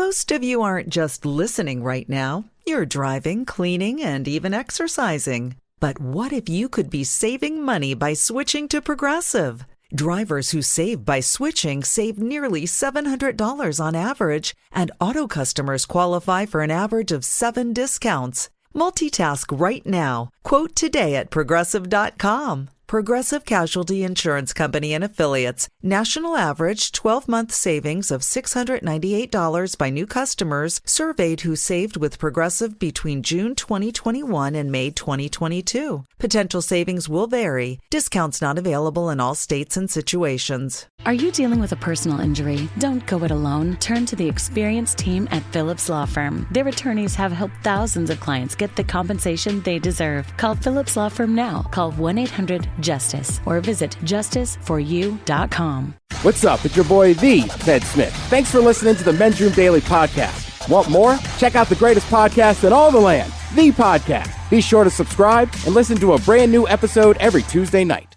Most of you aren't just listening right now. You're driving, cleaning, and even exercising. But what if you could be saving money by switching to Progressive? Drivers who save by switching save nearly $700 on average, and auto customers qualify for an average of 7 discounts. Multitask right now. Quote today at Progressive.com. Progressive Casualty Insurance Company and Affiliates. National average 12-month savings of $698 by new customers surveyed who saved with Progressive between June 2021 and May 2022. Potential savings will vary. Discounts not available in all states and situations. Are you dealing with a personal injury? Don't go it alone. Turn to the experienced team at Phillips Law Firm. Their attorneys have helped thousands of clients get the compensation they deserve. Call Phillips Law Firm now. Call 1-800-JUSTICE or visit justiceforyou.com. What's up? It's your boy, the Ted Smith. Thanks for listening to the Men's Room Daily Podcast. Want more? Check out the greatest podcast in all the land, The Podcast. Be sure to subscribe and listen to a brand new episode every Tuesday night.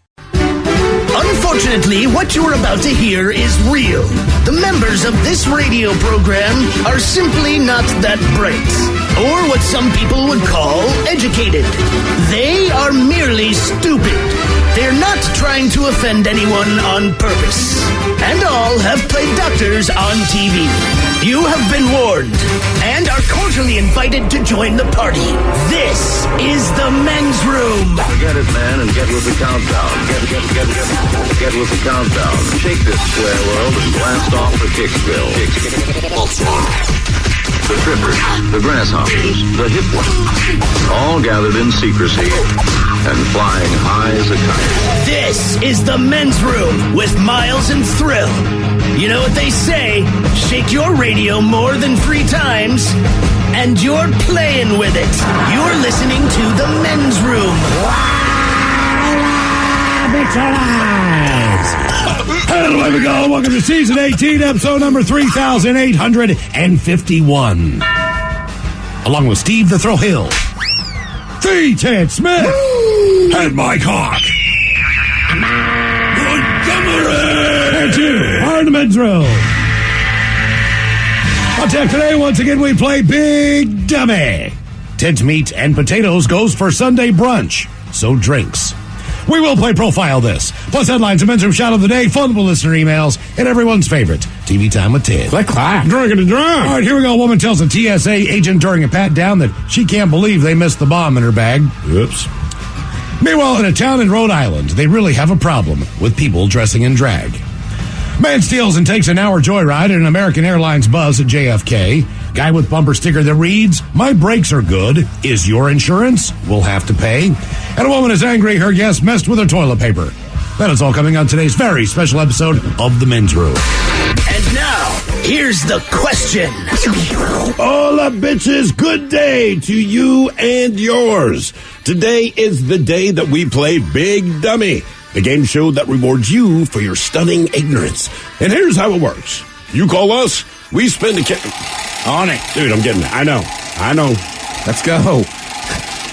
Unfortunately, what you're about to hear is real. The members of this radio program are simply not that bright, or what some people would call educated. They are merely stupid. They're not trying to offend anyone on purpose. And all have played doctors on TV. You have been warned and are cordially invited to join the party. This is the Men's Room. Forget it, man, and get with the countdown. Get with the countdown. Shake this square world and blast off for Kicksville. The trippers, the grasshoppers, the hip ones, all gathered in secrecy and flying high as a kite. This is the Men's Room with Miles and Thrill. You know what they say, shake your radio more than 3 times, and you're playing with it. You're listening to the Men's Room. Hello, here we go. Welcome to season 18, episode number 3851. Along with Steve the Thrill Hill, the Ted Smith, and Mike Hawk. And you are in the Men's Room. On tap today, once again, we play Big Dummy. Ted's meat and potatoes goes for Sunday brunch, so drinks. We will play Profile This, plus headlines, a Men's Room shot of the day, fun with listener emails, and everyone's favorite, TV Time with Ted. Click, clack. Drinking and drunk. All right, here we go. A woman tells a TSA agent during a pat-down that she can't believe they missed the bomb in her bag. Oops. Meanwhile, in a town in Rhode Island, they really have a problem with people dressing in drag. Man steals and takes an hour joyride in an American Airlines bus at JFK. Guy with bumper sticker that reads, "My brakes are good. Is your insurance? We'll have to pay." And a woman is angry her guest messed with her toilet paper. That is all coming on today's very special episode of The Men's Room. And now, here's the question. Hola, bitches. Good day to you and yours. Today is the day that we play Big Dummy, the game show that rewards you for your stunning ignorance. And here's how it works. You call us, we spin the on it. Dude, I'm getting it. I know. Let's go.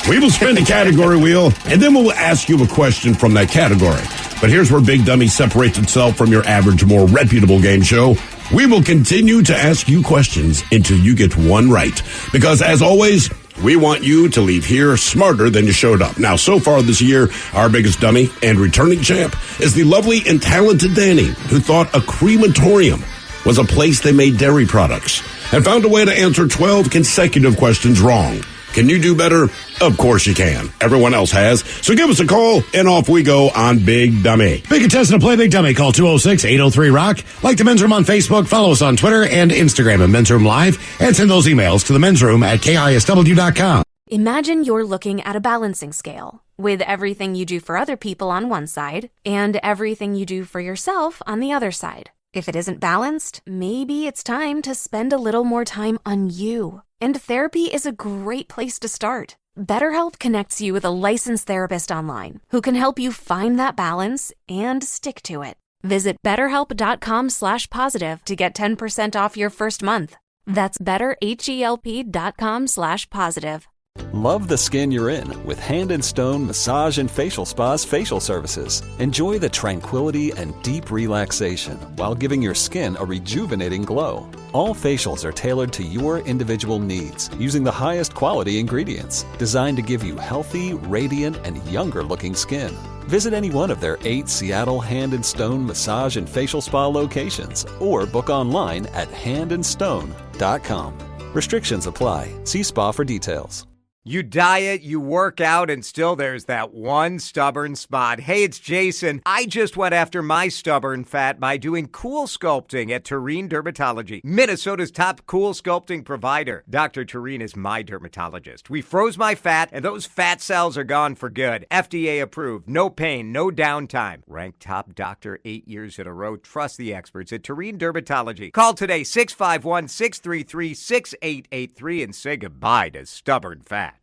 We will spin the category wheel, and then we'll ask you a question from that category. But here's where Big Dummy separates itself from your average, more reputable game show. We will continue to ask you questions until you get one right. Because, as always, we want you to leave here smarter than you showed up. Now, so far this year, our biggest dummy and returning champ is the lovely and talented Danny, who thought a crematorium was a place they made dairy products and found a way to answer 12 consecutive questions wrong. Can you do better? Of course you can. Everyone else has. So give us a call, and off we go on Big Dummy. Big contestant to play Big Dummy. Call 206-803-ROCK. Like the Men's Room on Facebook. Follow us on Twitter and Instagram at Men's Room Live. And send those emails to the Men's Room at KISW.com. Imagine you're looking at a balancing scale with everything you do for other people on one side and everything you do for yourself on the other side. If it isn't balanced, maybe it's time to spend a little more time on you. And therapy is a great place to start. BetterHelp connects you with a licensed therapist online who can help you find that balance and stick to it. Visit BetterHelp.com/positive to get 10% off your first month. That's BetterHelp.com/positive. Love the skin you're in with Hand and Stone Massage and Facial Spa's facial services. Enjoy the tranquility and deep relaxation while giving your skin a rejuvenating glow. All facials are tailored to your individual needs using the highest quality ingredients designed to give you healthy, radiant, and younger-looking skin. Visit any one of their 8 Seattle Hand and Stone Massage and Facial Spa locations or book online at handandstone.com. Restrictions apply. See spa for details. You diet, you work out, and still there's that one stubborn spot. Hey, it's Jason. I just went after my stubborn fat by doing cool sculpting at Tureen Dermatology, Minnesota's top cool sculpting provider. Dr. Tureen is my dermatologist. We froze my fat, and those fat cells are gone for good. FDA approved. No pain, no downtime. Ranked top doctor 8 years in a row. Trust the experts at Tureen Dermatology. Call today, 651-633-6883, and say goodbye to stubborn fat.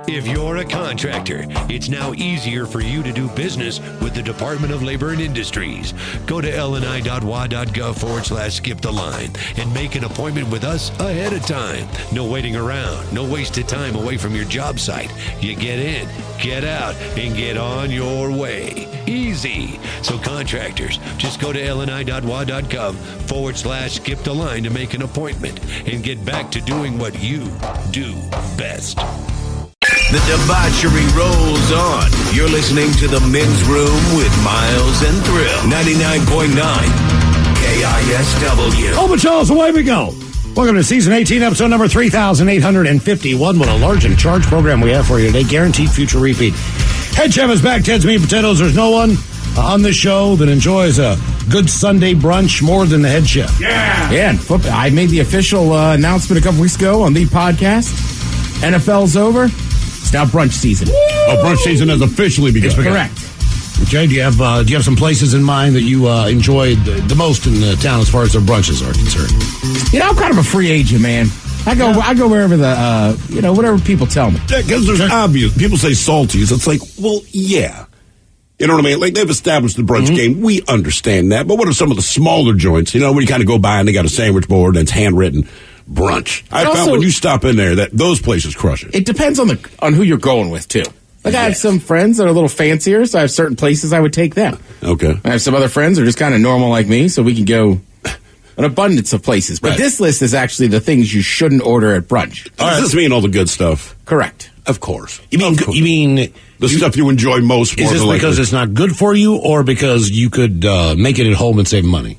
If you're a contractor, it's now easier for you to do business with the Department of Labor and Industries. Go to lni.wa.gov/skip the line and make an appointment with us ahead of time. No waiting around, no wasted time away from your job site. You get in, get out, and get on your way. Easy. So contractors, just go to lni.wa.gov/skip the line to make an appointment and get back to doing what you do best. The debauchery rolls on. You're listening to The Men's Room with Miles and Thrill. 99.9 KISW. Oh, but Charles, away we go. Welcome to Season 18, Episode number 3851. What a large and charged program we have for you today. Guaranteed future repeat. Head Chef is back. Ted's Meat and Potatoes. There's no one on this show that enjoys a good Sunday brunch more than the Head Chef. Yeah, and I made the official announcement a couple weeks ago on the podcast. NFL's over. It's now brunch season. Oh, brunch season has officially begun. Correct. Okay, do you have some places in mind that you enjoyed the most in the town as far as their brunches are concerned? You know, I'm kind of a free agent, man. I go wherever the whatever people tell me. Yeah, because there's obvious. People say Salties. It's like, well, yeah. You know what I mean? Like, they've established the brunch game. We understand that. But what are some of the smaller joints? You know, when you kind of go by and they got a sandwich board and it's handwritten. Brunch. I found when you stop in there that those places crush it. It depends on who you're going with too. Like I have some friends that are a little fancier, so I have certain places I would take them. Okay. I have some other friends that are just kind of normal like me, so we can go an abundance of places. But this list is actually the things you shouldn't order at brunch. Does this mean all the good stuff? Correct. Of course. You mean the stuff you enjoy most? Is this because it's not good for you, or because you could make it at home and save money?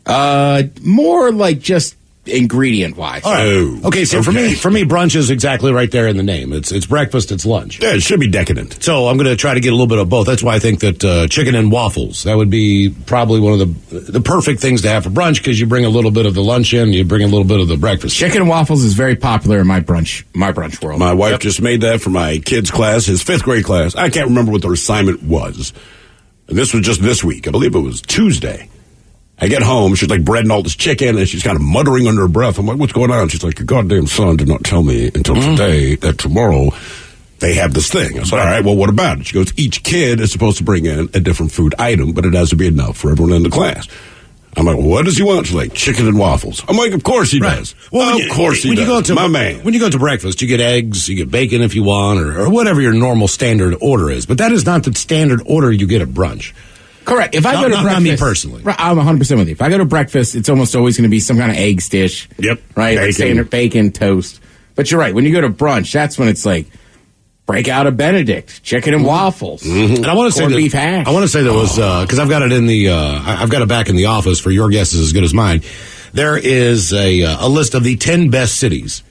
More like just ingredient wise. All right. Okay, so for me, brunch is exactly right there in the name. It's breakfast, it's lunch. Yeah, it should be decadent. So I'm going to try to get a little bit of both. That's why I think that chicken and waffles, that would be probably one of the perfect things to have for brunch, because you bring a little bit of the lunch in, you bring a little bit of the breakfast. Chicken and waffles is very popular in my brunch world. My wife just made that for my kid's class, his 5th grade class. I can't remember what their assignment was. And this was just this week. I believe it was Tuesday. I get home, she's like breading all this chicken, and she's kind of muttering under her breath. I'm like, what's going on? She's like, your goddamn son did not tell me until today that tomorrow they have this thing. I said, all right, well, what about it? She goes, each kid is supposed to bring in a different food item, but it has to be enough for everyone in the class. I'm like, well, what does he want? She's like, chicken and waffles. I'm like, of course he does. Well, of course he does. My man. When you go to breakfast, you get eggs, you get bacon if you want, or whatever your normal standard order is. But that is not the standard order you get at brunch. Correct. If I go to breakfast, not me personally. I'm 100% with you. If I go to breakfast, it's almost always going to be some kind of eggs dish. Yep. Right? Bacon. Like standard bacon, toast. But you're right. When you go to brunch, that's when it's like, break out a Benedict, chicken and waffles. And I want to say beef hash. I want to say there was, because I've got it in the, I've got it back in the office for your guess is as good as mine. There is a list of the 10 best cities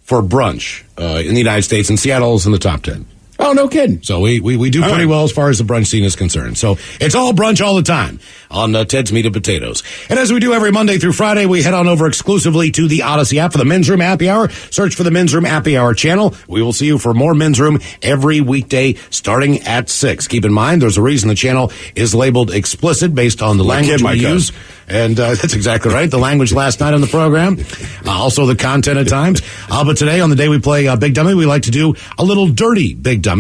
for brunch in the United States, and Seattle's in the top 10. Oh, no kidding. So we do pretty well as far as the brunch scene is concerned. So it's all brunch all the time on Ted's Meat and Potatoes. And as we do every Monday through Friday, we head on over exclusively to the Odyssey app for the Men's Room Happy Hour. Search for the Men's Room Happy Hour channel. We will see you for more Men's Room every weekday starting at 6. Keep in mind, there's a reason the channel is labeled explicit based on the language we use. And that's exactly right. The language last night on the program. Also the content at times. But today, on the day we play Big Dummy, we like to do a little dirty Big Dummy.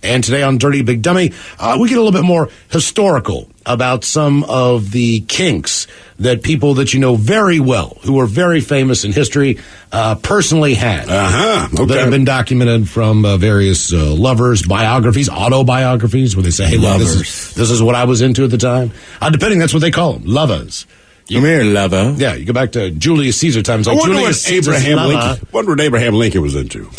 And today on Dirty Big Dummy, we get a little bit more historical about some of the kinks that people that you know very well, who are very famous in history, personally had. Okay. That have been documented from various lovers, biographies, autobiographies, where they say, hey, look, this is what I was into at the time. Depending, that's what they call them, lovers. Come here, lover. Yeah, you go back to Julius Caesar times. Like I wonder Julius what Abraham Lincoln. Wonder what Abraham Lincoln was into.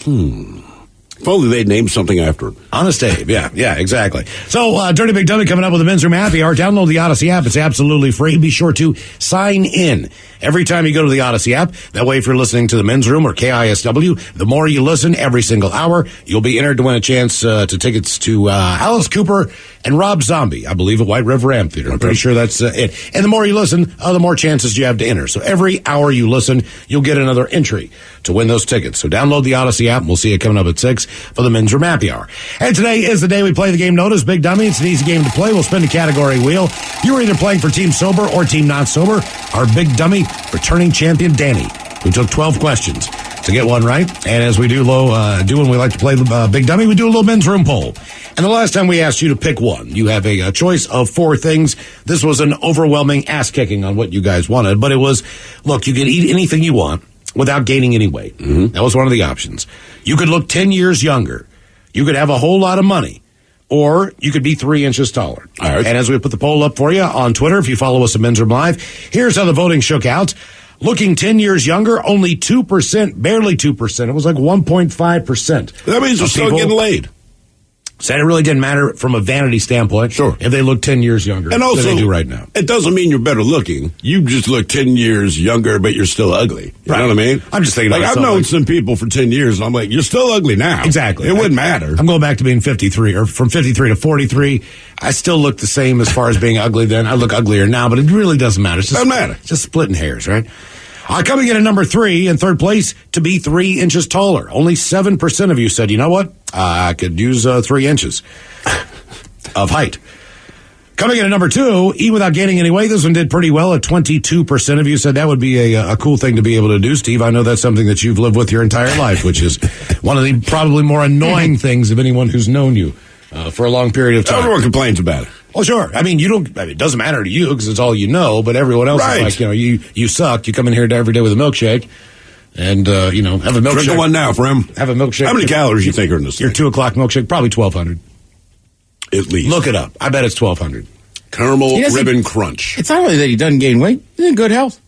If only they'd named something after him. Honest Abe, yeah, exactly. So, Dirty Big Dummy coming up with the Men's Room Happy Hour. Download the Odyssey app. It's absolutely free. Be sure to sign in every time you go to the Odyssey app. That way, if you're listening to the Men's Room or KISW, the more you listen every single hour, you'll be entered to win a chance to tickets to Alice Cooper and Rob Zombie, I believe, at White River Amphitheater. I'm pretty sure that's it. And the more you listen, the more chances you have to enter. So every hour you listen, you'll get another entry to win those tickets. So download the Odyssey app, and we'll see you coming up at 6 for the Men's Room Happy Hour. And today is the day we play the game known as Big Dummy. It's an easy game to play. We'll spin the category wheel. You're either playing for Team Sober or Team Not Sober. Our Big Dummy, returning champion Danny, who took 12 questions to get one right. And as we do when we like to play Big Dummy, we do a little Men's Room poll. And the last time we asked you to pick one, you have a choice of 4 things. This was an overwhelming ass-kicking on what you guys wanted, but it was, look, you can eat anything you want without gaining any weight. Mm-hmm. That was one of the options. You could look 10 years younger. You could have a whole lot of money. Or you could be 3 inches taller. All right. And as we put the poll up for you on Twitter, if you follow us at Men's Room Live, here's how the voting shook out. Looking 10 years younger, only 2%, barely 2%. It was like 1.5%. That means they're still getting laid. Said it really didn't matter from a vanity standpoint. Sure. If they look 10 years younger and also, than they do right now. It doesn't mean you're better looking. You just look 10 years younger, but you're still ugly. You know what I mean? I'm just thinking like, I've known some people for 10 years, and I'm like, you're still ugly now. Exactly. It wouldn't matter. I'm going back to being 53, or from 53 to 43. I still look the same as far as being ugly then. I look uglier now, but it really doesn't matter. It's just, doesn't matter. It's just splitting hairs, right? Coming in at number 3, in third place, to be 3 inches taller. Only 7% of you said, you know what? I could use 3 inches of height. Coming in at number 2, eat without gaining any weight. This one did pretty well. At 22% of you said that would be a cool thing to be able to do. Steve, I know that's something that you've lived with your entire life, which is one of the probably more annoying things of anyone who's known you for a long period of time. Everyone complains about it. Well, sure. I mean, it doesn't matter to you because it's all you know, but everyone else is like, you suck. You come in here every day with a milkshake and, have a milkshake. Drink one now, Frem. Have a milkshake. How many calories you think are in this thing? Your 2 o'clock milkshake, probably 1,200. At least. Look it up. I bet it's 1,200. Caramel ribbon crunch. It's not really that he doesn't gain weight. He's in good health.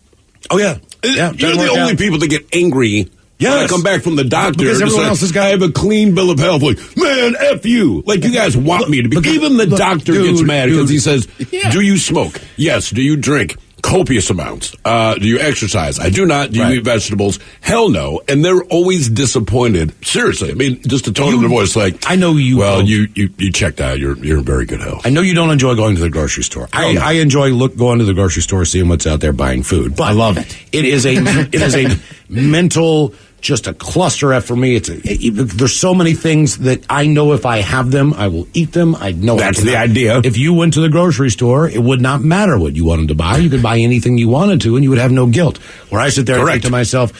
Oh, yeah. You're the only people that get angry when I come back from the doctor. Because everyone else has got... I have a clean bill of health. Like, man, F you. Like, you guys want me to be... Even the doctor gets mad because he says, do you smoke? Yes. Do you drink? Copious amounts. Do you exercise? I do not. Do you eat vegetables? Hell no. And they're always disappointed. Seriously. I mean, just the tone of their voice, like, I know you. Well, you checked out. You're in very good health. I know you don't enjoy going to the grocery store. I enjoy going to the grocery store, seeing what's out there, buying food. But I love it. It is a mental, just a cluster F for me. There's so many things that I know if I have them, I will eat them. I know that's the idea. If you went to the grocery store, it would not matter what you wanted to buy. You could buy anything you wanted to, and you would have no guilt. Where I sit there and think to myself,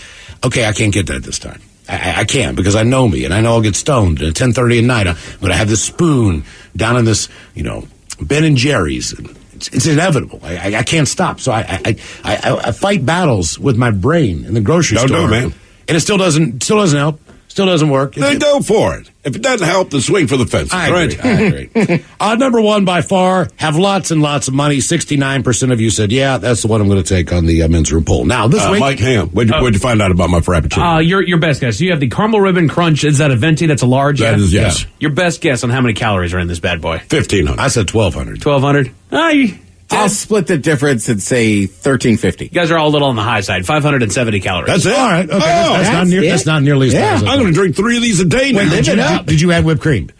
okay, I can't get that this time. I can't because I know me, and I know I'll get stoned at 10:30 at night. I'm going to have this spoon down in this, Ben and Jerry's. It's inevitable. I can't stop. So I fight battles with my brain in the grocery store. Don't do it, man. And it still doesn't help. Still doesn't work. Then go for it. If it doesn't help, then swing for the fence. I agree. Number 1 by far, have lots and lots of money. 69% of you said, yeah, that's the one I'm going to take on the Men's Room poll. Now, this week... Mike Ham, what'd you find out about my Frappuccino? Your best guess. You have the Caramel Ribbon Crunch. Is that a venti? That's a large? That is, yes. Yeah. Your best guess on how many calories are in this bad boy? 1,500. I said 1,200. 1,200? I'll split the difference and say 1,350. You guys are all a little on the high side. 570 calories. That's it? All right. Okay. That's not nearly as bad as I'm going to drink 3 of these a day now. Did you add whipped cream?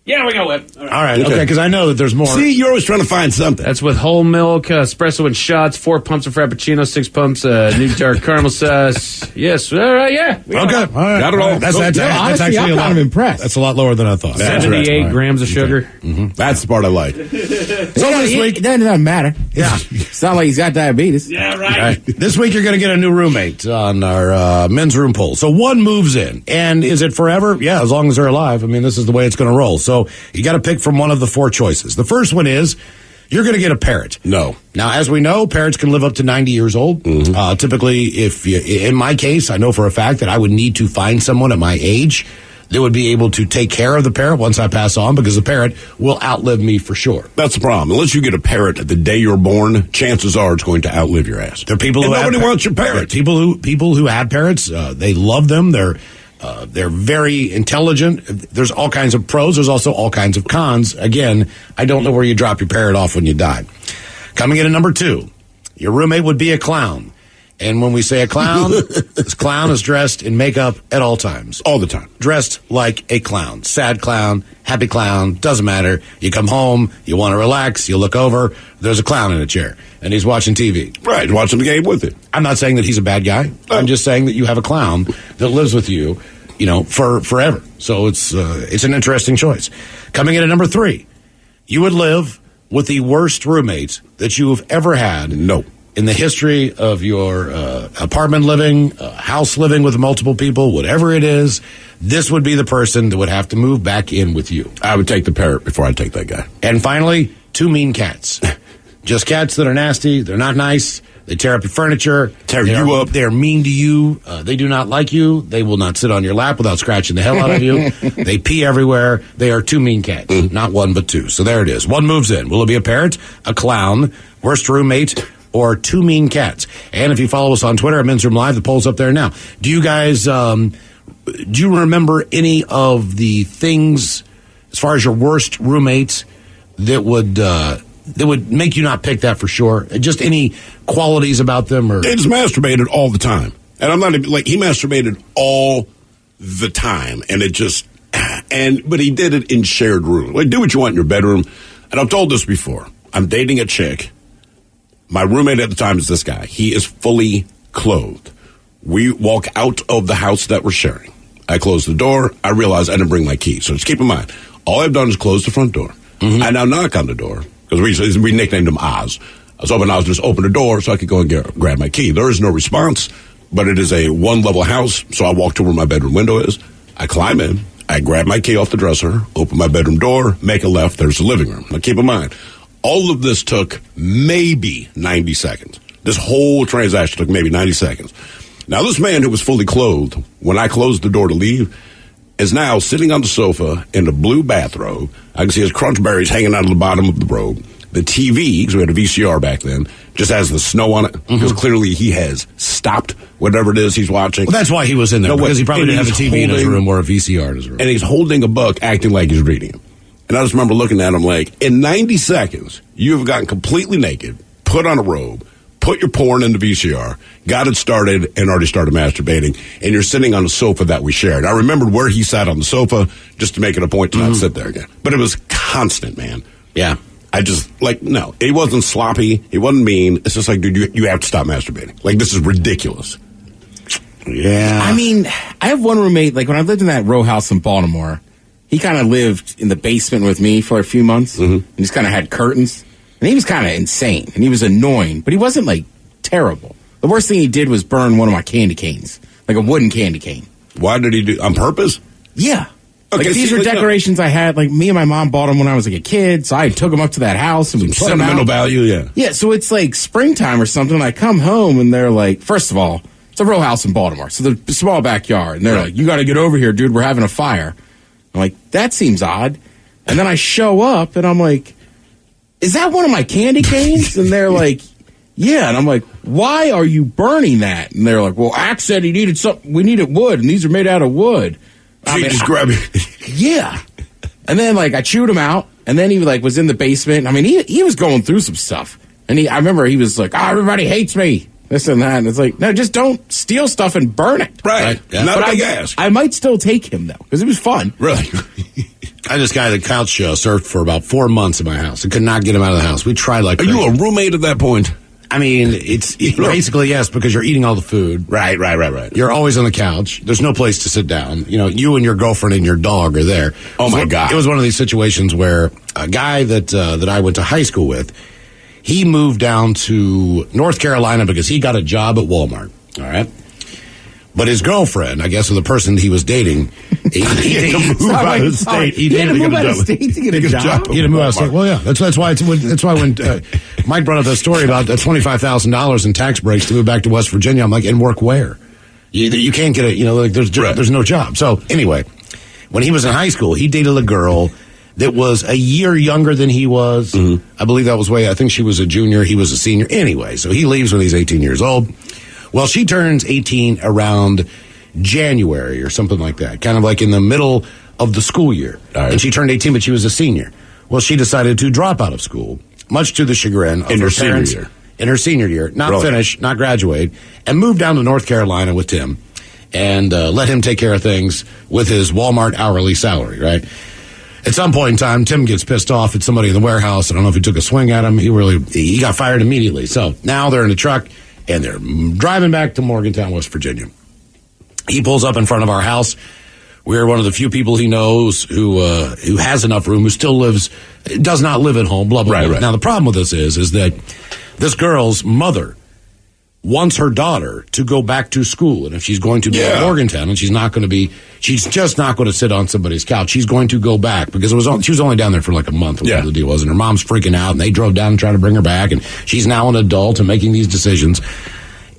Yeah, we got whip. All right. Okay, because I know that there's more. See, you're always trying to find something. That's with whole milk, espresso and shots, 4 pumps of Frappuccino, 6 pumps, new dark caramel sauce. Yes. All right, yeah. Okay. All right. Got it all. That's honestly, actually I'm kind of impressed. That's a lot lower than I thought. 78 grams of sugar. Mm-hmm. That's the part I like. So this week, it doesn't matter. Yeah. It's not like he's got diabetes. Yeah, right. This week you're going to get a new roommate on our Men's Room poll. So one moves in. And is it forever? Yeah, as long as they're alive. I mean, this is the way it's going to roll. So you got to pick from one of the 4 choices. The first one is You're going to get a parrot. No. Now, as we know, parrots can live up to 90 years old. Typically, in my case, I know for a fact that I would need to find someone at my age that would be able to take care of the parrot once I pass on, because the parrot will outlive me for sure. That's the problem. Unless you get a parrot the day you're born, chances are it's going to outlive your ass. There are people who nobody wants your parrot. People who have parrots, they love them. They're very intelligent. There's all kinds of pros. There's also all kinds of cons. Again, I don't know where you drop your parrot off when you die. Coming in at number 2, your roommate would be a clown. And when we say a clown, this clown is dressed in makeup at all times. All the time. Dressed like a clown. Sad clown, happy clown, doesn't matter. You come home, you want to relax, you look over, there's a clown in a chair, and he's watching TV. Right, watching the game with it. I'm not saying that he's a bad guy. I'm just saying that you have a clown that lives with you, for forever. So it's an interesting choice. Coming in at number 3, you would live with the worst roommates that you have ever had. No. In the history of your apartment living, house living with multiple people, whatever it is, this would be the person that would have to move back in with you. I would take the parrot before I'd take that guy. And finally, 2 mean cats. Just cats that are nasty. They're not nice. They tear up your furniture. Tear you up. They're mean to you. They do not like you. They will not sit on your lap without scratching the hell out of you. They pee everywhere. They are 2 mean cats. Not 1, but 2. So there it is. 1 moves in. Will it be a parrot, a clown, worst roommate, or 2 mean cats? And if you follow us on Twitter at Men's Room Live, the poll's up there now. Do you guys, do you remember any of the things, as far as your worst roommates, that would make you not pick that for sure? Just any qualities about them? Or they just masturbated all the time. And I'm not, he masturbated all the time. And it just, but he did it in shared rooms. Like, do what you want in your bedroom. And I've told this before. I'm dating a chick. My roommate at the time is this guy. He is fully clothed. We walk out of the house that we're sharing. I close the door. I realize I didn't bring my key. So just keep in mind, all I've done is close the front door. I now knock on the door, because we nicknamed him Oz. I was hoping Oz would just open the door so I could go and grab my key. There is no response, but it is a 1-level house, so I walk to where my bedroom window is. I climb in. I grab my key off the dresser, open my bedroom door, make a left. There's the living room. Now keep in mind, all of this took maybe 90 seconds. This whole transaction took maybe 90 seconds. Now, this man who was fully clothed, when I closed the door to leave, is now sitting on the sofa in a blue bathrobe. I can see his crunch berries hanging out of the bottom of the robe. The TV, because we had a VCR back then, just has the snow on it, because clearly he has stopped whatever it is he's watching. Well, that's why he was in there, because he probably didn't have a TV in his room or a VCR in his room. And he's holding a book, acting like he's reading it. And I just remember looking at him like, in 90 seconds, you have gotten completely naked, put on a robe, put your porn in the VCR, got it started, and already started masturbating, and you're sitting on the sofa that we shared. I remembered where he sat on the sofa just to make it a point to not sit there again. But it was constant, man. Yeah. I just, no. He wasn't sloppy. He wasn't mean. It's just like, dude, you have to stop masturbating. Like, this is ridiculous. Yeah. I mean, I have one roommate, when I lived in that row house in Baltimore, he kind of lived in the basement with me for a few months, and just kind of had curtains. And he was kind of insane, and he was annoying, but he wasn't, terrible. The worst thing he did was burn one of my candy canes, like a wooden candy cane. Why did he do on purpose? Yeah. Okay, these were decorations I had. Me and my mom bought them when I was a kid, so I took them up to that house, and we put them out. Sentimental value, yeah. Yeah, so it's springtime or something, and I come home, and they're first of all, it's a row house in Baltimore, so the small backyard, and they're you got to get over here, dude, we're having a fire. I'm like, that seems odd. And then I show up, and I'm like, is that one of my candy canes? And they're like, yeah. And I'm like, why are you burning that? And they're like, well, Axe said he needed something. We needed wood, and these are made out of wood. So you just grab it. Yeah. And then, I chewed him out, and then he, was in the basement. I mean, he was going through some stuff. And I remember he was like, everybody hates me, this and that. And it's like, no, just don't steal stuff and burn it. Right. Yeah. Not a big ask. I might still take him, though, because it was fun. Really? I had this guy at the couch surfed for about 4 months in my house. I could not get him out of the house. We tried like crazy. Are you a roommate at that point? I mean, it's basically yes, because you're eating all the food. Right. You're always on the couch. There's no place to sit down. You and your girlfriend and your dog are there. Oh, my God. It was one of these situations where a guy that I went to high school with, he moved down to North Carolina because he got a job at Walmart. All right. But his girlfriend, I guess, or the person he was dating, he had to move out of state. He had to move out of state to get a job. He had to move out of state. Well, yeah, that's why when Mike brought up that story about the $25,000 in tax breaks to move back to West Virginia, I'm like, and work where? You can't get there's no job. So anyway, when he was in high school, he dated a girl that was a year younger than he was. Mm-hmm. I believe that was I think she was a junior, he was a senior. Anyway, so he leaves when he's 18 years old. Well, she turns 18 around January or something like that, kind of like in the middle of the school year. Right. And she turned 18, but she was a senior. Well, she decided to drop out of school, much to the chagrin of her parents. In her senior year, not finish, not graduate, and moved down to North Carolina with Tim and let him take care of things with his Walmart hourly salary, right? At some point in time, Tim gets pissed off at somebody in the warehouse. I don't know if he took a swing at him. He got fired immediately. So now they're in the truck, and they're driving back to Morgantown, West Virginia. He pulls up in front of our house. We're one of the few people he knows who has enough room, who still does not live at home, blah, blah, blah. Right. Now, the problem with this is that this girl's mother wants her daughter to go back to school. And if she's going to be in Morgantown, and she's just not going to sit on somebody's couch. She's going to go back because she was only down there for like a month, whatever the deal was. And her mom's freaking out, and they drove down and tried to bring her back. And she's now an adult and making these decisions.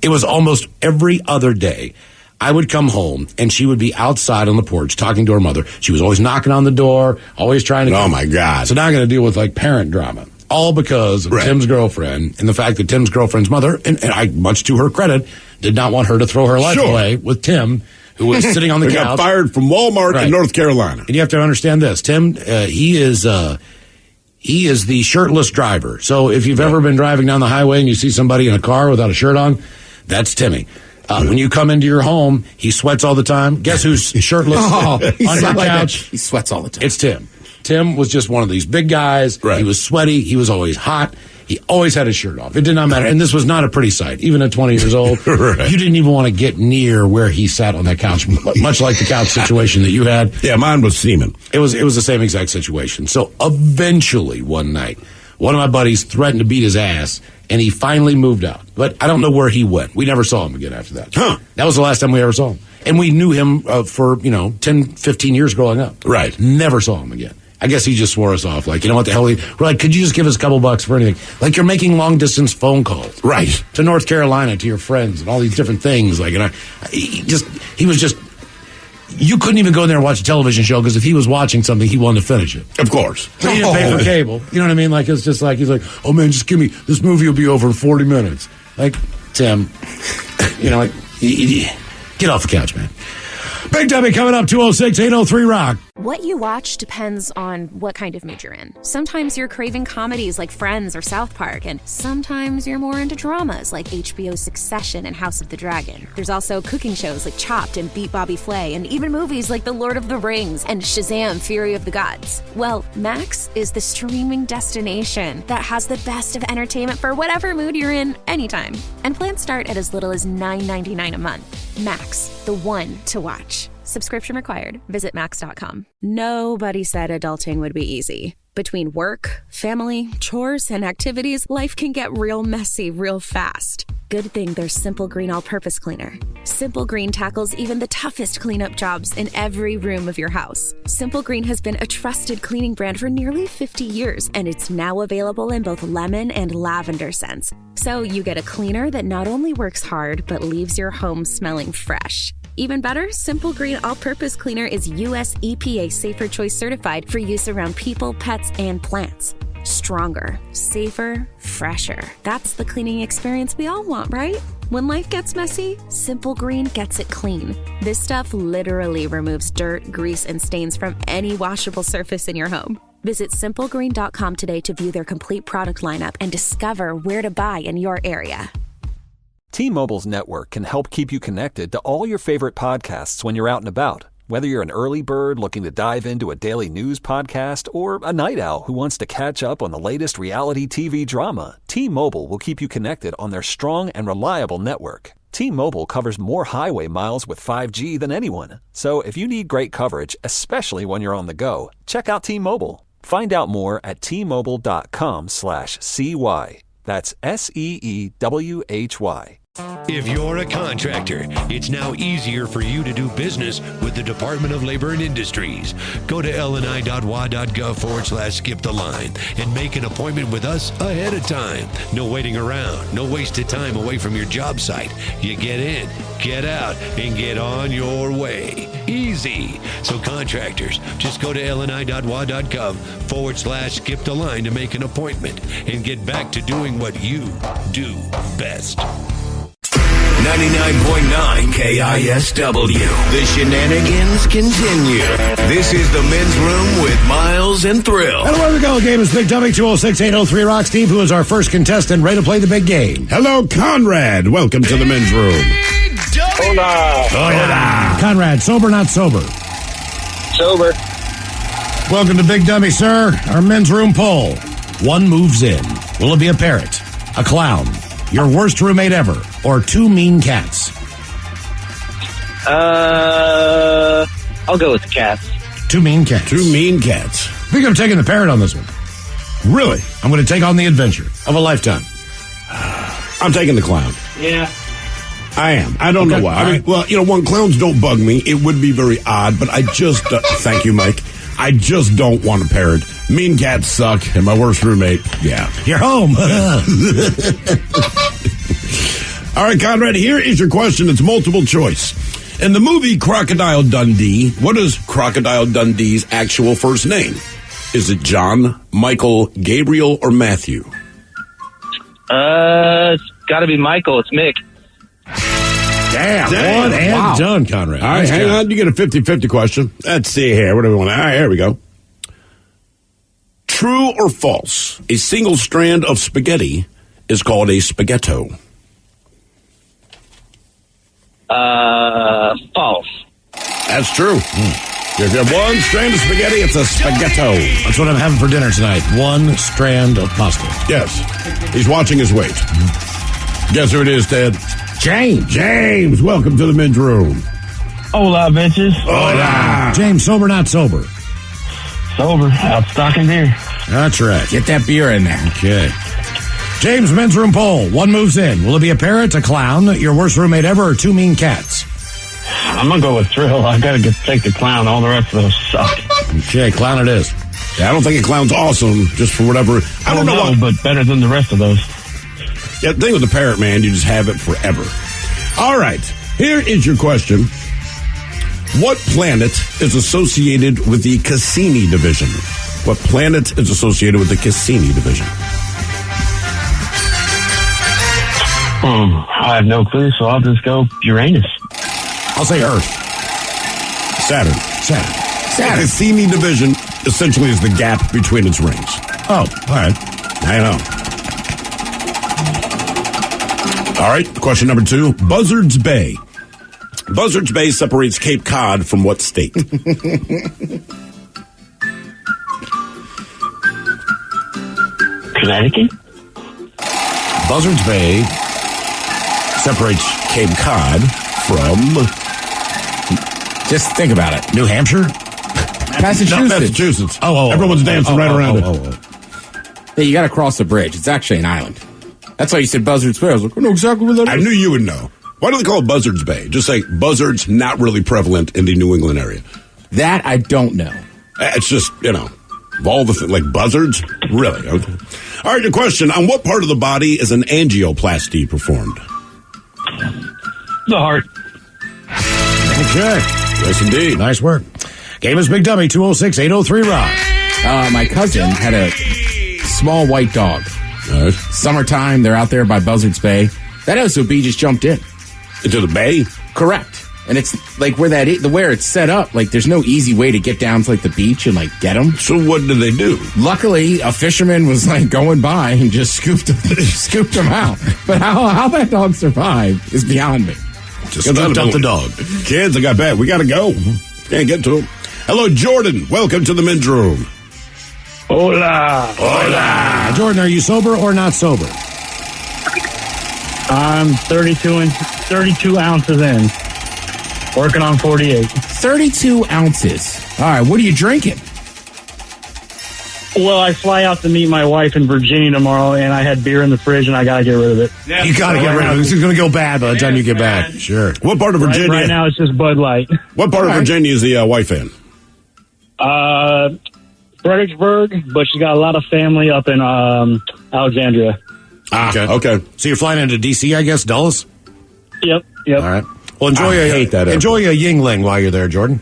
It was almost every other day. I would come home, and she would be outside on the porch talking to her mother. She was always knocking on the door, always trying to... Oh, my God. So now I'm going to deal with, like, parent drama. All because of Tim's girlfriend and the fact that Tim's girlfriend's mother, and I, much to her credit, did not want her to throw her life away with Tim, who was sitting on the couch. Got fired from Walmart in North Carolina. And you have to understand this. Tim, he is the shirtless driver. So if you've ever been driving down the highway and you see somebody in a car without a shirt on, that's Timmy. When you come into your home, he sweats all the time. Guess who's shirtless on your couch? He sweats all the time. It's Tim. Tim was just one of these big guys. Right. He was sweaty. He was always hot. He always had his shirt off. It did not matter. And this was not a pretty sight. Even at 20 years old, you didn't even want to get near where he sat on that couch, much like the couch situation that you had. Yeah, mine was semen. It was the same exact situation. So eventually one night, one of my buddies threatened to beat his ass, and he finally moved out. But I don't know where he went. We never saw him again after that. Huh. That was the last time we ever saw him. And we knew him for, 10, 15 years growing up. Right. Never saw him again. I guess he just swore us off. Like, you know what the hell? We're like, could you just give us a couple bucks for anything? Like, you're making long-distance phone calls. Right. To North Carolina, to your friends, and all these different things. Like, and he was just... You couldn't even go in there and watch a television show because if he was watching something, he wanted to finish it. Of course. But he didn't pay for cable. You know what I mean? Like, it's just like, he's like, oh, man, just give me... This movie will be over in 40 minutes. Like, Tim, get off the couch, man. Big Debbie coming up, 206-803-ROCK. What you watch depends on what kind of mood you're in. Sometimes you're craving comedies like Friends or South Park, and sometimes you're more into dramas like HBO's Succession and House of the Dragon. There's also cooking shows like Chopped and Beat Bobby Flay, and even movies like The Lord of the Rings and Shazam! Fury of the Gods. Well, Max is the streaming destination that has the best of entertainment for whatever mood you're in anytime. And plans start at as little as $9.99 a month. Max, the one to watch. Subscription required. Visit Max.com. Nobody said adulting would be easy. Between work, family, chores, and activities, life can get real messy real fast. Good thing there's Simple Green All-Purpose Cleaner. Simple Green tackles even the toughest cleanup jobs in every room of your house. Simple Green has been a trusted cleaning brand for nearly 50 years, and it's now available in both lemon and lavender scents. So you get a cleaner that not only works hard, but leaves your home smelling fresh. Even better, Simple Green All-Purpose Cleaner is US EPA Safer Choice certified for use around people, pets, and plants. Stronger, safer, fresher. That's the cleaning experience we all want, right? When life gets messy, Simple Green gets it clean. This stuff literally removes dirt, grease, and stains from any washable surface in your home. Visit simplegreen.com today to view their complete product lineup and discover where to buy in your area. T-Mobile's network can help keep you connected to all your favorite podcasts when you're out and about. Whether you're an early bird looking to dive into a daily news podcast or a night owl who wants to catch up on the latest reality TV drama, T-Mobile will keep you connected on their strong and reliable network. T-Mobile covers more highway miles with 5G than anyone. So if you need great coverage, especially when you're on the go, check out T-Mobile. Find out more at T-Mobile.com/CY. That's SEEWHY. If you're a contractor, it's now easier for you to do business with the Department of Labor and Industries. Go to lni.wa.gov/skip the line and make an appointment with us ahead of time. No waiting around, no wasted time away from your job site. You get in, get out, and get on your way. Easy. So contractors, just go to lni.wa.gov/skip the line to make an appointment and get back to doing what you do best. 99.9 KISW. The shenanigans continue. This is the Men's Room with Miles and Thrill. And away we go. Game is Big Dummy 206-803 Rock. Steve, who is our first contestant, ready to play the big game. Hello, Conrad. Welcome to the Men's Room. Hola. Conrad, sober, not sober? Sober. Welcome to Big Dummy, sir. Our Men's Room poll. One moves in. Will it be a parrot, a clown, your worst roommate ever, or two mean cats? I'll go with the cats. Two mean cats. Two mean cats. I think I'm taking the parrot on this one. Really? I'm going to take on the adventure of a lifetime. I'm taking the clown. Yeah. I am. I don't know why. I mean, well, when clowns don't bug me, it would be very odd, but I just, thank you, Mike. I just don't want a parrot. Mean cats suck, and my worst roommate, yeah. You're home. All right, Conrad, here is your question. It's multiple choice. In the movie Crocodile Dundee, what is Crocodile Dundee's actual first name? Is it John, Michael, Gabriel, or Matthew? It's got to be Michael. It's Mick. Damn. One and done, Conrad. All right, nice hang job. on. You get a 50-50 question. Let's see here. What do we want? All right, here we go. True or false? A single strand of spaghetti is called a spaghetto. False. That's true. If you have one strand of spaghetti, it's a spaghetto. That's what I'm having for dinner tonight. One strand of pasta. Yes. He's watching his weight. Guess who it is, Ted? James. James, welcome to the Men's Room. Hola, bitches. Hola. James, sober, not sober? Sober. Out stocking beer. That's right. Get that beer in there. Okay. James, Men's Room poll. One moves in. Will it be a parrot, a clown, your worst roommate ever, or two mean cats? I'm going to go with Thrill. I got to take the clown. All the rest of those suck. Okay, clown it is. Yeah, I don't think a clown's awesome, just for whatever. I don't know why. But better than the rest of those. Yeah, the thing with the parrot, man, you just have it forever. All right, here is your question. What planet is associated with the Cassini division? What planet is associated with the Cassini division? I have no clue, so I'll just go Uranus. I'll say Earth. Saturn. The Cassini division essentially is the gap between its rings. Oh, all right. I know. All right, question number 2. Buzzards Bay. Buzzards Bay separates Cape Cod from what state? Connecticut? Buzzards Bay separates Cape Cod from... Just think about it. New Hampshire? Massachusetts. No, Massachusetts. Oh. Everyone's dancing right around it. Hey, you got to cross the bridge. It's actually an island. That's why you said Buzzards Bay. I was like, I know exactly where that is. I knew you would know. Why do they call it Buzzards Bay? Just say buzzards not really prevalent in the New England area. That I don't know. It's just, of all the like buzzards? Really? Okay. All right, your question. On what part of the body is an angioplasty performed? The heart. Okay. Yes, indeed. Nice work. Game is Big Dummy, 206-803 Rock. My cousin had a small white dog. Right. Summertime, they're out there by Buzzards Bay. That SOB just jumped in. Into the bay? Correct. And it's like where it's set up, like there's no easy way to get down to like the beach and like get them. So what did they do? Luckily, a fisherman was like going by and just scooped him out. But how that dog survived is beyond me. Just scooped up the dog. Kids, I got bad. We got to go. Can't get to him. Hello, Jordan. Welcome to the Men's Room. Hola. Hola. Jordan, are you sober or not sober? I'm 32 ounces in. Working on 48. 32 ounces. All right, what are you drinking? Well, I fly out to meet my wife in Virginia tomorrow, and I had beer in the fridge, and I got to get rid of it. Yeah, you got to get rid of it. This is going to go bad by the time you get back. Sure. What part of Virginia? Right now, it's just Bud Light. What part of Virginia is the wife in? Fredericksburg, but she's got a lot of family up in Alexandria. Okay. So you're flying into D.C., I guess, Dulles? Yep. All right. Well, enjoy I hate that enjoy a Yingling while you're there, Jordan.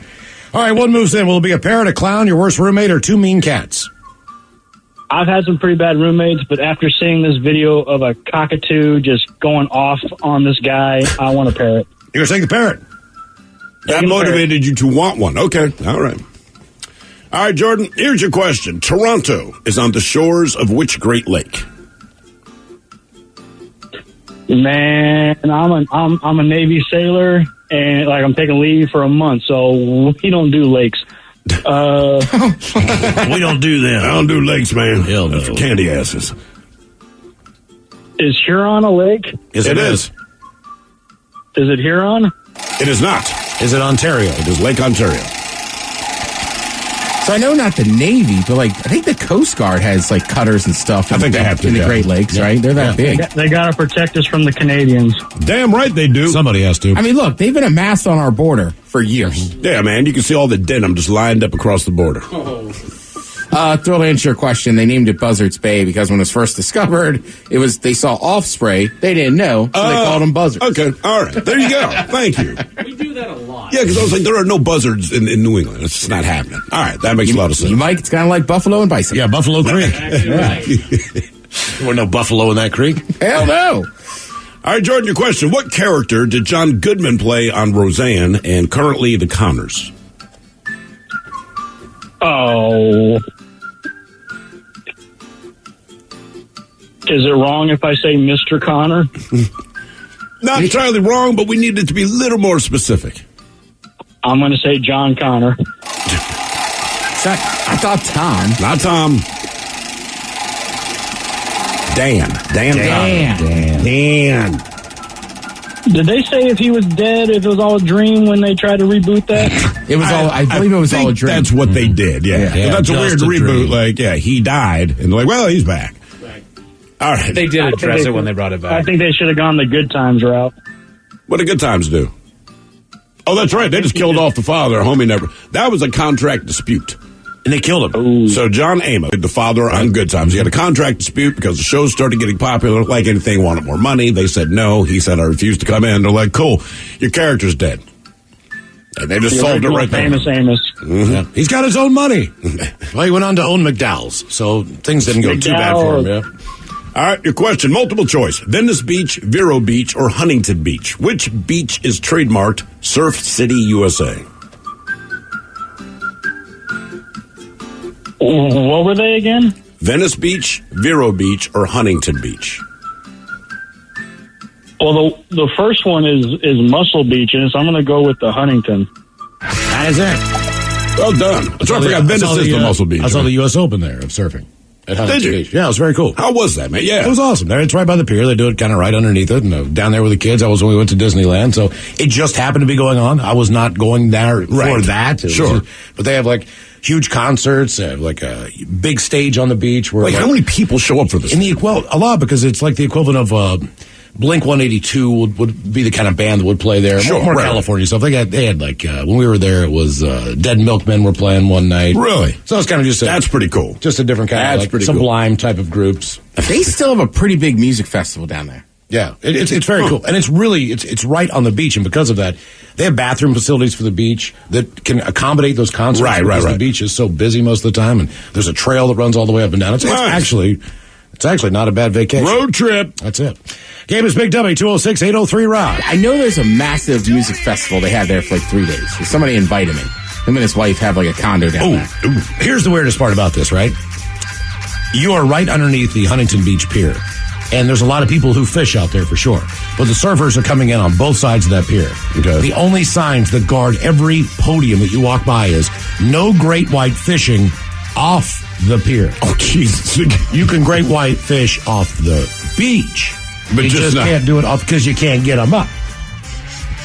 All right, what moves in? Will it be a parrot, a clown, your worst roommate, or two mean cats? I've had some pretty bad roommates, but after seeing this video of a cockatoo just going off on this guy, I want a parrot. You're going to take the parrot? That motivated you to want one. Okay. All right. All right, Jordan, here's your question. Toronto is on the shores of which Great Lake? Man, I'm a Navy sailor, and like I'm taking leave for a month, so we don't do lakes. We don't do them. I don't do lakes, man. Hell no. That's for candy asses. Is Huron a lake? Yes, it is. Is it Huron? It is not. Is it Ontario? It is Lake Ontario. So I know not the Navy, but like I think the Coast Guard has like cutters and stuff. I think they have to in the Great Lakes, right? They're that big. They got to protect us from the Canadians. Damn right they do. Somebody has to. I mean, look, they've been amassed on our border for years. Yeah, man, you can see all the denim just lined up across the border. To answer your question, they named it Buzzards Bay because when it was first discovered, they saw Offspray. They didn't know, so they called them buzzards. Okay, all right. There you go. Thank you. We do that a lot. Yeah, because I was like, there are no buzzards in New England. It's just not happening. All right, that makes a lot of sense. Mike, it's kind of like Buffalo and Bison. Yeah, Buffalo Creek. Right. There were no buffalo in that creek. Hell no. All right, Jordan, your question. What character did John Goodman play on Roseanne and currently The Conners? Oh. Is it wrong if I say Mr. Connor? Not entirely wrong, but we need it to be a little more specific. I'm going to say John Connor. I thought Tom. Not Tom. Dan. Did they say if he was dead, if it was all a dream when they tried to reboot that? It was all. I believe it was all a dream. That's what they did. Yeah. That's a weird reboot. Like, he died, and they're like, well, he's back. Right. All right. They did address it when they brought it back. I think they should have gone the Good Times route. What did Good Times do? Oh, that's right. They just killed off the father. Homie never. That was a contract dispute. And they killed him. Ooh. So John Amos, the father on Good Times, he had a contract dispute because the show started getting popular. Like anything, wanted more money. They said no. He said, I refuse to come in. They're like, cool, your character's dead. And they just solved it right there. Famous Amos. Mm-hmm. Yeah. He's got his own money. Well, he went on to own McDowell's, so things didn't go too bad for him. Yeah. All right, your question, multiple choice. Venice Beach, Vero Beach, or Huntington Beach? Which beach is trademarked Surf City, USA? What were they again? Venice Beach, Vero Beach, or Huntington Beach? Well, the first one is Muscle Beach, and so I'm going to go with the Huntington. That is it. Well done. That's right, I forgot Venice is the Muscle Beach. I saw the U.S. Open there of surfing. At Huntington Did you? Beach. Yeah, it was very cool. How was that, man? Yeah. It was awesome. It's right by the pier. They do it kind of right underneath it. And down there with the kids, that was when we went to Disneyland. So it just happened to be going on. I was not going there for that. Sure. But they have like huge concerts. They have like a big stage on the beach. Where how many people show up for this? Well, a lot, because it's like the equivalent of Blink 182 would be the kind of band that would play there. Sure, more right. California stuff. They had like when we were there, it was Dead Milkmen were playing one night. Really? So it's kind of just that's pretty cool. Just a different kind of like Sublime type of groups. They still have a pretty big music festival down there. Yeah, it's very cool, and it's really it's right on the beach, and because of that, they have bathroom facilities for the beach that can accommodate those concerts. Right. The beach is so busy most of the time, and there's a trail that runs all the way up and down. It's actually not a bad vacation. Road trip. That's it. Game is Big W 206-803-ROCK. I know there's a massive music festival they had there for like 3 days. Somebody invited me. Him and his wife have like a condo down there. Here's the weirdest part about this, right? You are right underneath the Huntington Beach Pier. And there's a lot of people who fish out there for sure. But the surfers are coming in on both sides of that pier. Okay. The only signs that guard every podium that you walk by is no great white fishing off the pier. Oh, Jesus. You can great white fish off the beach. But you just not. can't do it off because you can't get them up.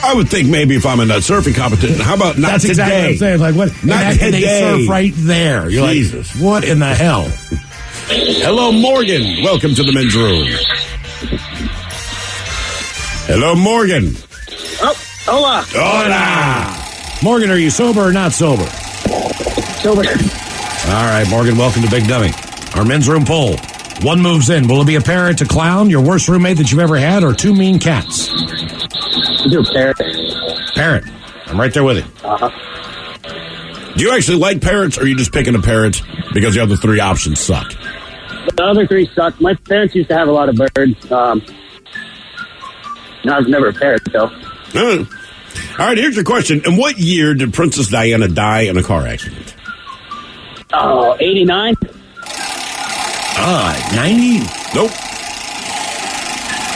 I would think maybe if I'm in a surfing competition, how about not That's today? exactly what I'm saying. Like, what? Not and they today. surf right there. You're Jesus. like, what in the hell? Hello, Morgan. Welcome to the men's room. Hello, Morgan. Oh, hola. Hola. Morgan, are you sober or not sober? Sober. All right, Morgan, welcome to Big Dummy. Our men's room poll. One moves in. Will it be a parrot, a clown, your worst roommate that you've ever had, or two mean cats? Do a parrot. Parrot. I'm right there with you. Do you actually like parrots, or are you just picking a parrot because the other three options suck? The other three suck. My parents used to have a lot of birds. I was never a parrot, though. All right, here's your question. In what year did Princess Diana die in a car accident? Oh, 89? 90? Nope.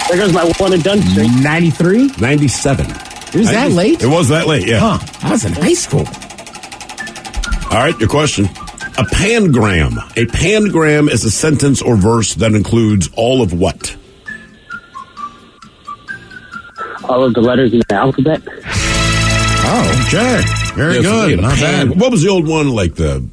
There goes my one and done streak. 93? 97. It was that late? It was that late, yeah. Huh. I was in high school. All right, your question. A pangram. A pangram is a sentence or verse that includes all of what? All of the letters in the alphabet. Oh, okay. Very Yes, good. indeed. Not bad. What was the old one? Like the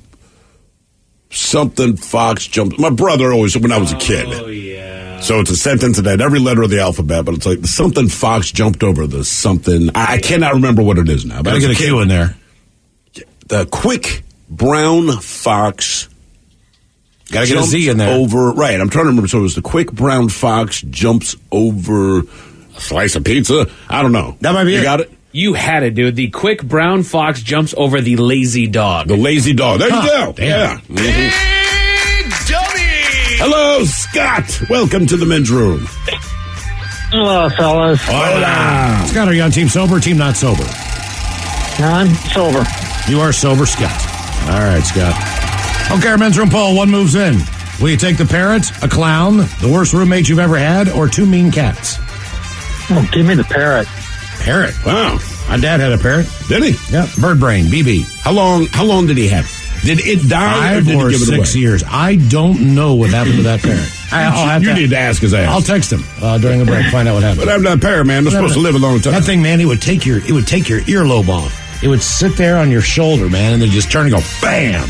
something fox jumped. My brother always, when I was a kid. Oh, yeah. So it's a sentence that had every letter of the alphabet, but it's like the something fox jumped over the something. I cannot remember what it is now. Gotta get a Q in there. The quick brown fox. Gotta get a Z in there. Over, right. I'm trying to remember. So it was the quick brown fox jumps over a slice of pizza. I don't know. That might be you it. got it? You had it, dude. The quick brown fox jumps over the lazy dog. The lazy dog. There you go. Damn. Yeah. Big Dummy. Hello, Scott. Welcome to the men's room. Hello, fellas. Hola. Scott, are you on team sober or team not sober? I'm sober. You are sober, Scott. All right, Scott. Okay, our men's room poll. One moves in. Will you take the parrot, a clown, the worst roommate you've ever had, or two mean cats? Oh, give me the parrot. Parrot. Wow. My dad had a parrot. Did he? Yeah. Bird brain, BB. How long did he have? Did it die 5 or did or he give it 6 away? years. I don't know what happened to that parrot. You need to ask his ass. I'll text him during the break. Find out what happened. But I'm not a parrot, man. They're supposed to live a long time. That thing, man, it would take your earlobe off. It would sit there on your shoulder, man, and then just turn and go, bam,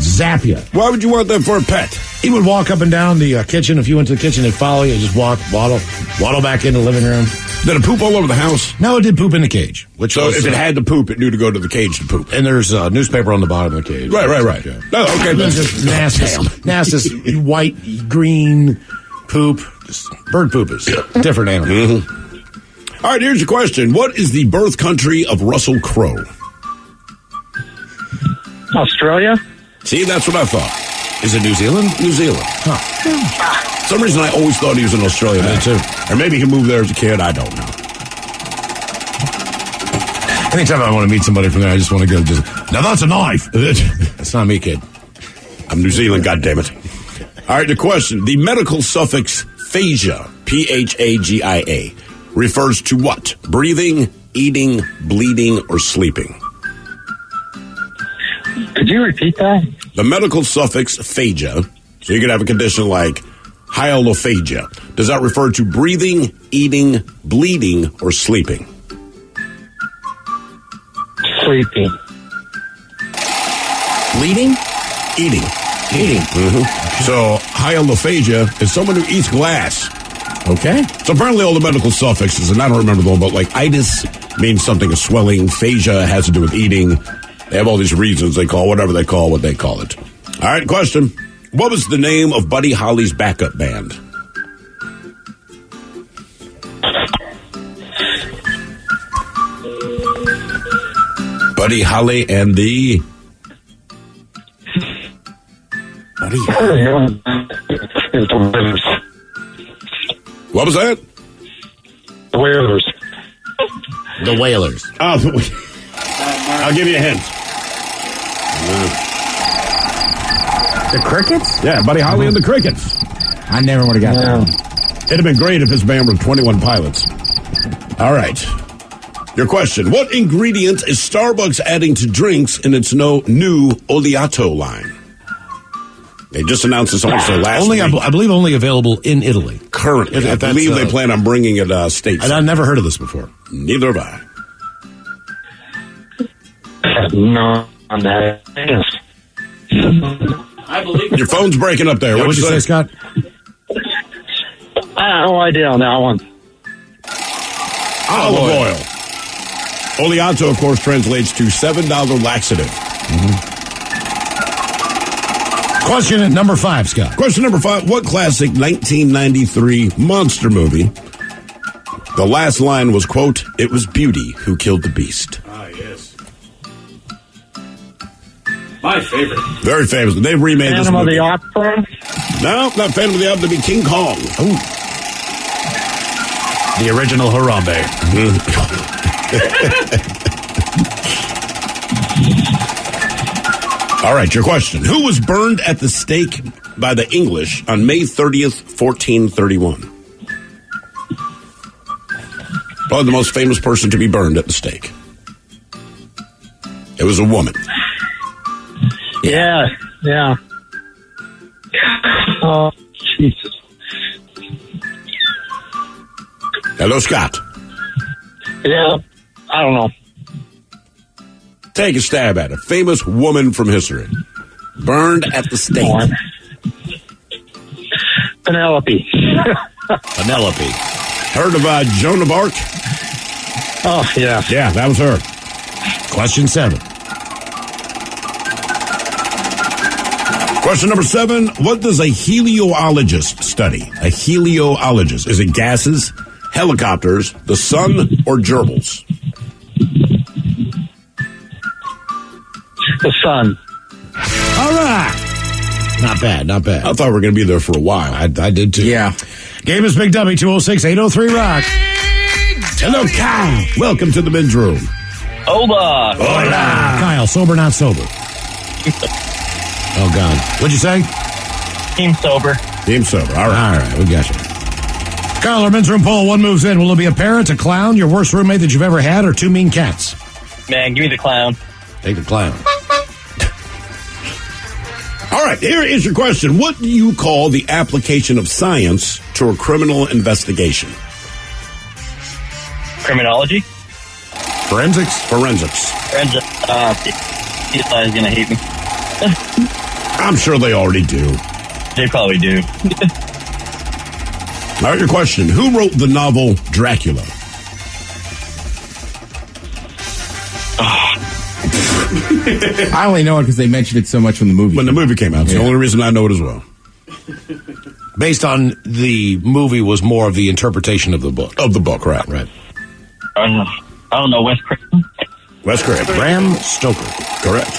zap you. Why would you want that for a pet? He would walk up and down the kitchen. If you went to the kitchen, it'd follow you. Just waddle back into the living room. Did it poop all over the house? No, it did poop in the cage. So if it had to poop, it knew to go to the cage to poop. And there's newspaper on the bottom of the cage. Right. No, okay. That's just nasty white, green poop. Just bird poop is different animal. All right, here's your question. What is the birth country of Russell Crowe? Australia? See, that's what I thought. Is it New Zealand? New Zealand. Huh. For some reason, I always thought he was in Australia. Me too. Or maybe he moved there as a kid. I don't know. Anytime I want to meet somebody from there, I just want to go, now that's a knife. That's not me, kid. I'm New Zealand, goddammit. All right, the question. The medical suffix phagia, Phagia, refers to what? Breathing, eating, bleeding, or sleeping? Could you repeat that? The medical suffix phagia, so you could have a condition like hyalophagia. Does that refer to breathing, eating, bleeding, or sleeping? Sleeping. Bleeding? Eating. Mm-hmm. So hyalophagia is someone who eats glass. Okay. So apparently all the medical suffixes, and I don't remember the one, but like itis means something is swelling. Phagia has to do with eating. They have all these reasons they call whatever they call what they call it. All right, question. What was the name of Buddy Holly's backup band? Buddy Holly and the... Buddy Holly. What was that? The Whalers. The Whalers. Oh, I'll give you a hint. The Crickets? Yeah, Buddy Holly and the Crickets. I never would have got that one. It'd have been great if his band were 21 Pilots. All right. Your question. What ingredient is Starbucks adding to drinks in its new Oleato line? They just announced this also last week. I believe only available in Italy. Currently. I believe they plan on bringing it stateside. And I've never heard of this before. Neither have I. No, on that. I believe Your phone's breaking up there. Yeah, what'd you say, Scott? I have no idea on that one. Olive oil. Oleato, of course, translates to $7 laxative. Question number 5, Scott. Question number 5. What classic 1993 monster movie? The last line was, quote, "It was beauty who killed the beast." Ah, yes. My favorite. Very famous. They've remade this Phantom of movie. the Opera? No, not Phantom of the Opera. It'd be King Kong. Ooh. The original Harambe. All right, your question. Who was burned at the stake by the English on May 30th, 1431? Probably the most famous person to be burned at the stake. It was a woman. Yeah. Oh, Jesus. Hello, Scott. Yeah, I don't know. Take a stab at it. Famous woman from history. Burned at the stake. Penelope. Penelope. Heard of Joan of Arc? Oh, yeah. Yeah, that was her. Question 7. Question number 7. What does a heliologist study? A heliologist. Is it gases, helicopters, the sun, or gerbils? The sun. All right. Not bad, not bad. I thought we were going to be there for a while. I did too. Yeah. Game is Big Dummy, 206-803-ROCK. Hello, Kyle. Welcome to the men's room. Hola. Hola. Kyle, sober, not sober? Oh, God. What'd you say? Team sober. Team sober. All right. All right, we got you. Kyle, our men's room poll, one moves in. Will it be a parent, a clown, your worst roommate that you've ever had, or 2 mean cats? Man, give me the clown. Take the clown. All right, here is your question. What do you call the application of science to a criminal investigation? Criminology? Forensics? Forensics. CSI is going to hate me. I'm sure they already do. They probably do. All right, your question. Who wrote the novel Dracula? I only know it because they mentioned it so much when the movie came out. It's the only reason I know it as well. Based on the movie was more of the interpretation of the book. Of the book, right. Right. I don't know, Wes Craven? Wes Craven. Bram Stoker. Correct.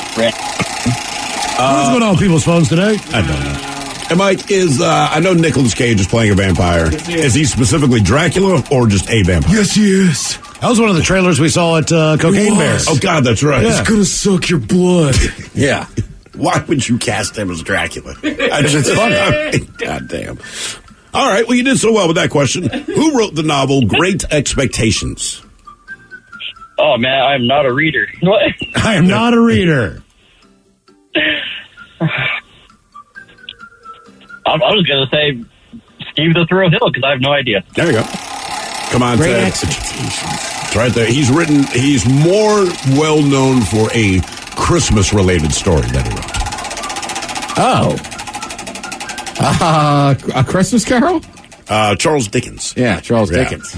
What's going on with people's phones today? I don't know. And Mike, I know Nicolas Cage is playing a vampire. Is he specifically Dracula or just a vampire? Yes, he is. That was one of the trailers we saw at Cocaine Bear. Oh, God, that's right. Yeah. He's gonna suck your blood. Yeah. Why would you cast him as Dracula? It's funny. God damn. All right, well, you did so well with that question. Who wrote the novel Great Expectations? Oh, man, I'm not a reader. What? I am not a reader. I was going to say Steve the Thrill Hill because I have no idea. There you go. Come on, Great Ted. Expectations. It's right there. He's more well known for a Christmas-related story that he wrote. Oh. A Christmas Carol? Charles Dickens. Yeah, Charles Yeah. Dickens.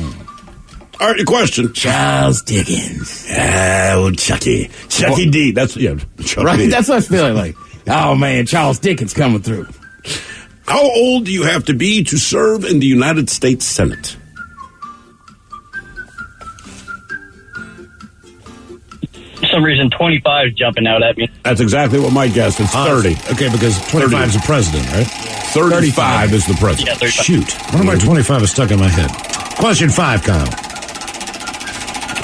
All right, your question. Charles Dickens. Oh, Chucky. Chucky D. That's, Chucky Right? D. That's what I was feeling like. Oh, man, Charles Dickens coming through. How old do you have to be to serve in the United States Senate? For some reason, 25 is jumping out at me. That's exactly what Mike guessed. It's 30. Okay, because 25 is the president, right? 35 is the president. Yeah, 35. Shoot. One of my 25 is stuck in my head. Question 5, Kyle.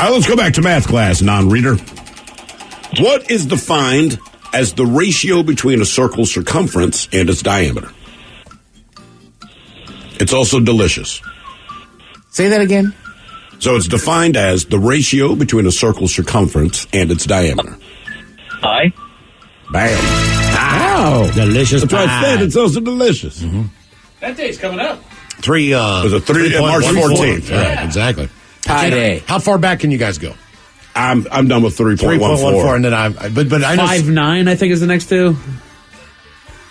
All right, let's go back to math class, non-reader. What is defined as the ratio between a circle's circumference and its diameter? It's also delicious. Say that again. So it's defined as the ratio between a circle's circumference and its diameter. Pi? Bam. Oh. Delicious. That's what I said. It's also delicious. Mm-hmm. That day's coming up. Was it March 14th? Right, exactly. Pi Day. How far back can you guys go? I'm done with 3.14. 3.14, and then but I know 5.9, I think, is the next two.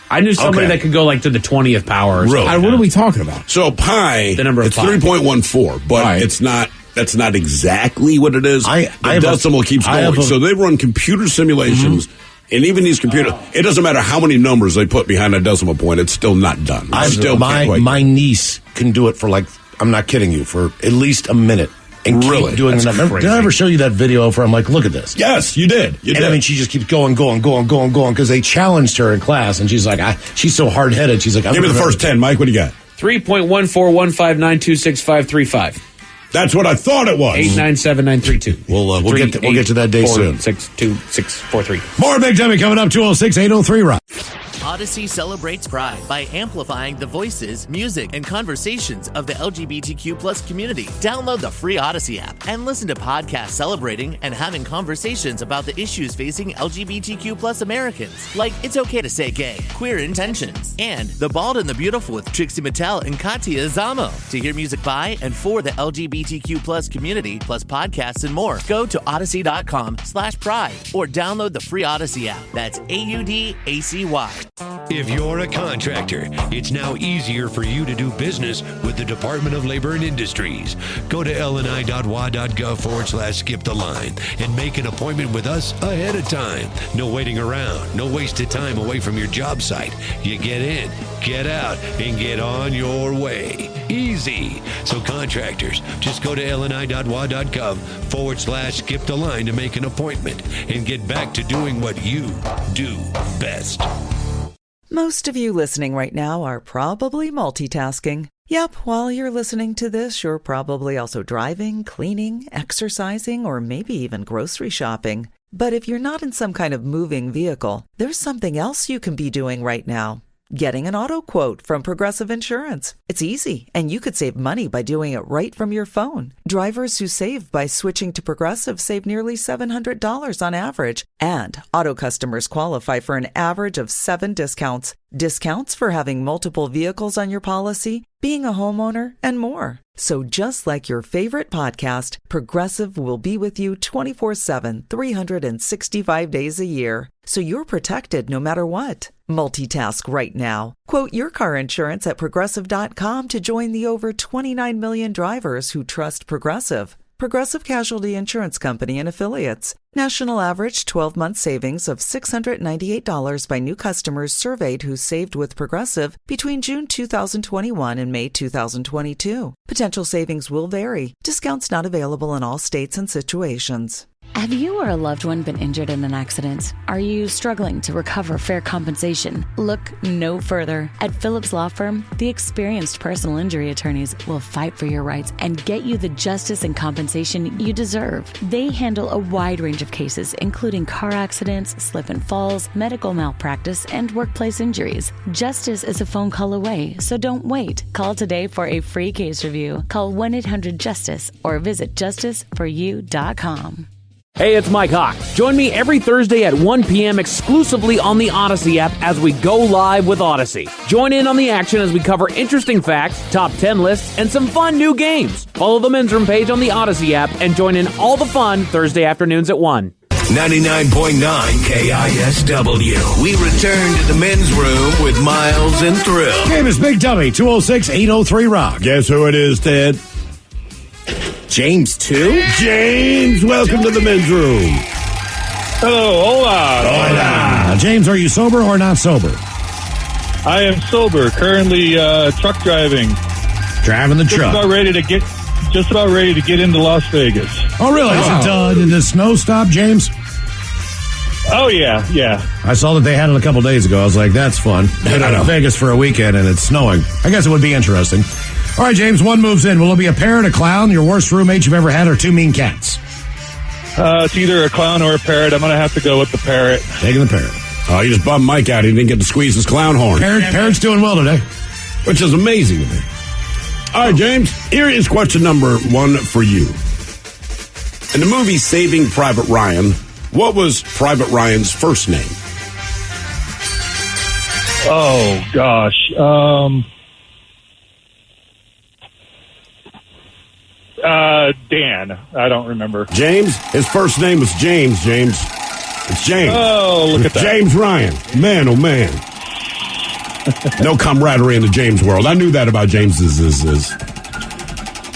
I knew somebody that could go like to the 20th power. Really? What are we talking about? So pi, the number of it's pi. 3.14, but it's not. That's not exactly what it is. The decimal keeps going. So they run computer simulations, and even these computers, it doesn't matter how many numbers they put behind a decimal point, it's still not done. My niece can do it for I'm not kidding you, for at least a minute. And keep doing enough. Did I ever show you that video where I'm like, look at this? Yes, you did. I mean, she just keeps going, because they challenged her in class, and she's like, she's so hard-headed. She's like, give me the first 10, Mike. What do you got? 3.14159266535. That's what I thought it was. 897932. We'll get to that day soon. 62643. More Big Dummy coming up. 206-803 Rock. Odyssey celebrates Pride by amplifying the voices, music, and conversations of the LGBTQ plus community. Download the free Odyssey app and listen to podcasts celebrating and having conversations about the issues facing LGBTQ plus Americans, like It's Okay to Say Gay, Queer Intentions, and The Bald and the Beautiful with Trixie Mattel and Katia Zamo. To hear music by and for the LGBTQ plus community, plus podcasts and more, go to odyssey.com/pride or download the free Odyssey app. That's AUDACY. If you're a contractor, it's now easier for you to do business with the Department of Labor and Industries. Go to lni.wa.gov/skip the line and make an appointment with us ahead of time. No waiting around, no wasted time away from your job site. You get in, get out, and get on your way. Easy. So contractors, just go to lni.wa.gov/skip the line to make an appointment and get back to doing what you do best. Most of you listening right now are probably multitasking. Yep, while you're listening to this, you're probably also driving, cleaning, exercising, or maybe even grocery shopping. But if you're not in some kind of moving vehicle, there's something else you can be doing right now. Getting an auto quote from Progressive Insurance. It's easy, and you could save money by doing it right from your phone. Drivers who save by switching to Progressive save nearly $700 on average, and auto customers qualify for an average of 7 discounts. Discounts for having multiple vehicles on your policy, being a homeowner, and more. So just like your favorite podcast, Progressive will be with you 24/7, 365 days a year. So you're protected no matter what. Multitask right now. Quote your car insurance at Progressive.com to join the over 29 million drivers who trust Progressive. Progressive Casualty Insurance Company and Affiliates. National average 12-month savings of $698 by new customers surveyed who saved with Progressive between June 2021 and May 2022. Potential savings will vary. Discounts not available in all states and situations. Have you or a loved one been injured in an accident? Are you struggling to recover fair compensation? Look no further. At Phillips Law Firm, the experienced personal injury attorneys will fight for your rights and get you the justice and compensation you deserve. They handle a wide range of cases, including car accidents, slip and falls, medical malpractice, and workplace injuries. Justice is a phone call away, so don't wait. Call today for a free case review. Call 1-800-JUSTICE or visit justiceforyou.com. Hey, it's Mike Hawk. Join me every Thursday at 1 p.m. exclusively on the Odyssey app as we go live with Odyssey. Join in on the action as we cover interesting facts, top 10 lists, and some fun new games. Follow the Men's Room page on the Odyssey app and join in all the fun Thursday afternoons at 1. 99.9 KISW. We return to the Men's Room with Miles and Thrill. Game is Big Dummy, 206-803 Rock. Guess who it is, Ted? James, too? James, welcome to the Men's Room. Hello, hola. James, are you sober or not sober? I am sober, currently truck driving. Driving the truck. Just about ready to get into Las Vegas. Oh, really? Wow. Did the snow stop, James? Oh, yeah. I saw that they had it a couple days ago. I was like, that's fun. Get out of Vegas for a weekend and it's snowing. I guess it would be interesting. All right, James, one moves in. Will it be a parrot, a clown, your worst roommate you've ever had, or two mean cats? It's either a clown or a parrot. I'm going to have to go with the parrot. Taking the parrot. Oh, you just bummed Mike out. He didn't get to squeeze his clown horn. Parrot's doing well today. Which is amazing to me. All right, James, here is question number 1 for you. In the movie Saving Private Ryan, what was Private Ryan's first name? Oh, gosh. Dan. I don't remember. James? His first name was James. It's James. Oh, look at that. James Ryan. Man, oh man. No camaraderie in the James world. I knew that about James's.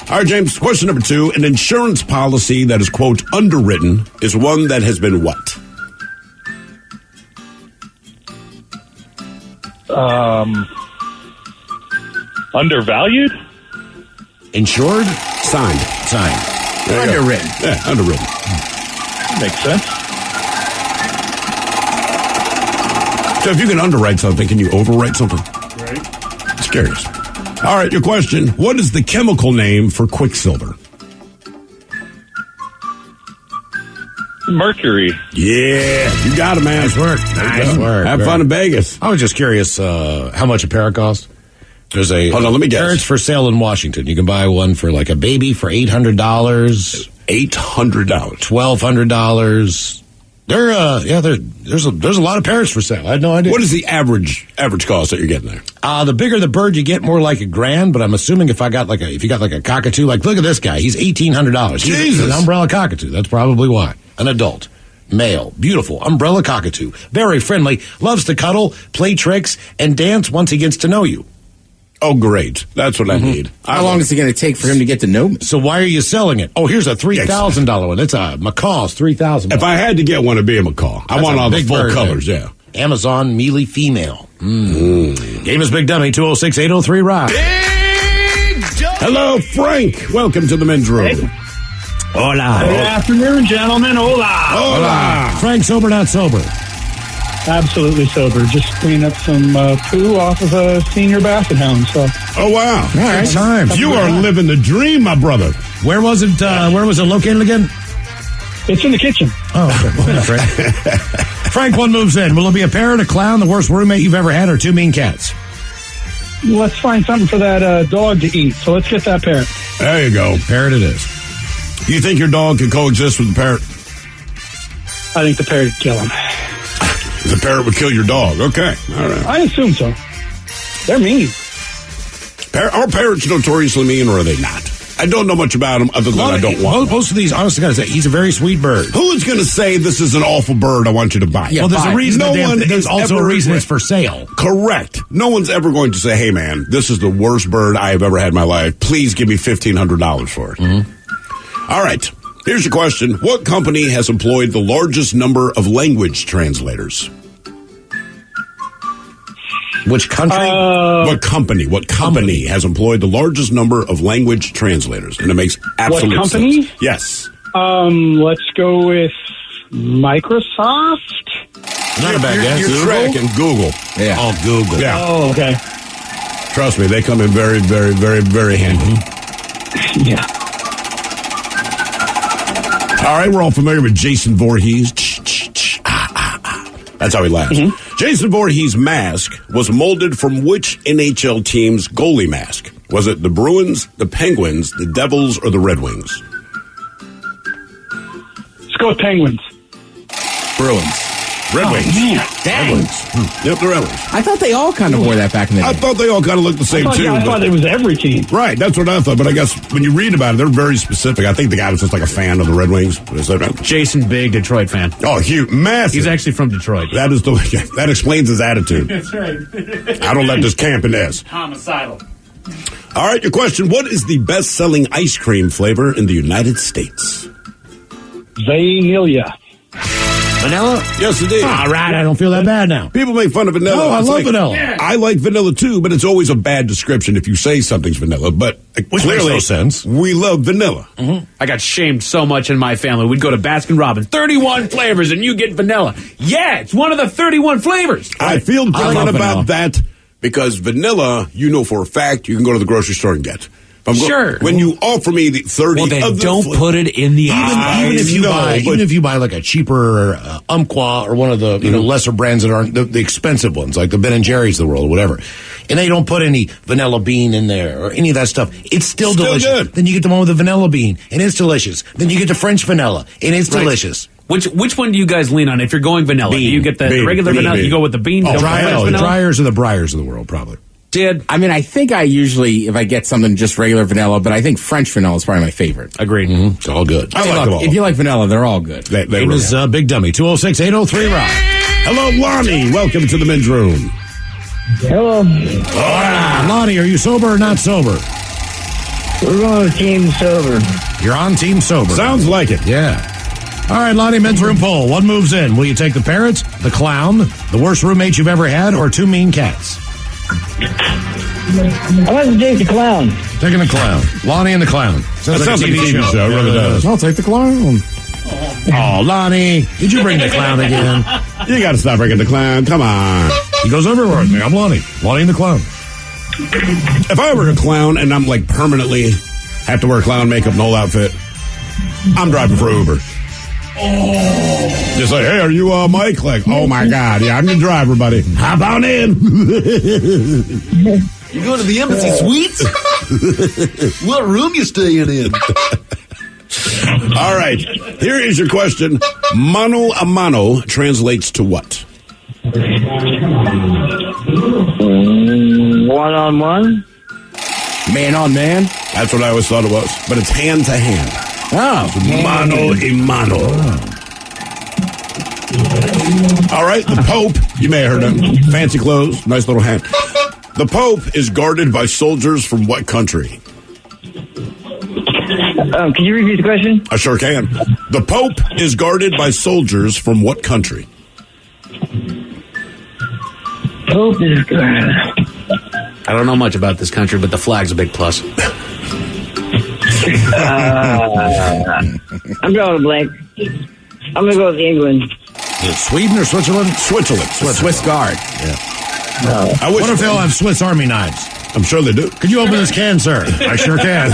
All right, James, question number 2. An insurance policy that is, quote, underwritten is one that has been what? Undervalued? Insured? Signed. Underwritten. Yeah, underwritten. Makes sense. So if you can underwrite something, can you overwrite something? Right. It's curious. All right, your question. What is the chemical name for quicksilver? Mercury. Yeah, you got it, man. Nice work. Nice work. Have fun in Vegas. I was just curious how much a parrot costs. There's a Hold on, let me guess. Parrots for sale in Washington. You can buy one for like a baby for $800. $800. $1,200. There's a lot of parrots for sale. I had no idea. What is the average cost that you're getting there? The bigger the bird you get, more like $1,000. But I'm assuming if you got like a cockatoo, like look at this guy, he's $1,800. He's an umbrella cockatoo. That's probably why. An adult, male, beautiful umbrella cockatoo, very friendly, loves to cuddle, play tricks, and dance once he gets to know you. Oh, great. That's what I need. How long is it going to take for him to get to know me? So why are you selling it? Oh, here's a $3,000 one. It's a macaw's $3,000. If I had to get one, it'd be a macaw. I want all the full colors, yeah. Amazon Mealy female. Game is Big Dummy, 206-803-ROCK. Hello, Frank. Welcome to the men's room. Hey. Hola. Good afternoon, gentlemen. Hola. Frank, sober, not sober? Absolutely sober. Just cleaning up some poo off of a senior basset hound. So. Oh, wow. All right. Good times. You are living the dream, my brother. Where was it located again? It's in the kitchen. Oh, okay. Well, Frank. Frank, one moves in. Will it be a parrot, a clown, the worst roommate you've ever had, or two mean cats? Let's find something for that dog to eat. So let's get that parrot. There you go. Parrot it is. You think your dog can coexist with the parrot? I think the parrot would kill him. The parrot would kill your dog. Okay. All right. I assume so. They're mean. Are parrots notoriously mean, or are they not? I don't know much about them other than I don't want them. Most of these, honestly, gotta say, he's a very sweet bird. Who is going to say this is an awful bird I want you to buy? Yeah, well, there's a reason. There's also a reason it's for sale. Correct. No one's ever going to say, hey, man, this is the worst bird I have ever had in my life. Please give me $1,500 for it. Mm-hmm. All right. Here's your question. What company has employed the largest number of language translators? Which country? What company has employed the largest number of language translators? And it makes absolute sense. What company? Yes. Let's go with Microsoft. Not a bad guess. You're tracking Google. Yeah. Oh, Google. Yeah. Oh, okay. Trust me, they come in very, very, very, very handy. Yeah. All right, we're all familiar with Jason Voorhees. That's how he laughs. Mm-hmm. Jason Voorhees' mask was molded from which NHL team's goalie mask? Was it the Bruins, the Penguins, the Devils, or the Red Wings? Let's go with Penguins. Bruins. Red Wings. Man. Red Wings. Yep, the Red Wings. I thought they all kind of wore that back in the day. I thought they all kind of looked the same, too. I thought it was every team. Right, that's what I thought. But I guess when you read about it, they're very specific. I think the guy was just like a fan of the Red Wings. Is that right? Jason, big Detroit fan. Oh, huge. Massive. He's actually from Detroit. That explains his attitude. That's right. I don't let this camp in this. Homicidal. All right, your question. What is the best-selling ice cream flavor in the United States? Vanilla. Vanilla? Yes, it is. All right, I don't feel that bad now. People make fun of vanilla. No, I love vanilla. Yeah. I like vanilla, too, but it's always a bad description if you say something's vanilla. But which clearly, makes no sense. We love vanilla. Mm-hmm. I got shamed so much in my family. We'd go to Baskin Robbins, 31 flavors, and you get vanilla. Yeah, it's one of the 31 flavors. I feel different about that because vanilla, you know for a fact, you can go to the grocery store and get. Sure. When you offer me the 30 well, then of the don't put it in the even if you buy like a cheaper Umpqua or one of the lesser brands that aren't the expensive ones, like the Ben & Jerry's of the world or whatever, and they don't put any vanilla bean in there or any of that stuff, it's still delicious. Good. Then you get the one with the vanilla bean, and it's delicious. Then you get the French vanilla, and it's delicious. Which one do you guys lean on if you're going vanilla? Bean. Do you get the regular vanilla? You go with the bean? The Dryers or the Breyers of the world, probably. I think I usually, if I get something just regular vanilla, but I think French vanilla is probably my favorite. Agreed. Mm-hmm. It's all good. I like them all. If you like vanilla, they're all good. Name really is Big Dummy. 206-803-ROCK. Hello, Lonnie. Welcome to the men's room. Hello. Lonnie, are you sober or not sober? We're going to Team Sober. You're on Team Sober. Sounds like it. Yeah. All right, Lonnie, men's room poll. One moves in. Will you take the parrot, the clown, the worst roommate you've ever had, or two mean cats? I like to take the clown. Taking the clown. Lonnie and the clown. Sounds like a TV show. It really does. I'll take the clown. Oh, Lonnie, did you bring the clown again? You got to stop bringing the clown. Come on. He goes everywhere with me. I'm Lonnie. Lonnie and the clown. If I were a clown and I'm like permanently have to wear clown makeup and whole outfit, I'm driving for Uber. Just like, hey, are you Mike? Like, oh my God, yeah, I'm the driver, buddy. Hop on in. You going to the embassy suites? What room you staying in? All right, here is your question. Mano a mano translates to what? One-on-one? Man on man? That's what I always thought it was. But it's hand to hand. Oh. Mano a mano. All right, the Pope, you may have heard him. Fancy clothes, nice little hat. The Pope is guarded by soldiers from what country? Can you repeat the question? I sure can. The Pope is guarded by soldiers from what country? Pope is good. I don't know much about this country, but the flag's a big plus. I'm drawing a blank. I'm going to go with England. Is it Sweden or Switzerland? Switzerland. Swiss Guard. Yeah. I wonder if they'll have Swiss Army knives. I'm sure they do. Could you open this can, sir? I sure can.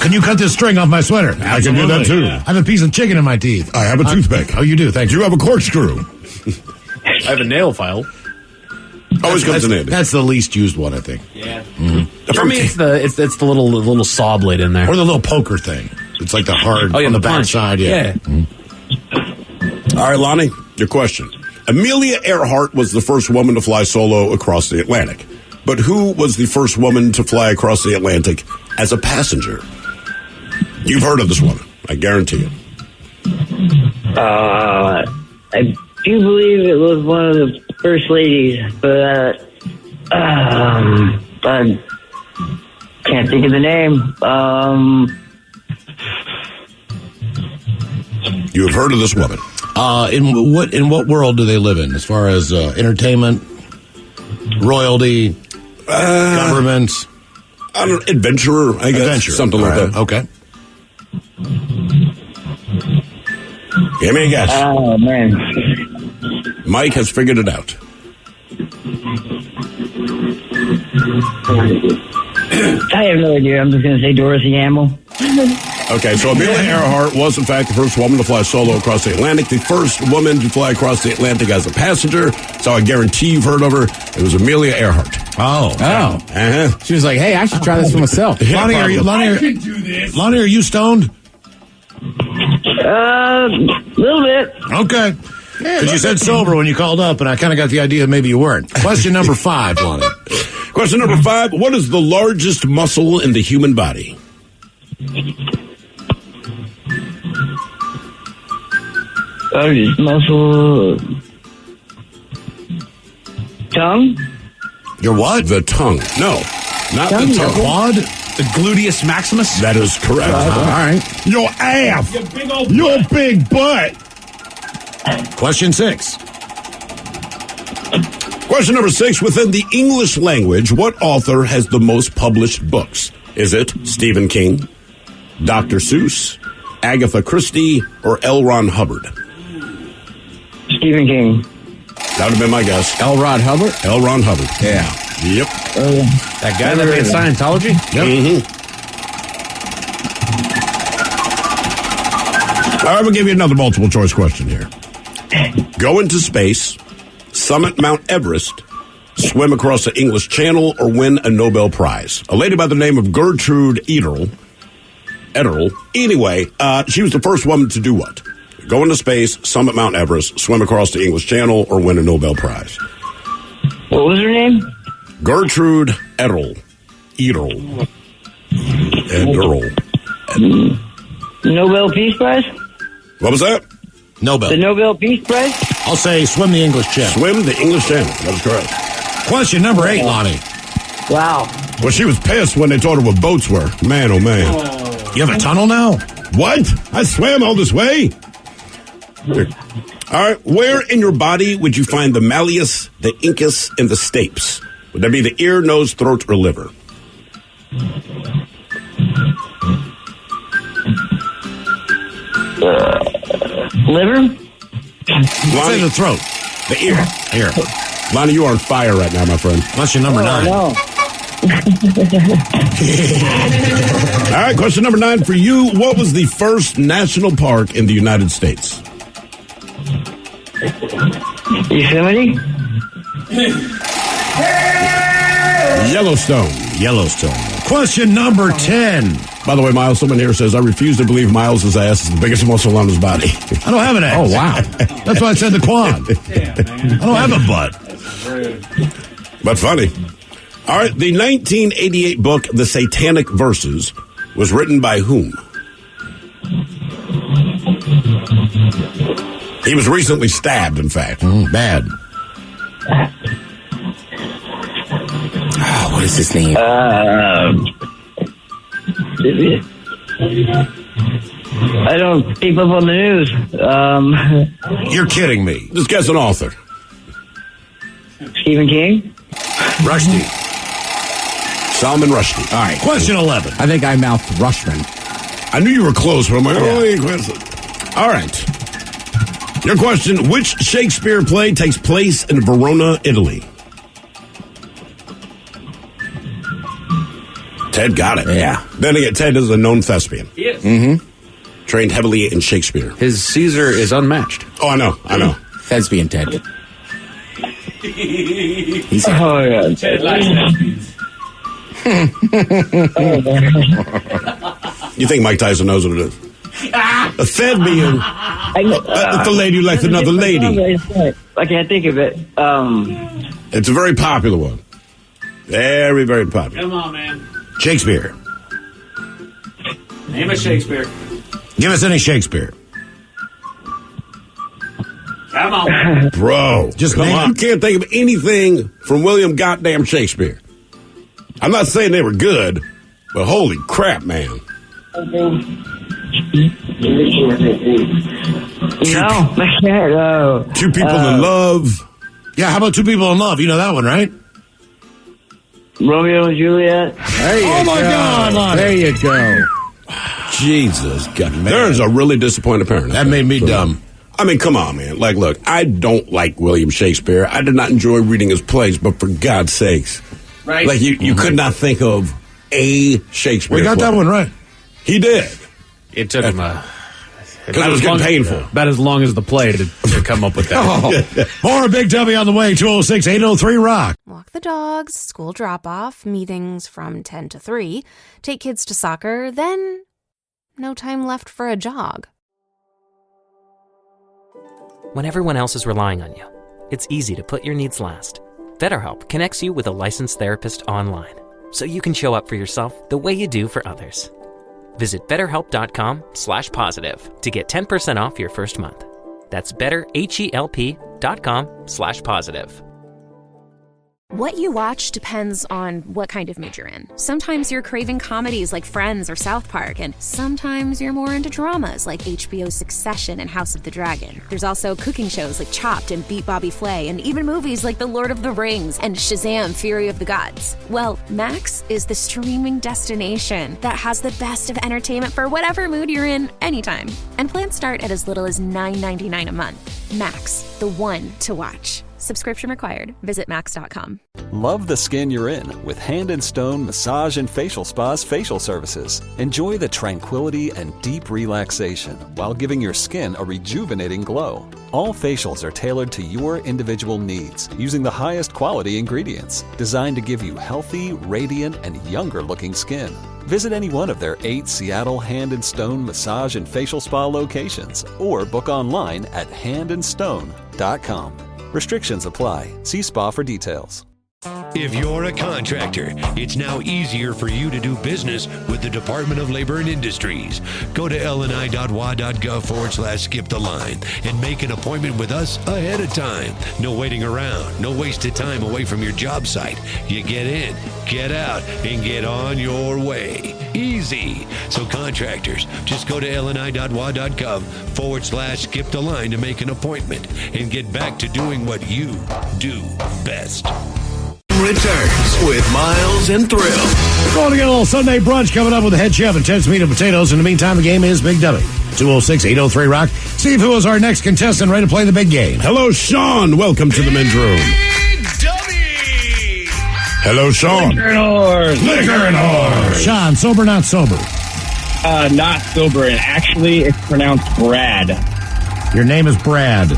Can you cut this string off my sweater? I can do that, too. I have a piece of chicken in my teeth. I have a toothpick. Oh, you do? Thank you. You have a corkscrew. I have a nail file. Always comes in handy. That's the least used one, I think. Yeah. Mm-hmm. For me, it's the little saw blade in there, or the little poker thing. It's like the hard on the back side. Yeah. Mm-hmm. All right, Lonnie, your question. Amelia Earhart was the first woman to fly solo across the Atlantic. But who was the first woman to fly across the Atlantic as a passenger? You've heard of this woman, I guarantee you. I do believe it was one of the first ladies, but I can't think of the name. You have heard of this woman? In what world do they live in, as far as entertainment, royalty, government? I don't know, adventurer, I guess. Something like that. Okay. Give me a guess. Oh, man. Mike has figured it out. I have no idea. I'm just going to say Dorothy Hamill. Okay, so Amelia Earhart was, in fact, the first woman to fly solo across the Atlantic, the first woman to fly across the Atlantic as a passenger. So I guarantee you've heard of her. It was Amelia Earhart. Oh. Uh-huh. She was like, hey, I should try this for myself. Lonnie, are you stoned? A little bit. Okay. Because you said sober when you called up, and I kind of got the idea maybe you weren't. Question number 5, Lonnie. Question number 5. What is the largest muscle in the human body? Largest muscle. Tongue? Your what? The tongue. No, not the tongue. Quad? The gluteus maximus? That is correct. All right. Your ass. Your big butt. Question 6. Question number 6. Within the English language, what author has the most published books? Is it Stephen King, Dr. Seuss, Agatha Christie, or L. Ron Hubbard? Stephen King. That would have been my guess. L. Ron Hubbard? L. Ron Hubbard. Yeah. Yep. That guy that made Scientology? Yep. Mm-hmm. All right, we'll give you another multiple choice question here. Go into space, summit Mount Everest, swim across the English Channel, or win a Nobel Prize. A lady by the name of Gertrude Ederle. Anyway, she was the first woman to do what? Go into space, summit Mount Everest, swim across the English Channel, or win a Nobel Prize. What was her name? Gertrude Errol. Nobel Peace Prize? What was that? Nobel. The Nobel Peace Prize? I'll say swim the English Channel. Swim the English Channel. That's correct. Question number 8, Lonnie. Wow. Well, she was pissed when they told her what boats were. Man, oh man. You have a tunnel now? What? I swam all this way? All right. Where in your body would you find the malleus, the incus, and the stapes? Would that be the ear, nose, throat, or liver? Liver? Lonnie, the throat. The ear. Here. Lonnie, you are on fire right now, my friend. That's your number 9. No. All right, question number 9 for you. What was the first national park in the United States? Yosemite? Yellowstone. Question number 10. By the way, Miles, someone here says, I refuse to believe Miles' ass is the biggest muscle on his body. I don't have an ass. Oh, wow. That's why I said the quad. I don't have a butt. But funny. All right, the 1988 book, The Satanic Verses, was written by whom? He was recently stabbed, in fact. Bad. What is his name? I don't keep up on the news. You're kidding me. Just guess an author. Stephen King? Rushdie. Salman Rushdie. All right. Question 11. I think I mouthed Rushman. I knew you were close, but I'm like, all right. Your question, which Shakespeare play takes place in Verona, Italy? Ted got it. Yeah. Then again, Ted is a known thespian. He is. Mm-hmm. Trained heavily in Shakespeare. His Caesar is unmatched. Oh, I know. Thespian Ted. He's Oh, yeah. Ted likes thespians. You think Mike Tyson knows what it is? A thespian. It's a lady who likes another lady. I can't think of it. It's a very popular one. Very, very popular. Come on, man. Shakespeare. Name a Shakespeare. Give us any Shakespeare. Come on. Bro, Just come name on. it. You can't think of anything from William goddamn Shakespeare. I'm not saying they were good, but holy crap, man. No, I can't. Two People in Love. Yeah, how about Two People in Love? You know that one, right? Romeo and Juliet. There you Oh, my go. God, Lonnie. There you go. Jesus God. There's a really disappointed parent. That made me dumb. I mean, come on, man. Like, look, I don't like William Shakespeare. I did not enjoy reading his plays, but for God's sakes. Right. Like, you could not think of a Shakespeare We got play. that one right. He did. It took him Because it was getting painful. about as long as the play to come up with that. More Big Dummy on the way. 206-803-ROCK. Walk the dogs, school drop-off, meetings from 10 to 3, take kids to soccer, then no time left for a jog. When everyone else is relying on you, it's easy to put your needs last. BetterHelp connects you with a licensed therapist online, so you can show up for yourself the way you do for others. Visit BetterHelp.com/positive to get 10% off your first month. That's BetterHelp.com/positive. What you watch depends on what kind of mood you're in. Sometimes you're craving comedies like Friends or South Park, and sometimes you're more into dramas like HBO's Succession and House of the Dragon. There's also cooking shows like Chopped and Beat Bobby Flay, and even movies like The Lord of the Rings and Shazam! Fury of the Gods. Well, Max is the streaming destination that has the best of entertainment for whatever mood you're in anytime. And plans start at as little as $9.99 a month. Max, the one to watch. Subscription required. Visit max.com. Love the skin you're in with Hand and Stone Massage and Facial Spa's facial services. Enjoy the tranquility and deep relaxation while giving your skin a rejuvenating glow. All facials are tailored to your individual needs using the highest quality ingredients designed to give you healthy, radiant, and younger looking skin. Visit any one of their 8 Seattle Hand and Stone Massage and Facial Spa locations or book online at handandstone.com. Restrictions apply. See spa for details. If you're a contractor, it's now easier for you to do business with the Department of Labor and Industries. Go to lni.wa.gov/skip the line and make an appointment with us ahead of time. No waiting around, no wasted time away from your job site. You get in, get out, and get on your way. Easy. So contractors, just go to lni.wa.gov/skip the line to make an appointment and get back to doing what you do best. Returns with Miles and Thrill. We're going to get a little Sunday brunch coming up with the head chef and Ted's Meat and Potatoes. In the meantime, the game is Big Dummy. 206-803-ROCK. Steve, who is our next contestant ready to play the big game? Hello, Sean. Welcome to the men's room. Hello, Sean. Liquor and Horse. Liquor and Horse. Sean, sober, not sober? Not sober, and actually it's pronounced Brad. Your name is Brad.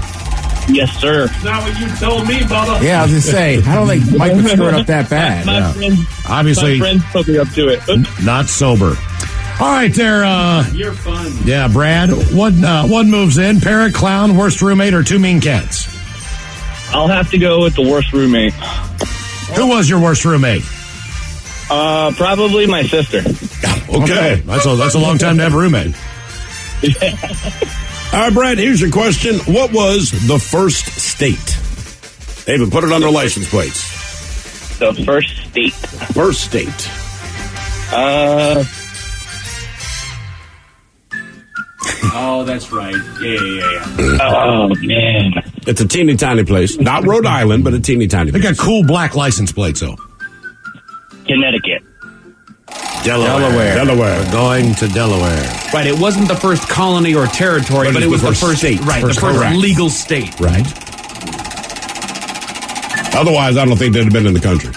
Yes, sir. Not what you told me, Bubba. Yeah, I was going to say, I don't think Mike was screwing up that bad. My friends, Obviously, my friends put me up to it. not sober. All right, there. You're fun. Yeah, Brad. One moves in. Parrot, clown, worst roommate, or two mean cats? I'll have to go with the worst roommate. Who was your worst roommate? Probably my sister. Okay. That's a long time to have a roommate. All right, Brad, here's your question. What was the first state? They even put it on their license plates. The first state. First state. Oh, that's right. Yeah. Oh, man. It's a teeny tiny place. Not Rhode Island, but a teeny tiny They place. got cool black license plates, though. Connecticut. Delaware. We're going to Delaware. Right, it wasn't the first colony or territory, but it was the first state. Right, First the first correct. legal state. Right. Otherwise, I don't think they'd have been in the country.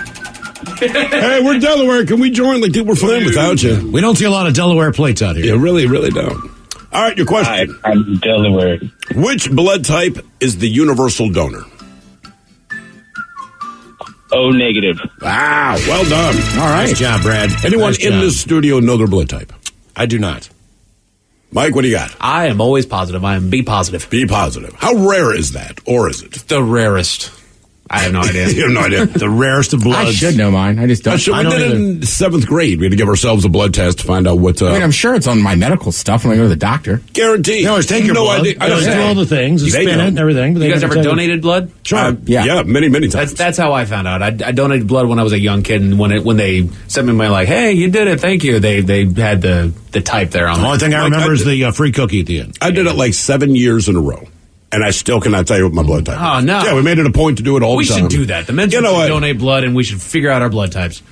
Hey, we're Delaware. Can we join? Like, dude, we're fine without you. We don't see a lot of Delaware plates out here. You really, really don't. All right, your question. I'm Delaware. Which blood type is the universal donor? O negative. Wow, well done. All right. Nice job, Brad. Anyone Nice in job. this studio know their blood type? I do not. Mike, what do you got? I am always positive. I am B positive. Be positive. How rare is that? Or is it? The rarest. I have no idea. You have no idea. The rarest of bloods. I should know mine. I just don't. We did it in 7th grade. We had to give ourselves a blood test to find out what... I mean, I'm sure it's on my medical stuff when I go to the doctor. Guaranteed. You always take your blood. idea. I You always don't do know. all the things. You spin it and everything. But You they guys never ever tell you. donated blood? Sure. Yeah, many times. That's how I found out. I donated blood when I was a young kid, and when they sent me my hey, you did it, thank you. They had the type there on The it. only thing I remember is the free cookie at the end. I did it like 7 years in a row. And I still cannot tell you what my blood type is. Oh, no. Yeah, we made it a point to do it all We the time. should do that. The men's room should donate blood, and we should figure out our blood types.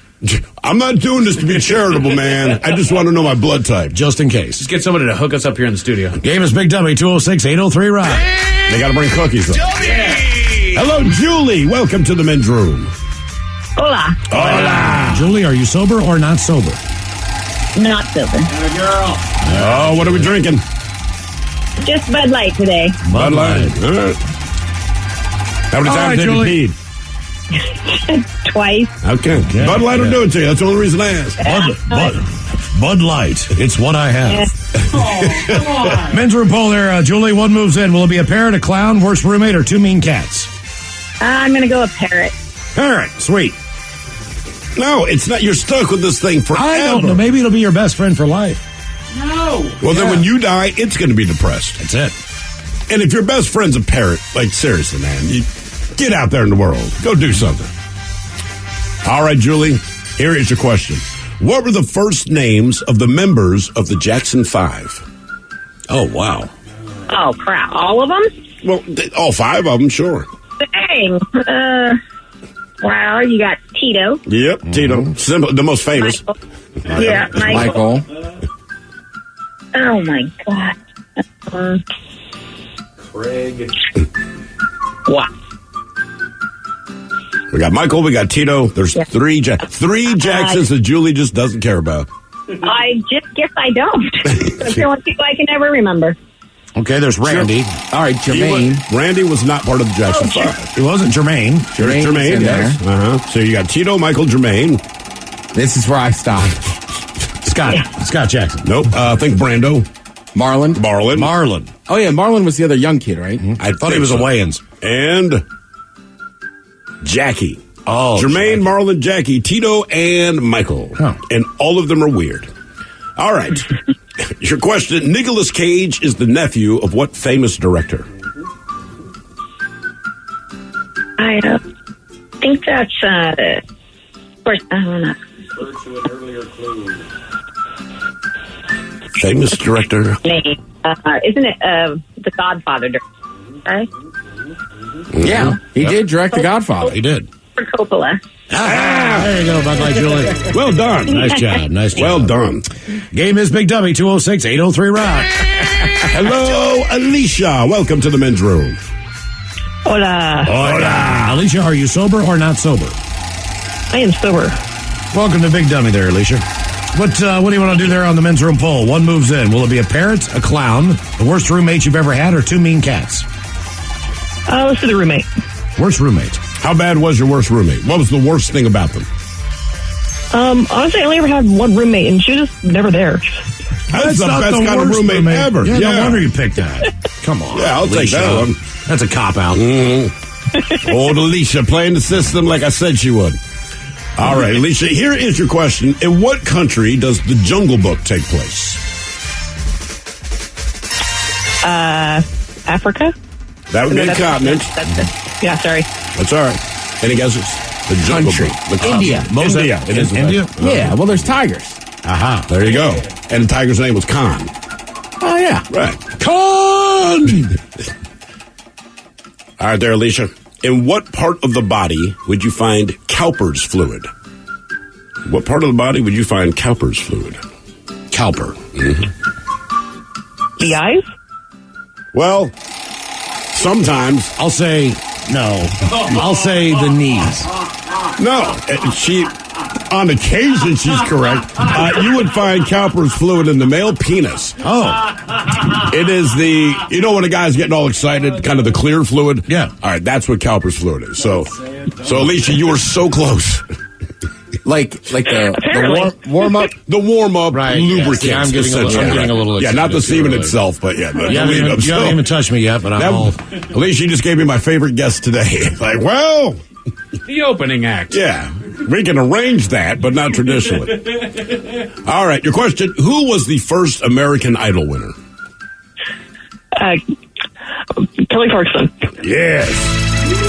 I'm not doing this to be charitable, man. I just want to know my blood type. Just in case. Just get somebody to hook us up here in the studio. Game is Big Dummy, 206-803-ROCK. They got to bring cookies, though. Hello, Julie. Welcome to the men's room. Hola. Hola. Julie, are you sober or not sober? Not sober. Oh, what are we drinking? Just Bud Light today. Bud Light. All right. How many All times right, have Julie. you peed? Twice. Okay. Bud Light will do it to you. That's the only reason I asked. Bud Light. It's what I have. Come on. Men's room poll there. Julie, one moves in. Will it be a parrot, a clown, worst roommate, or two mean cats? I'm going to go with Parrot. Parrot. Sweet. No, it's not. You're stuck with this thing forever. I don't know. Maybe it'll be your best friend for life. No. Well, then when you die, it's going to be depressed. That's it. And if your best friend's a parrot, like, seriously, man, you get out there in the world. Go do something. All right, Julie, here is your question. What were the first names of the members of the Jackson 5? Oh, wow. Oh, crap. All of them? Well, all 5 of them, sure. Dang. Well, you got Tito. Yep, Tito. Simple, the most famous. Michael. Yeah, Michael. Oh, my God. Craig. What? We got Michael, we got Tito. There's three Jacksons that Julie just doesn't care about. I just guess I don't. That's the only people I can ever remember. Okay, there's Randy. All right, Jermaine. Randy was not part of the Jackson 5. It wasn't Jermaine. Jermaine, in yes. there. So you got Tito, Michael, Jermaine. This is where I stopped. Scott Jackson. Nope. I think Brando. Marlon. Marlon. Oh, yeah, Marlon was the other young kid, right? I thought he was a Wayans. And Jackie. Oh, Jermaine, Marlon, Jackie, Tito, and Michael. And all of them are weird. All right. Your question. Nicolas Cage is the nephew of what famous director? I think that's, of course, I don't know. Famous director. Name. Isn't it The Godfather? Right? Yeah, he did direct The Godfather. He did. For Coppola. There you go, Bud Light Julie. Well done. Nice job. Nice job. Well done. Game is Big Dummy, 206-803-ROCK. Hello, Alicia. Welcome to the men's room. Hola. Hola. Alicia, are you sober or not sober? I am sober. Welcome to Big Dummy there, Alicia. What do you want to do there on the men's room poll? One moves in. Will it be a parrot, a clown, the worst roommate you've ever had, or two mean cats? Let's do the roommate. Worst roommate. How bad was your worst roommate? What was the worst thing about them? Honestly, I only ever had one roommate, and she was just never there. That's the best kind of roommate ever. Yeah, no wonder you picked that. Come on. Yeah, I'll take that one. That's a cop-out. Old Alicia playing the system like I said she would. All right, Alicia, here is your question. In what country does The Jungle Book take place? Africa? That would be a continent. Yeah, sorry. That's all right. Any guesses? The Jungle Country. Book. India. India. It is India? Yeah, well, there's tigers. Aha. There you go. And the tiger's name was Khan. Oh, yeah. Right. Khan! All right, there, Alicia. In what part of the body would you find Cowper's fluid? What part of the body would you find Cowper's fluid? Cowper. Mm-hmm. The eyes? Well, sometimes. I'll say no. I'll say the knees. No. On occasion, she's correct. You would find Cowper's fluid in the male penis. Oh. It is when a guy's getting all excited, kind of the clear fluid? Yeah. All right, that's what Cowper's fluid is. So Alicia, you were so close. Like the warm up? The warm up lubricants. Yeah, I'm getting a little excited. Yeah, not the semen itself, but yeah. You haven't even touched me yet, but Alicia, you just gave me my favorite guest today. Like, well... The opening act. Yeah. We can arrange that, but not traditionally. All right, your question. Who was the first American Idol winner? Kelly Clarkson. Yes.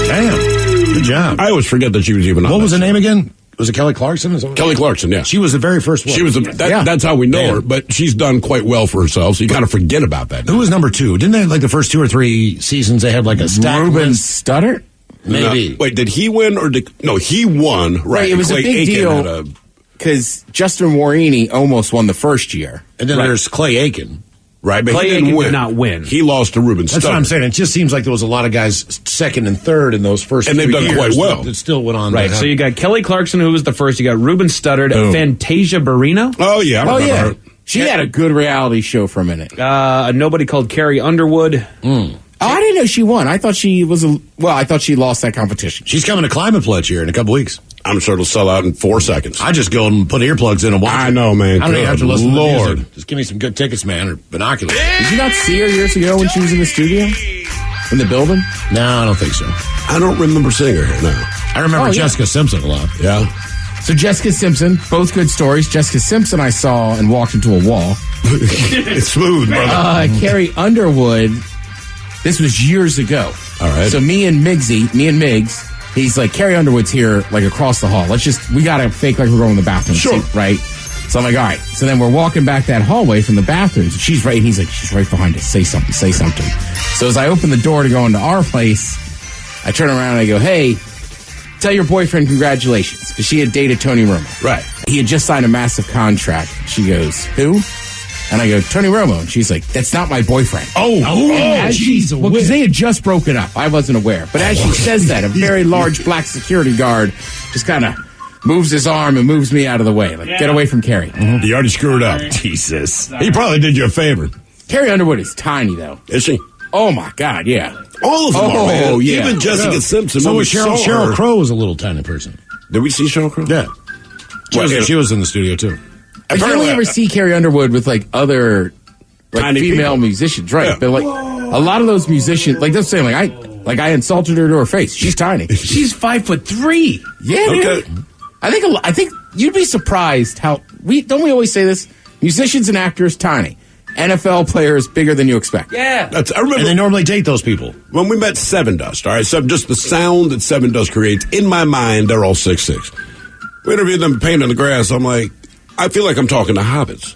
Damn. Good job. I always forget that she was even on. What was the name again? Was it Kelly Clarkson? Kelly Clarkson, yeah. She was the very first one. She was. That's how we know her, but she's done quite well for herself, so you kind of forget about that. Who was number two? Didn't they, like the first 2 or 3 seasons, they had like a stack Ruben Studdard? Maybe. No. Wait, did he win or no? He won. Right. It was a big deal because Justin Guarini almost won the first year, and then there's Clay Aiken. Right, but Clay he didn't Aiken win. did not win. He lost to Ruben Studdard. That's what I'm saying. It just seems like there was a lot of guys second and third in those first and they've few done years quite well. It still went on. Right, so you got Kelly Clarkson, who was the first. You got Ruben Studdard, Fantasia Barrino. Oh, yeah. I remember her. She had a good reality show for a minute. Nobody called Carrie Underwood. Oh, I didn't know she won. I thought she was I thought she lost that competition. She's coming to Climate Pledge here in a couple weeks. I'm sure it'll sell out in 4 seconds. I just go and put earplugs in and watch. I know, man. I don't even have to listen to Lord. the music. Just give me some good tickets, man, or binoculars. Did you not see her years ago when she was in the studio? In the building? No, I don't think so. I don't remember seeing her. No. I remember Jessica Simpson a lot. Yeah. So Jessica Simpson, both good stories. Jessica Simpson I saw and walked into a wall. It's smooth, brother. Carrie Underwood, this was years ago. All right. So me and Miggs, he's like, Carrie Underwood's here, like across the hall. We got to fake like we're going to the bathroom. Sure. Right? So I'm like, all right. So then we're walking back that hallway from the bathrooms. He's right behind us. Say something. So as I open the door to go into our place, I turn around and I go, hey, tell your boyfriend congratulations. Because she had dated Tony Romo. Right. He had just signed a massive contract. She goes, who? And I go, Tony Romo. And she's like, that's not my boyfriend. Jeez. Well, because they had just broken up. I wasn't aware. But as she says that, a very large black security guard just kind of moves his arm and moves me out of the way. Like, get away from Carrie. Mm-hmm. You already screwed up. Jesus. He probably did you a favor. Carrie Underwood is tiny, though. Is she? Oh, my God, yeah. All of them are, man. Yeah. Even Jessica Simpson. So when we was saw Sheryl her- Crow was a little tiny person. Did we see Sheryl Crow? Yeah. She was in the studio, too. You only ever see Carrie Underwood with, like, other... like Tiny female people. musicians, right? Yeah. But A lot of those musicians, like they're saying, I insulted her to her face. She's tiny. She's 5'3". Yeah, Okay. dude. I think you'd be surprised how we always say this. Musicians and actors tiny. NFL players bigger than you expect. Yeah. I remember, And they normally date those people. when we met Seven Dust, all right, so just the sound that Seven Dust creates, in my mind, they're all 6'6". We interviewed them painting the grass. I'm like, I feel like I'm talking to hobbits.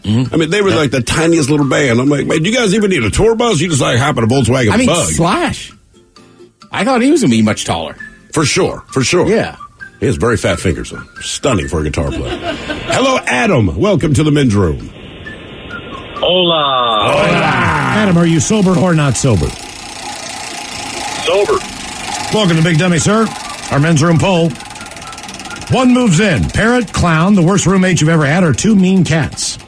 I mean, they were like the tiniest little band. I'm like, man, do you guys even need a tour bus? You just like hop in a Volkswagen Bug. Slash. I thought he was going to be much taller. For sure. Yeah. He has very fat fingers, though. Stunning for a guitar player. Hello, Adam. Welcome to the men's room. Hola. Adam, are you sober or not sober? Sober. Welcome to Big Dummy, sir. Our men's room poll. One moves in. Parrot, clown, the worst roommate you've ever had, or two mean cats?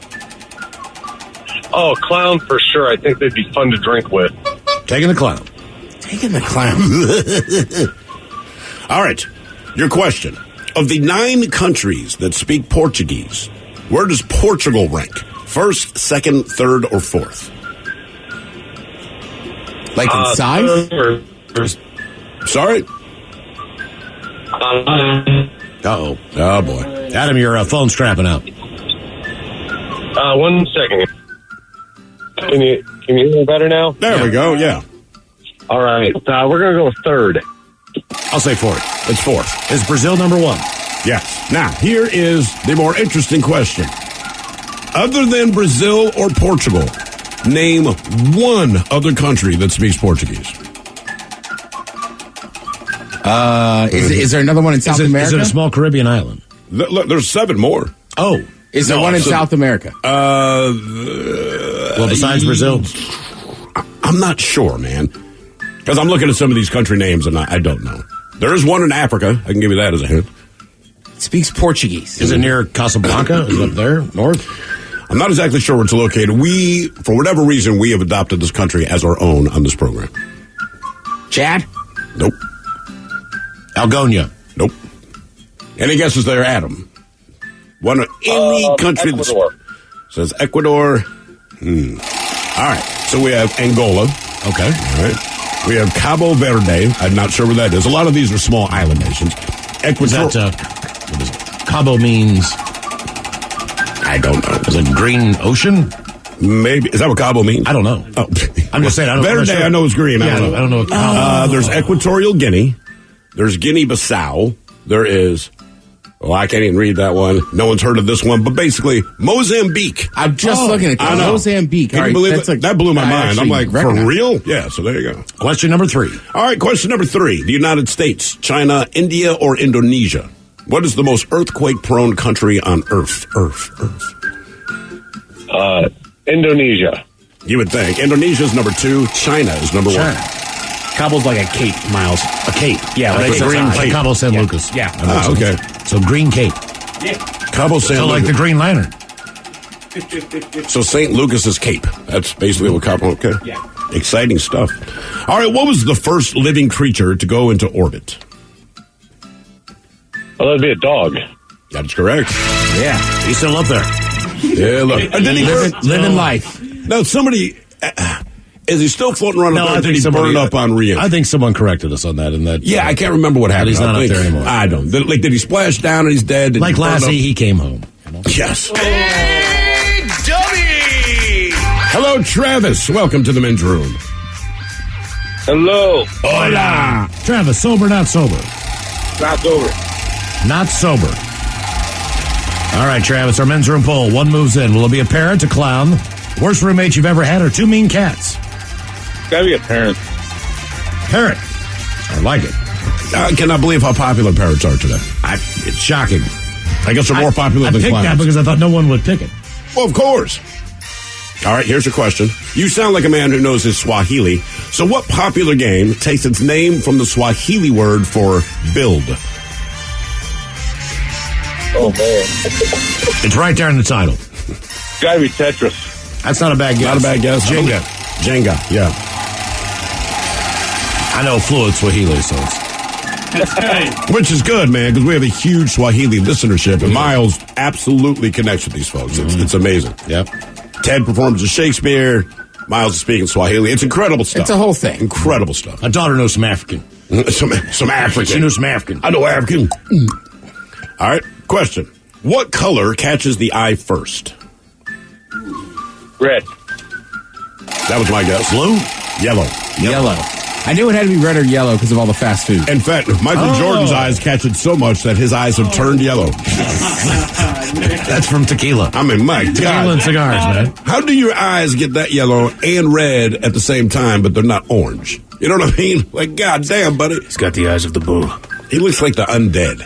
Oh, clown for sure. I think they'd be fun to drink with. Taking the clown. Taking the clown. All right. Your question. Of the 9 countries that speak Portuguese, where does Portugal rank? First, second, third, or fourth? Like in size? Sorry? Uh-oh. Oh, boy. Adam, your phone's crapping out. 1 second. Can you hear me better now? There we go, yeah. All right. We're going to go with third. I'll say fourth. It's fourth. Is Brazil number 1? Yes. Now, here is the more interesting question. Other than Brazil or Portugal, name one other country that speaks Portuguese. Is there another one in South America? Is it a small Caribbean island? Look, there's 7 more. Oh. Is there one in South America? Well, besides Brazil? I'm not sure, man. Because I'm looking at some of these country names and I don't know. There is one in Africa. I can give you that as a hint. Speaks Portuguese. Is it near Casablanca? Is it up there, north? I'm not exactly sure where it's located. We, for whatever reason, we have adopted this country as our own on this program. Chad? Nope. Algonia? Nope. Any guesses there, Adam? One of any country Ecuador. that says Ecuador. All right. So we have Angola. Okay. All right. We have Cabo Verde. I'm not sure where that is. A lot of these are small island nations. Ecuador. Is that, what is it? Cabo means... I don't know. Is it Green Ocean? Maybe. Is that what Cabo means? I don't know. Oh. I'm just saying. I don't know. Verde, I know it's green. Yeah, I don't know what Cabo There's Equatorial Guinea. There's Guinea-Bissau. There is... Oh, I can't even read that one. No one's heard of this one. But basically, Mozambique. I'm just looking at that. Mozambique. Can you believe it? That blew my mind. I'm like, for real? Yeah, so there you go. Question number 3. All right, question number 3. The United States, China, India, or Indonesia? What is the most earthquake-prone country on Earth? Indonesia. You would think. Indonesia is number 2. China is number 1. Cabo's like a cape, Miles. A cape? Yeah, like it's green like Cabo San Lucas. Yeah. Okay. So green cape. Yeah. Cabo San So Lucas. like the Green Lantern. So St. Lucas's Cape. That's basically what Cabo. Okay. Yeah. Exciting stuff. All right. What was the first living creature to go into orbit? Well, that'd be a dog. That's correct. Yeah. He's still up there. Yeah. Look. Living life. Now somebody. Is he still floating around? No, I think he somebody burned up on Rio. I think someone corrected us on that. And that. Yeah, I can't remember what happened. He's not up there anymore. I don't. Like, did he splash down and he's dead? Did Like he burn Lassie, up? he came home. Yes. Big Dummy! Hello, Travis. Welcome to the men's room. Hello. Hola. Travis, sober, not sober? Not sober. Not sober. All right, Travis, our men's room poll. One moves in. Will it be a parrot, a clown, worst roommate you've ever had, or two mean cats? Gotta be a parent. Parrot. I like it. I cannot believe how popular parrots are today. It's shocking. I guess they're more popular than I picked clowns. that because I thought no one would pick it. Well, of course. All right, here's your question. You sound like a man who knows his Swahili. So what popular game takes its name from the Swahili word for build? Oh, man. It's right there in the title. Gotta be Tetris. That's not a bad guess. Not a bad guess. Jenga. Jenga, yeah. I know fluent Swahili, so it's... Which is good, man, because we have a huge Swahili listenership, and Miles absolutely connects with these folks. It's amazing. Yep. Ted performs as Shakespeare. Miles is speaking Swahili. It's incredible stuff. It's a whole thing. Incredible stuff. My daughter knows some African. Some African. She knows some African. I know African. All right. Question. What color catches the eye first? Red. That was my guess. Blue? Yellow. Yellow. I knew it had to be red or yellow because of all the fast food. In fact, Michael Jordan's eyes catch it so much that his eyes have turned yellow. That's from tequila. I mean, my God. Tequila and cigars, man. How do your eyes get that yellow and red at the same time, but they're not orange? You know what I mean? Like, goddamn, buddy. He's got the eyes of the bull. He looks like the undead.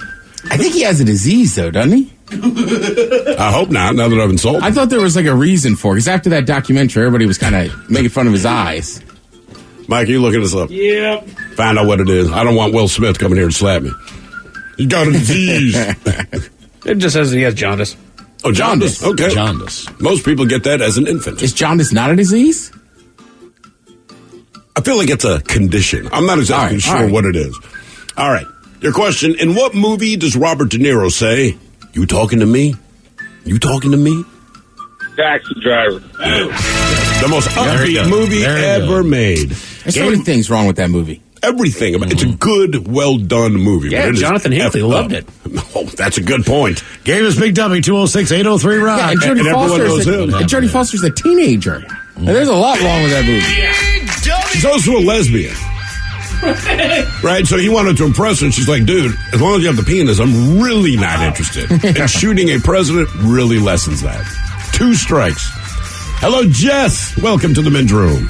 I think he has a disease, though, doesn't he? I hope not, now that I've insulted. I thought there was like a reason for it, because after that documentary, everybody was kind of making fun of his eyes. Mike, you looking this up? Yep. Find out what it is. I don't want Will Smith coming here and slap me. He's got a disease. It just says he has jaundice. Oh, jaundice. Okay. Jaundice. Most people get that as an infant. Is jaundice not a disease? I feel like it's a condition. I'm not exactly sure what it is. All right. Your question, in what movie does Robert De Niro say, "You talking to me? You talking to me?" Taxi Driver. The most upbeat movie ever made. There's so many things wrong with that movie. Everything about it's a good, well done movie. Yeah, but Jonathan Hinckley loved it. Oh, that's a good point. Gave us Big Dummy 206-803-ROCK. Yeah, and Jodie Foster's a teenager. And there's a lot wrong with that movie. She's also a lesbian. Right? So he wanted to impress her, and she's like, dude, as long as you have the penis, I'm really not interested. And shooting a president really lessens that. 2 strikes. Hello, Jess. Welcome to the men's room.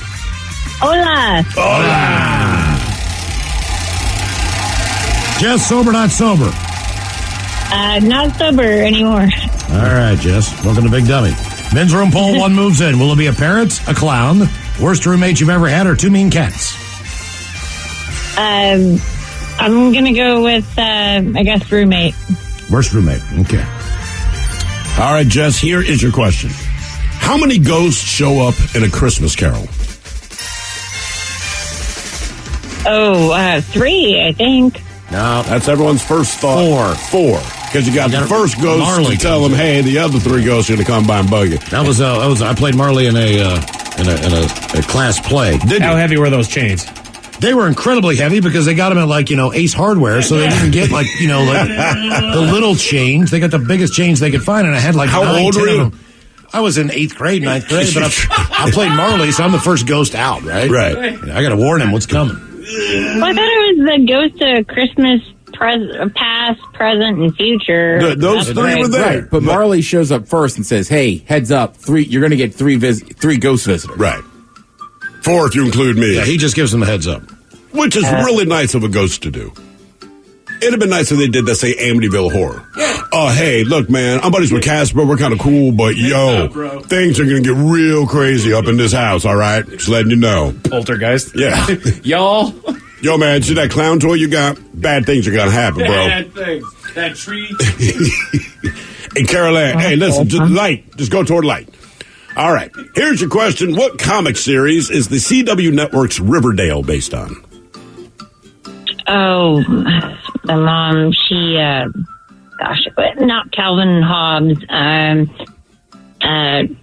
Hola. Hola. Jess, sober, not sober? Not sober anymore. All right, Jess. Welcome to Big Dummy. Men's room poll, 1 moves in. Will it be a parrot, a clown, worst roommate you've ever had, or 2 mean cats? I'm going to go with, I guess, roommate. Worst roommate. Okay. All right, Jess, here is your question. How many ghosts show up in A Christmas Carol? 3, I think. No, that's everyone's first thought. 4. Because you got the first ghost Marley to tell them, hey, the other 3 ghosts are going to come by and bug you. That was I played Marley in a class play. How heavy were those chains? They were incredibly heavy because they got them at Ace Hardware, so they didn't get the little chains. They got the biggest chains they could find, and I had How 9, old 10 were you? of them. I was in 8th grade, 9th grade, but I played Marley, so I'm the first ghost out, right? Right. I got to warn him what's coming. Well, I thought it was the ghost of Christmas past, present, and future. Those 3 were there. Right, but Marley shows up first and says, hey, heads up, 3. You're going to get 3 ghost visitors. Right. 4 if you include me. Yeah, he just gives them a heads up. Which is really nice of a ghost to do. It'd have been nice if they did that, say, Amityville Horror. Oh, hey, look, man, I'm buddies with Casper. We're kind of cool, but, things are going to get real crazy up in this house, all right? Just letting you know. Poltergeist. Yeah. Y'all. Yo, man, see that clown toy you got? Bad things are going to happen, bro. Bad things. That tree. And Carol Ann, hey, listen, just go toward light. All right, here's your question. What comic series is the CW Network's Riverdale based on? Oh, my mom, she, not Calvin Hobbes,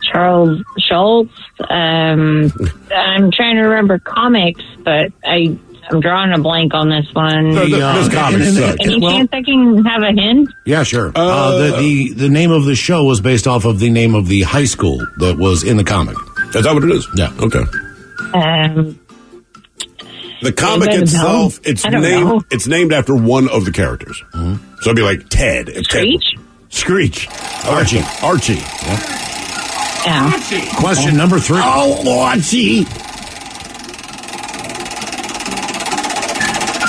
Charles Schultz. I'm trying to remember comics, but I'm drawing a blank on this one. This comic sucks. Any chance I can have a hint? Yeah, sure. The name of the show was based off of the name of the high school that was in the comic. Is that what it is? Yeah. Okay. The comic itself, it's named after one of the characters. Mm-hmm. So it'd be like Ted. Screech. Archie. Yeah. Question number 3. Oh, Archie.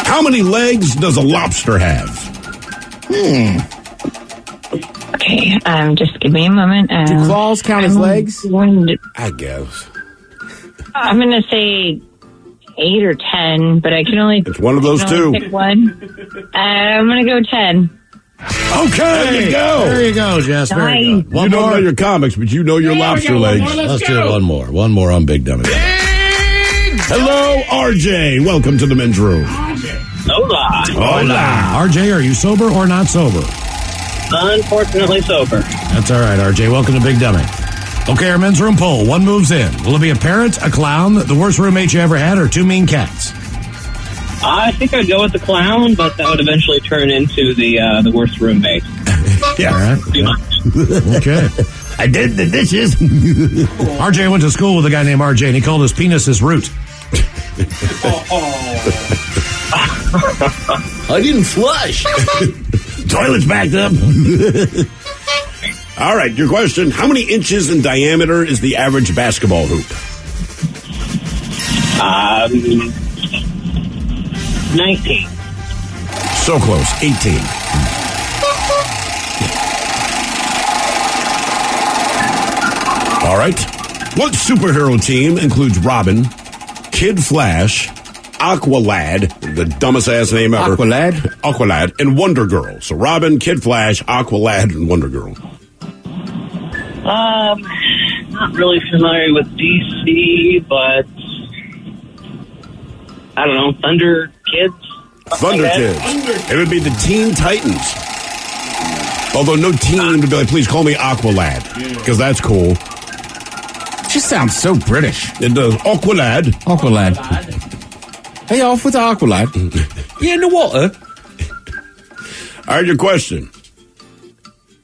How many legs does a lobster have? Okay, just give me a moment. Do claws count as legs? I guess. I'm going to say 8 or 10, but I can only... It's one of those 2. Pick one. I'm going to go 10. Okay. There you go. There you go, Jess. Very good. You don't know your comics, but you know your lobster legs. Let's do it one more. One more on Big Dummy. Hello, RJ. Welcome to the men's room. Hola. RJ, are you sober or not sober? Unfortunately sober. That's all right, RJ. Welcome to Big Dummy. Okay, our men's room poll. One moves in. Will it be a parrot, a clown, the worst roommate you ever had, or two mean cats? I think I'd go with the clown, but that would eventually turn into the worst roommate. Yeah. All right. Yeah. Okay. I did the dishes. RJ went to school with a guy named RJ, and he called his penis his root. I didn't flush. Toilet's backed up. All right, your question. How many inches in diameter is the average basketball hoop? 19. So close. 18. All right. What superhero team includes Robin, Kid Flash, Aqualad, the dumbest ass name ever. Aqualad, and Wonder Girl. So Robin, Kid Flash, Aqualad, and Wonder Girl. Not really familiar with DC, but I don't know, Thunder Kids? Thunder Kids. It would be the Teen Titans. Although no teen would be like, please call me Aqualad, because that's cool. Just sounds so British. It does. Aqualad. Hey, off with the Aqualad. You in the water? All right, your question.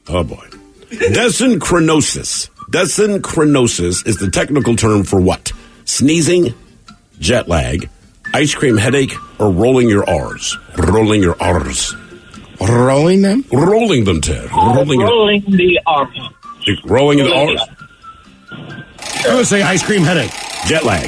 Oh, boy. Desynchronosis. Desynchronosis is the technical term for what? Sneezing, jet lag, ice cream headache, or rolling your R's? Rolling your R's. Rolling them? Rolling them, Ted. Rolling the arm. Rolling the R's. I would say ice cream headache. Jet lag.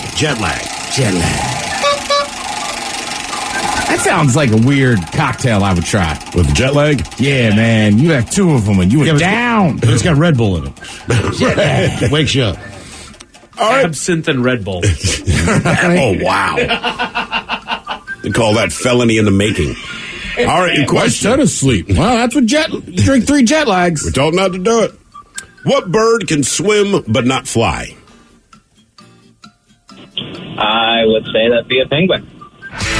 That sounds like a weird cocktail I would try. With jet lag? Yeah, man. You have two of them and you were down. But it's got Red Bull in it. Wakes you up. All right. Absinthe and Red Bull. Oh, wow. They call that felony in the making. All right, your question. Soda sleep. Well, that's what you drink 3 jet lags. We're told not to do it. What bird can swim but not fly? I would say that'd be a penguin.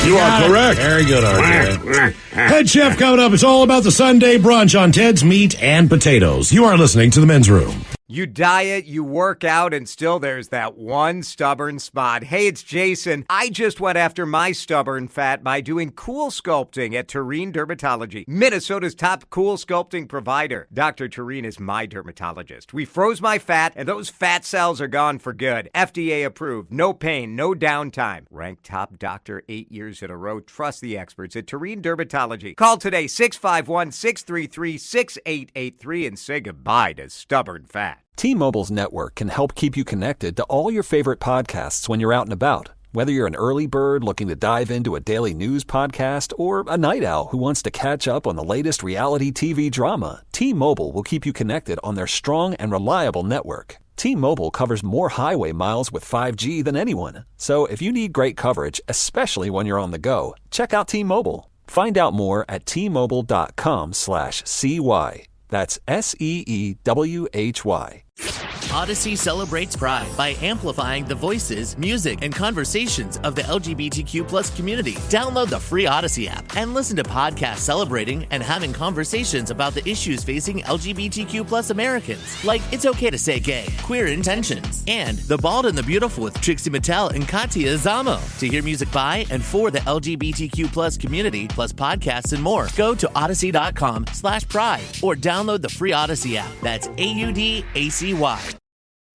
You are correct. Very good, RJ. Head Chef coming up. It's all about the Sunday brunch on Ted's Meat and Potatoes. You are listening to The Men's Room. You diet, you work out, and still there's that one stubborn spot. Hey, it's Jason. I just went after my stubborn fat by doing cool sculpting at Tureen Dermatology, Minnesota's top cool sculpting provider. Dr. Tureen is my dermatologist. We froze my fat, and those fat cells are gone for good. FDA approved. No pain, no downtime. Ranked top doctor 8 years in a row. Trust the experts at Tureen Dermatology. Call today, 651-633-6883, and say goodbye to stubborn fat. T-Mobile's network can help keep you connected to all your favorite podcasts when you're out and about. Whether you're an early bird looking to dive into a daily news podcast or a night owl who wants to catch up on the latest reality TV drama, T-Mobile will keep you connected on their strong and reliable network. T-Mobile covers more highway miles with 5G than anyone. So if you need great coverage, especially when you're on the go, check out T-Mobile. Find out more at T-Mobile.com/CY. That's SEEWHY. Odyssey celebrates Pride by amplifying the voices, music, and conversations of the LGBTQ plus community. Download the free Odyssey app and listen to podcasts celebrating and having conversations about the issues facing LGBTQ plus Americans, like It's Okay to Say Gay, Queer Intentions, and The Bald and the Beautiful with Trixie Mattel and Katia Zamo. To hear music by and for the LGBTQ plus community, plus podcasts and more, go to odyssey.com/pride or download the free Odyssey app. That's AUDACY.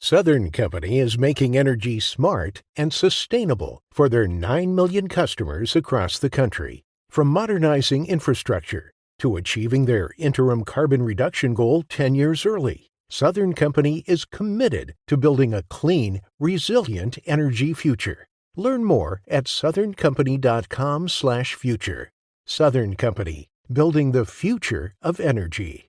Southern Company is making energy smart and sustainable for their 9 million customers across the country. From modernizing infrastructure to achieving their interim carbon reduction goal 10 years early, Southern Company is committed to building a clean, resilient energy future. Learn more at southerncompany.com/future. Southern Company, building the future of energy.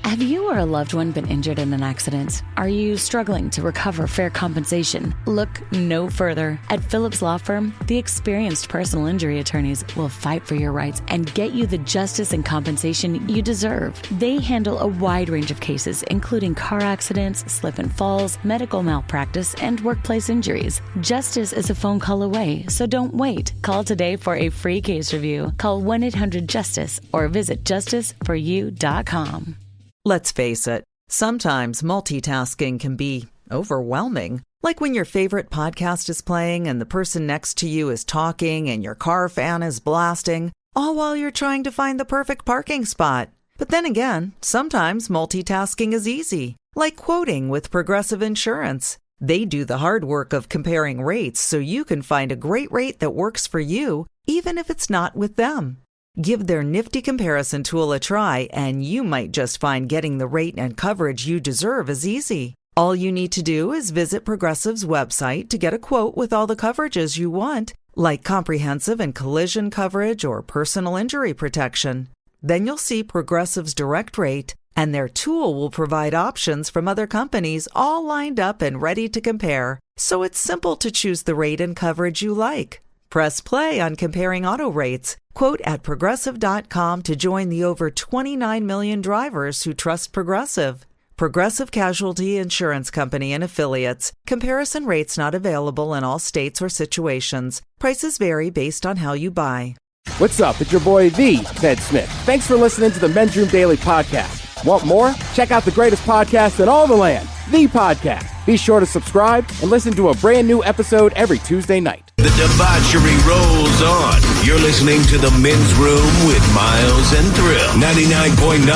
Have you or a loved one been injured in an accident? Are you struggling to recover fair compensation? Look no further. At Phillips Law Firm, the experienced personal injury attorneys will fight for your rights and get you the justice and compensation you deserve. They handle a wide range of cases, including car accidents, slip and falls, medical malpractice, and workplace injuries. Justice is a phone call away, so don't wait. Call today for a free case review. Call 1-800-JUSTICE or visit justiceforyou.com. Let's face it, Sometimes multitasking can be overwhelming, like when your favorite podcast is playing and the person next to you is talking and your car fan is blasting, all while you're trying to find the perfect parking spot. But then again, sometimes multitasking is easy, like quoting with Progressive Insurance. They do the hard work of comparing rates so you can find a great rate that works for you, even if it's not with them. Give their nifty comparison tool a try, and you might just find getting the rate and coverage you deserve is easy. All you need to do is visit Progressive's website to get a quote with all the coverages you want, like comprehensive and collision coverage or personal injury protection. Then you'll see Progressive's direct rate, and their tool will provide options from other companies all lined up and ready to compare, so it's simple to choose the rate and coverage you like. Press play on comparing auto rates. Quote at Progressive.com to join the over 29 million drivers who trust Progressive. Progressive Casualty Insurance Company and Affiliates. Comparison rates not available in all states or situations. Prices vary based on how you buy. What's up? It's your boy, the Ted Smith. Thanks for listening to the Men's Room Daily Podcast. Want more? Check out the greatest podcast in all the land, The Podcast. Be sure to subscribe and listen to a brand new episode every Tuesday night. The debauchery rolls on. You're listening to the Men's Room with Miles and Thrill. 99.9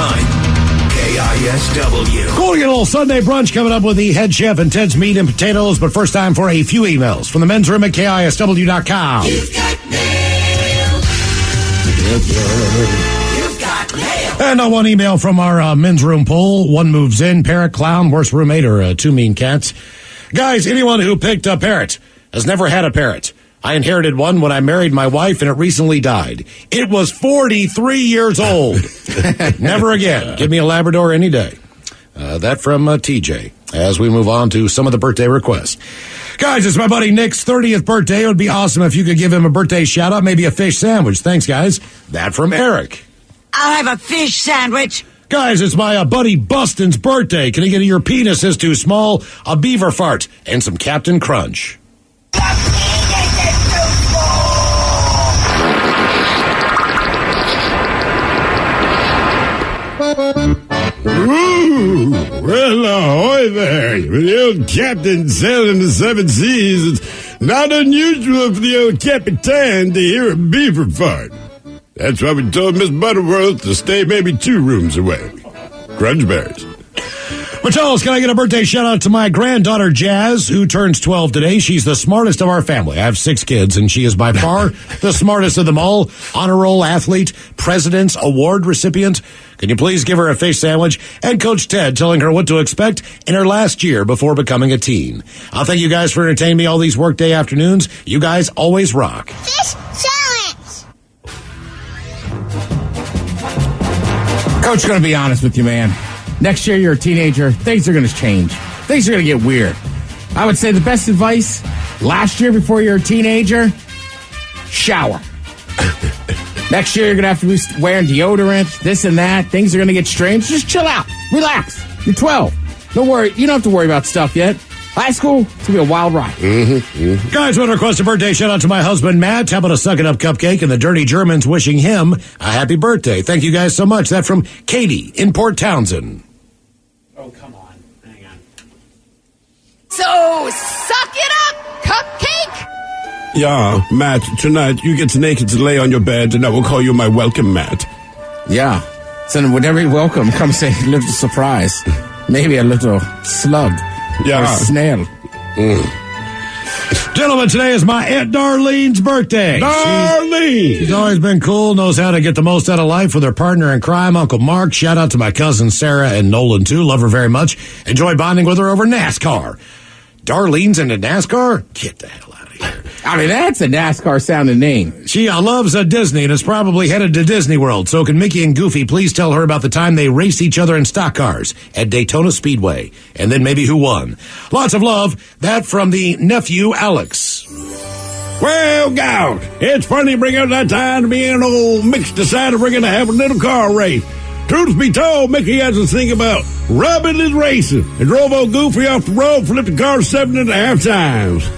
KISW. Cool to get a little Sunday brunch coming up with the head chef and Ted's Meat and Potatoes, but first time for a few emails from the men's room at KISW.com. You've got mail. You've got mail. And one email from our men's room poll. One moves in, parrot, clown, worst roommate, or two mean cats. Guys, anyone who picked a parrot has never had a parrot. I inherited one when I married my wife, and it recently died. It was 43 years old. Never again. Give me a Labrador any day. That from TJ. As we move on to some of the birthday requests. Guys, it's my buddy Nick's 30th birthday. It would be awesome if you could give him a birthday shout-out, maybe a fish sandwich. Thanks, guys. That from Eric. I'll have a fish sandwich. Guys, it's my buddy Bustin's birthday. Can I get your penis is too small, a beaver fart, and some Captain Crunch? Ooh, well, ahoy there. With the old captain sailing the seven seas, it's not unusual for the old Capitan to hear a beaver fart. That's why we told Miss Butterworth to stay maybe 2 rooms away. Crunchberries. Charles, can I get a birthday shout-out to my granddaughter, Jazz, who turns 12 today? She's the smartest of our family. I have 6 kids, and she is by far the smartest of them all. Honor roll athlete, President's Award recipient. Can you please give her a fish sandwich? And Coach Ted telling her what to expect in her last year before becoming a teen. I'll thank you guys for entertaining me all these workday afternoons. You guys always rock. Fish sandwich. Coach, going to be honest with you, man. Next year, you're a teenager. Things are going to change. Things are going to get weird. I would say the best advice, last year before you're a teenager, shower. Next year, you're going to have to be wearing deodorant, this and that. Things are going to get strange. Just chill out. Relax. You're 12. Don't worry. You don't have to worry about stuff yet. High school, it's going to be a wild ride. Guys, want to request a birthday shout out to my husband, Matt. How about a Suck It Up cupcake and the Dirty Germans wishing him a happy birthday. Thank you guys so much. That from Katie in Port Townsend. Oh, come on. Hang on. So, suck it up, cupcake. Yeah, Matt, tonight you get naked to lay on your bed, and I will call you my welcome mat. Yeah. So whenever you welcome, come say a little surprise. Maybe a little slug. Yeah. Or snail. Gentlemen, today is my Aunt Darlene's birthday. Darlene! She's always been cool, knows how to get the most out of life with her partner in crime, Uncle Mark. Shout out to my cousins Sarah and Nolan, too. Love her very much. Enjoy bonding with her over NASCAR. Darlene's into NASCAR? Get the hell out of here. I mean, that's a NASCAR-sounding name. She loves Disney and is probably headed to Disney World. So can Mickey and Goofy please tell her about the time they raced each other in stock cars at Daytona Speedway? And then maybe who won. Lots of love. That from the nephew, Alex. Well, God, it's funny bring out that time to be an old Mick's decided we're going to have a little car race. Truth be told, Mickey has a thing about rubbing his racing and drove old Goofy off the road, flipped the car 7.5 times.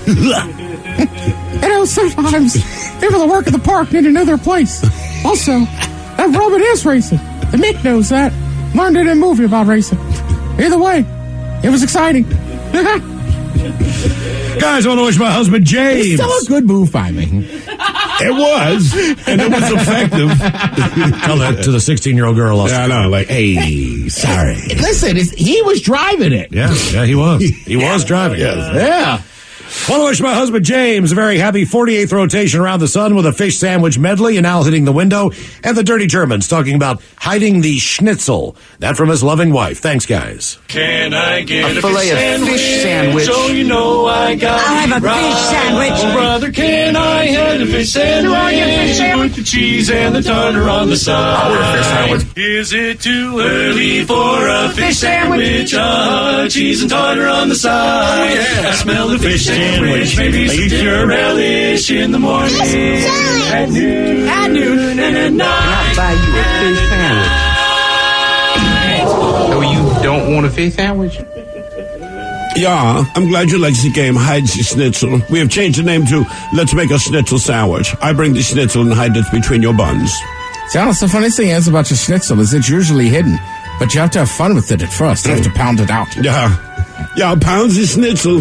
You know, sometimes people that work at the park need to know their place. Also, that rubbing is racing. The Mick knows that. Learned it in a movie about racing. Either way, it was exciting. Guys, I want to wish my husband James. It's still a good move by me. It was, and it was effective. Tell that to the 16-year-old girl. Yeah, I know. Like, hey, sorry. Listen, he was driving it. Yeah, he was. He was driving it. Yeah. I want to wish my husband James a very happy 48th rotation around the sun with a fish sandwich medley and Al hitting the window, and the Dirty Germans talking about hiding the schnitzel. That from his loving wife. Thanks, guys. Can I get A fillet of fish sandwich. So you know I got I'll have a fish sandwich. Oh, brother, can I have a fish sandwich? With the cheese and the tartar on the side. I want a fish sandwich. Is it too early for a fish sandwich? Cheese and tartar on the side. Oh, yeah. I smell the fish sandwich. Maybe some dinner relish in the morning. At noon and at night. Can I buy you a fish sandwich? Oh, you don't want a fish sandwich? Yeah, I'm glad you like the game Hide the Schnitzel. We have changed the name to Let's Make a Schnitzel Sandwich. I bring the schnitzel and hide it between your buns. See, honest, the funniest thing is about your schnitzel is it's usually hidden, but you have to have fun with it at first. You have to pound it out. Yeah, pound the schnitzel.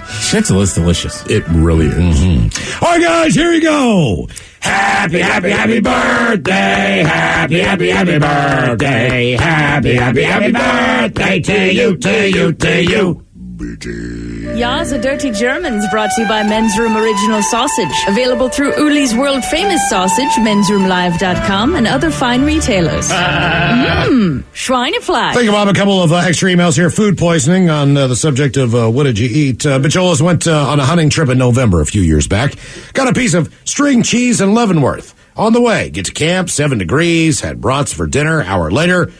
Schnitzel is delicious. It really is. Mm-hmm. All right, guys, here we go. Happy, happy, happy birthday. Happy, happy, happy birthday. Happy, happy, happy birthday to you, to you, to you. Ya's a Dirty Germans brought to you by Men's Room Original Sausage. Available through Uli's world famous sausage, mensroomlive.com, and other fine retailers. Schweinefleisch. Think about a couple of extra emails here. Food poisoning on the subject of what did you eat. Bicholas went on a hunting trip in November a few years back. Got a piece of string cheese in Leavenworth. On the way, get to camp, 7 degrees, had brats for dinner. Hour later,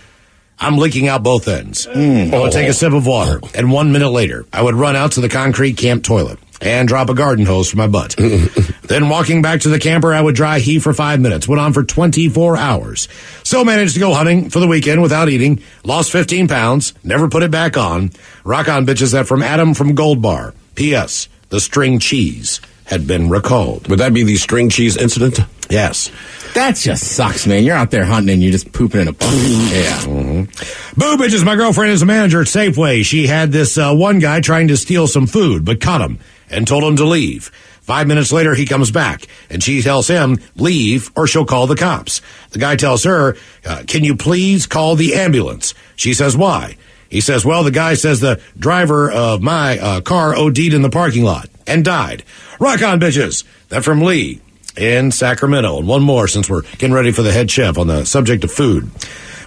I'm leaking out both ends. I would take a sip of water, and 1 minute later, I would run out to the concrete camp toilet and drop a garden hose for my butt. Then walking back to the camper, I would dry heave for 5 minutes. Went on for 24 hours. So managed to go hunting for the weekend without eating. Lost 15 pounds. Never put it back on. Rock on, bitches. That from Adam from Gold Bar. P.S. The string cheese had been recalled. Would that be the string cheese incident? Yes. That just sucks, man. You're out there hunting and you're just pooping in a poop. Yeah. Boo, bitches. My girlfriend is a manager at Safeway. She had this one guy trying to steal some food, but caught him and told him to leave. 5 minutes later, he comes back, and she tells him, leave, or she'll call the cops. The guy tells her, can you please call the ambulance? She says, why? He says, well, the guy says the driver of my car OD'd in the parking lot and died. Rock on, bitches. That from Lee in Sacramento. And one more, since we're getting ready for the head chef on the subject of food.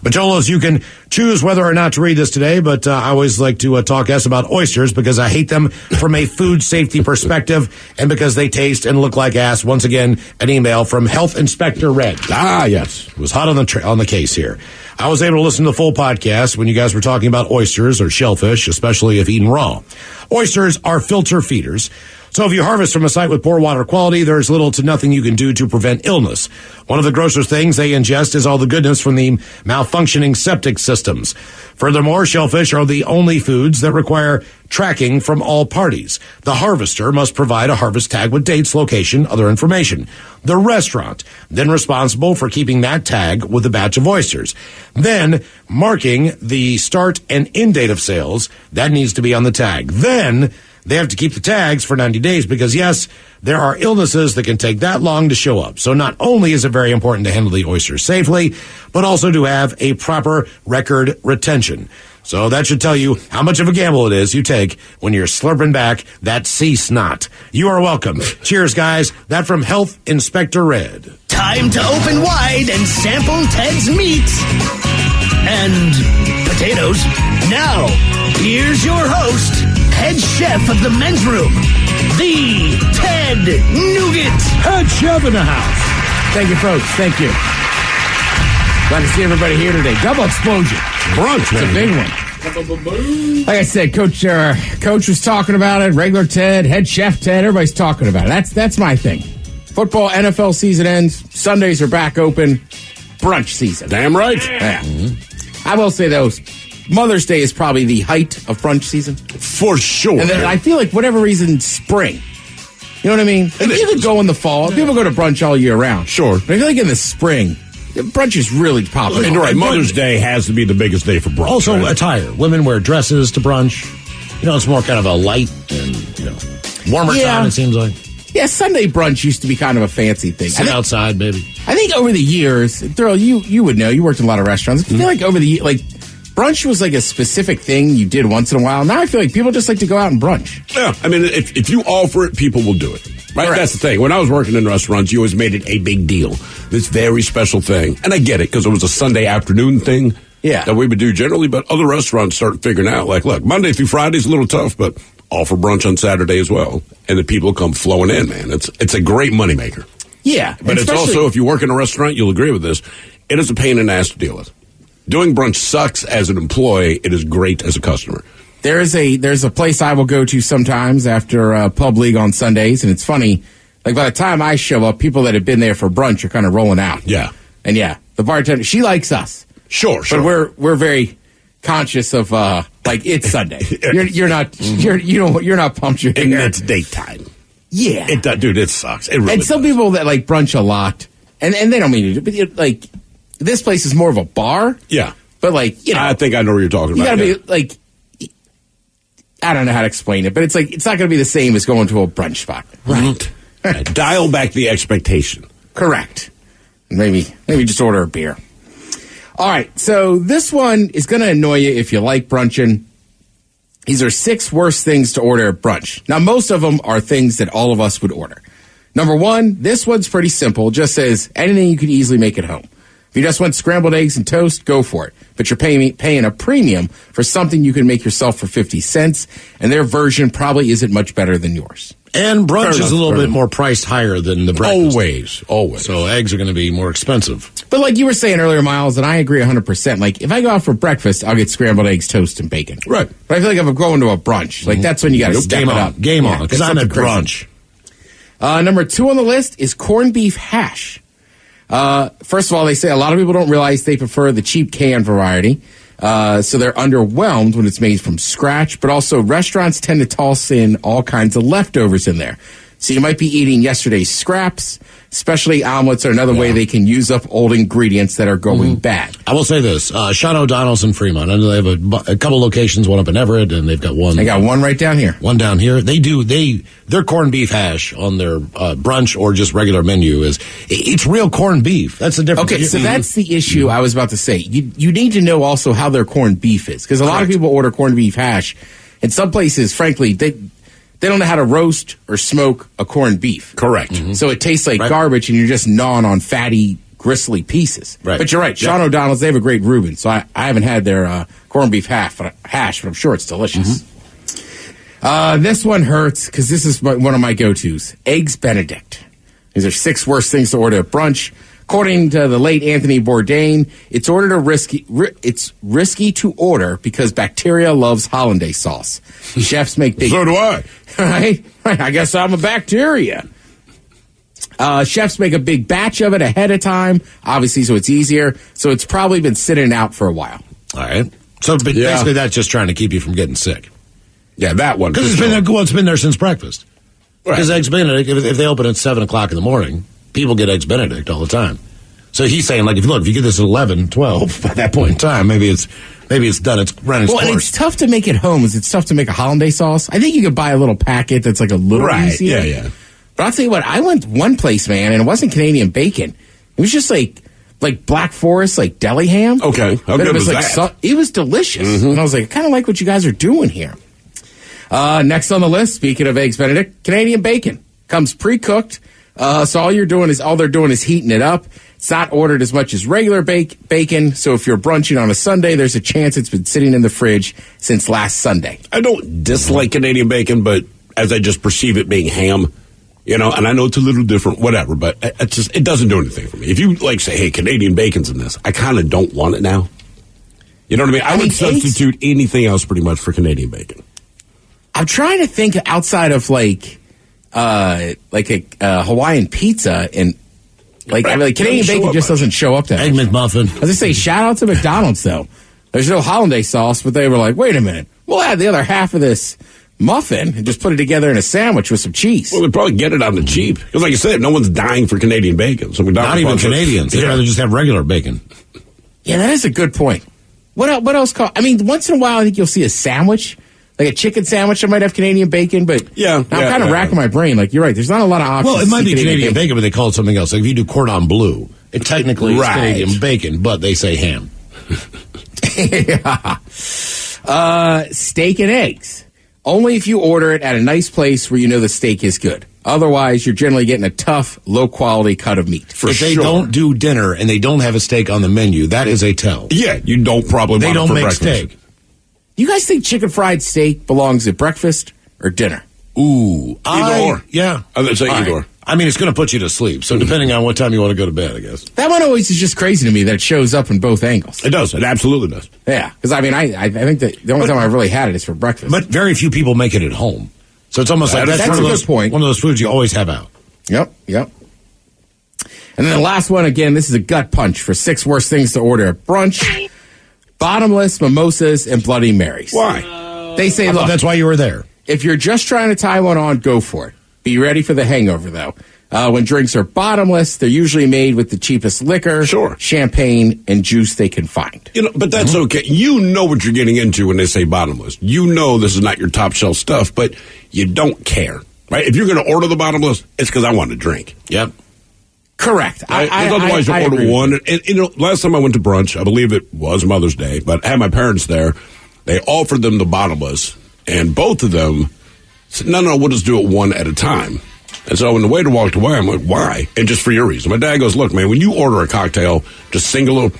Bacholos, you can choose whether or not to read this today, but I always like to talk S about oysters because I hate them from a food safety perspective and because they taste and look like ass. Once again, an email from Health Inspector Red. Ah, yes. It was hot on the case here. I was able to listen to the full podcast when you guys were talking about oysters or shellfish, especially if eaten raw. Oysters are filter feeders. So if you harvest from a site with poor water quality, there's little to nothing you can do to prevent illness. One of the grossest things they ingest is all the goodness from the malfunctioning septic systems. Furthermore, shellfish are the only foods that require tracking from all parties. The harvester must provide a harvest tag with dates, location, other information. The restaurant, then responsible for keeping that tag with a batch of oysters. Then marking the start and end date of sales, that needs to be on the tag. Then they have to keep the tags for 90 days because, yes, there are illnesses that can take that long to show up. So not only is it very important to handle the oysters safely, but also to have a proper record retention. So that should tell you how much of a gamble it is you take when you're slurping back that sea snot. You are welcome. Cheers, guys. That from Health Inspector Red. Time to open wide and sample Ted's meat and potatoes. Now, here's your host, head chef of the men's room, the Ted Nugent. Head chef in the house. Thank you, folks. Thank you. Glad to see everybody here today. Double explosion. Brunch, man. It's a big one. Like I said, Coach was talking about it. Regular Ted, head chef Ted, everybody's talking about it. That's my thing. Football, NFL season ends. Sundays are back open. Brunch season. Damn right. Yeah. Mm-hmm. I will say, though, Mother's Day is probably the height of brunch season. For sure. And then I feel like, whatever reason, spring. You know what I mean? Like, you could go in the fall. People go to brunch all year round. Sure. But I feel like in the spring, brunch is really popular. And right, Mother's Day has to be the biggest day for brunch. Also, right? attire. Women wear dresses to brunch. It's more kind of a light and, warmer time, it seems like. Yeah, Sunday brunch used to be kind of a fancy thing. Sit outside, maybe. I think over the years, Thurl, you would know. You worked in a lot of restaurants. I feel like over the years, brunch was like a specific thing you did once in a while. Now I feel like people just like to go out and brunch. Yeah, I mean, if you offer it, people will do it. Right? Correct. That's the thing. When I was working in restaurants, you always made it a big deal. This very special thing. And I get it, because it was a Sunday afternoon thing that we would do generally, but other restaurants started figuring out, look, Monday through Friday is a little tough, but offer brunch on Saturday as well. And the people come flowing in, man. It's a great moneymaker. Yeah. But it's also, if you work in a restaurant, you'll agree with this, it is a pain in the ass to deal with. Doing brunch sucks as an employee. It is great as a customer. There's a place I will go to sometimes after Pub League on Sundays, and it's funny. By the time I show up, people that have been there for brunch are kind of rolling out. Yeah. And the bartender, she likes us. Sure. But we're very conscious of it's Sunday. You're not pumped. You're and it's daytime. Yeah. Dude, it sucks. It really and some does. people that brunch a lot, and they don't mean to do, but this place is more of a bar. Yeah. But I think I know what you're talking about. You gotta be I don't know how to explain it, but it's not going to be the same as going to a brunch spot. Right. Dial back the expectation. Correct. Maybe just order a beer. All right, so this one is going to annoy you if you like brunching. These are 6 worst things to order at brunch. Now, most of them are things that all of us would order. Number 1, this one's pretty simple. It just says anything you could easily make at home. If you just want scrambled eggs and toast, go for it. But you're paying a premium for something you can make yourself for 50 cents, and their version probably isn't much better than yours. And brunch is a little bit more priced higher than the breakfast. Always. So eggs are going to be more expensive. But like you were saying earlier, Miles, and I agree 100%. If I go out for breakfast, I'll get scrambled eggs, toast, and bacon. Right. But I feel like if I'm going to a brunch, that's when you got to step it up. Game on, because I'm at brunch. Number 2 on the list is corned beef hash. First of all, they say a lot of people don't realize they prefer the cheap canned variety. So they're underwhelmed when it's made from scratch, but also restaurants tend to toss in all kinds of leftovers in there. So you might be eating yesterday's scraps. Especially omelets are another way they can use up old ingredients that are going bad. I will say this. Sean O'Donnell's in Fremont. I know they have a couple locations, one up in Everett, and they've got one. They got one right down here. One down here. Their corned beef hash on their brunch or just regular menu it's real corned beef. That's the difference. Okay, so that's the issue I was about to say. You need to know also how their corned beef is. Because a lot of people order corned beef hash. And some places, frankly, they don't know how to roast or smoke a corned beef. Correct. So it tastes like garbage, and you're just gnawing on fatty, gristly pieces. Right. But you're right. Sean O'Donnell's, they have a great Reuben. So I haven't had their corned beef hash, but I'm sure it's delicious. This one hurts because this is one of my go-tos. Eggs Benedict. These are 6 worst things to order at brunch. According to the late Anthony Bourdain, it's risky to order because bacteria loves hollandaise sauce. Chefs make big... So do I. Right? I guess I'm a bacteria. Chefs make a big batch of it ahead of time, obviously, so it's easier. So it's probably been sitting out for a while. All right. So basically that's just trying to keep you from getting sick. Yeah, that one. Because it's been there since breakfast. Because Eggs Benedict, if they open at 7 o'clock in the morning, people get Eggs Benedict all the time. So he's saying, if you get this at 11, 12, by that point in time, maybe it's done. It's run its course. And it's tough to make at home. It's tough to make a hollandaise sauce. I think you could buy a little packet that's like a little easier. Yeah. But I'll tell you what, I went one place, man, and it wasn't Canadian bacon. It was just like Black Forest, deli ham. Okay. How good was that? It was delicious. And I was like, I kind of like what you guys are doing here. Next on the list, speaking of Eggs Benedict, Canadian bacon. Comes pre-cooked. So all they're doing is heating it up. It's not ordered as much as regular bacon, so if you're brunching on a Sunday, there's a chance it's been sitting in the fridge since last Sunday. I don't dislike Canadian bacon, but as I just perceive it being ham, and I know it's a little different, whatever, but it doesn't do anything for me. If you say, hey, Canadian bacon's in this, I kind of don't want it now. You know what I mean? I would substitute anything else pretty much for Canadian bacon. I'm trying to think outside of a Hawaiian pizza and Canadian bacon just doesn't show up there. Egg McMuffin. I was just say, shout out to McDonald's though. There's no hollandaise sauce, but they were like, wait a minute, we'll add the other half of this muffin and just put it together in a sandwich with some cheese. Well, they probably get it on the cheap. Because like you said, no one's dying for Canadian bacon. So not even Canadians. They'd rather just have regular bacon. Yeah, that is a good point. What else? I mean, once in a while, I think you'll see a sandwich. Like a chicken sandwich that might have Canadian bacon, but I'm kind of racking my brain. Like, you're right. There's not a lot of options. Well, it might be Canadian bacon, but they call it something else. Like if you do cordon bleu, it technically is Canadian bacon, but they say ham. Steak and eggs. Only if you order it at a nice place where you know the steak is good. Otherwise, you're generally getting a tough, low-quality cut of meat. If they don't do dinner and they don't have a steak on the menu, that is a tell. Yeah, you don't probably They want it don't for make breakfast. steak. You guys think chicken fried steak belongs at breakfast or dinner? Ooh. Either or. Yeah. I would say All either right. or. I mean, it's going to put you to sleep. So depending on what time you want to go to bed, I guess. That one always is just crazy to me that it shows up in both angles. It does. It absolutely does. Yeah. Because, I mean, I think that the only time I've really had it is for breakfast. But very few people make it at home. So it's almost like That's one a of those, good point. One of those foods you always have out. Yep. And then the last one, again, this is a gut punch for 6 worst things to order at brunch. Bottomless, mimosas, and Bloody Marys. Why? They say, look, that's why you were there. If you're just trying to tie one on, go for it. Be ready for the hangover, though. When drinks are bottomless, they're usually made with the cheapest liquor, champagne, and juice they can find. You know, but that's okay. You know what you're getting into when they say bottomless. You know this is not your top shelf stuff, but you don't care, right? If you're going to order the bottomless, it's because I want to drink. Yep. Correct. Otherwise, you order one. And, you know, last time I went to brunch, I believe it was Mother's Day, but I had my parents there. They offered them the bottomless, and both of them said, no, we'll just do it one at a time. And so when the waiter walked away, I'm like, why? And just for your reason. My dad goes, look, man, when you order a cocktail, just singular,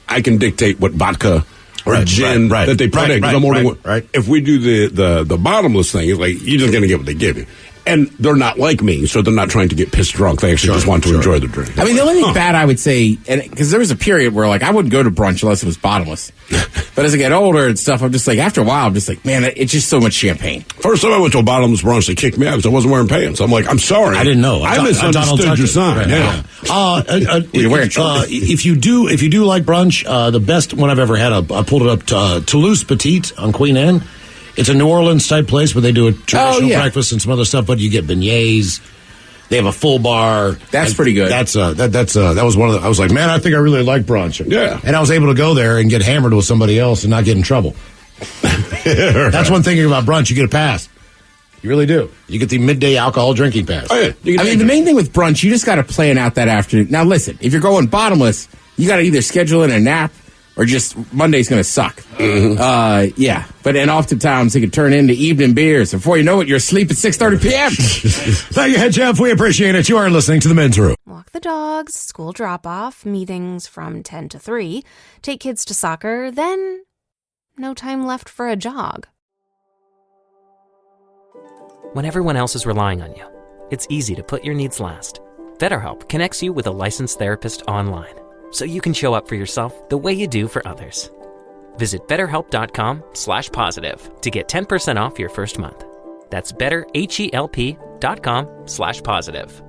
I can dictate what vodka or gin that they put in. Because I'm ordering If we do the bottomless thing, it's like, you're just going to get what they give you. And they're not like me, so they're not trying to get pissed drunk. They actually just want to enjoy the drink. I mean, the only thing bad I would say, because there was a period where, like, I wouldn't go to brunch unless it was bottomless. But as I get older and stuff, I'm just like, after a while, I'm just like, man, it's just so much champagne. First time I went to a bottomless brunch, they kicked me out because I wasn't wearing pants. I'm like, I'm sorry. I didn't know. I misunderstood your sign. Yeah. You're wearing shorts. If you do like brunch, the best one I've ever had, I pulled it up to Toulouse Petite on Queen Anne. It's a New Orleans type place where they do a traditional breakfast and some other stuff, but you get beignets. They have a full bar. That's pretty good. That was one of the. I was like, man, I think I really like brunch. Yeah, and I was able to go there and get hammered with somebody else and not get in trouble. That's one thing about brunch. You get a pass. You really do. You get the midday alcohol drinking pass. Oh, yeah. I mean, the main thing with brunch, you just got to plan out that afternoon. Now, listen, if you're going bottomless, you got to either schedule in a nap or just Monday's going to suck. Mm-hmm. But then oftentimes it can turn into evening beers. Before you know it, you're asleep at 6:30 p.m. Thank you, Jeff. We appreciate it. You are listening to The Men's Room. Walk the dogs, school drop-off, meetings from 10 to 3, take kids to soccer, then no time left for a jog. When everyone else is relying on you, it's easy to put your needs last. BetterHelp connects you with a licensed therapist online, so you can show up for yourself the way you do for others. Visit BetterHelp.com/positive to get 10% off your first month. That's BetterHelp.com/positive.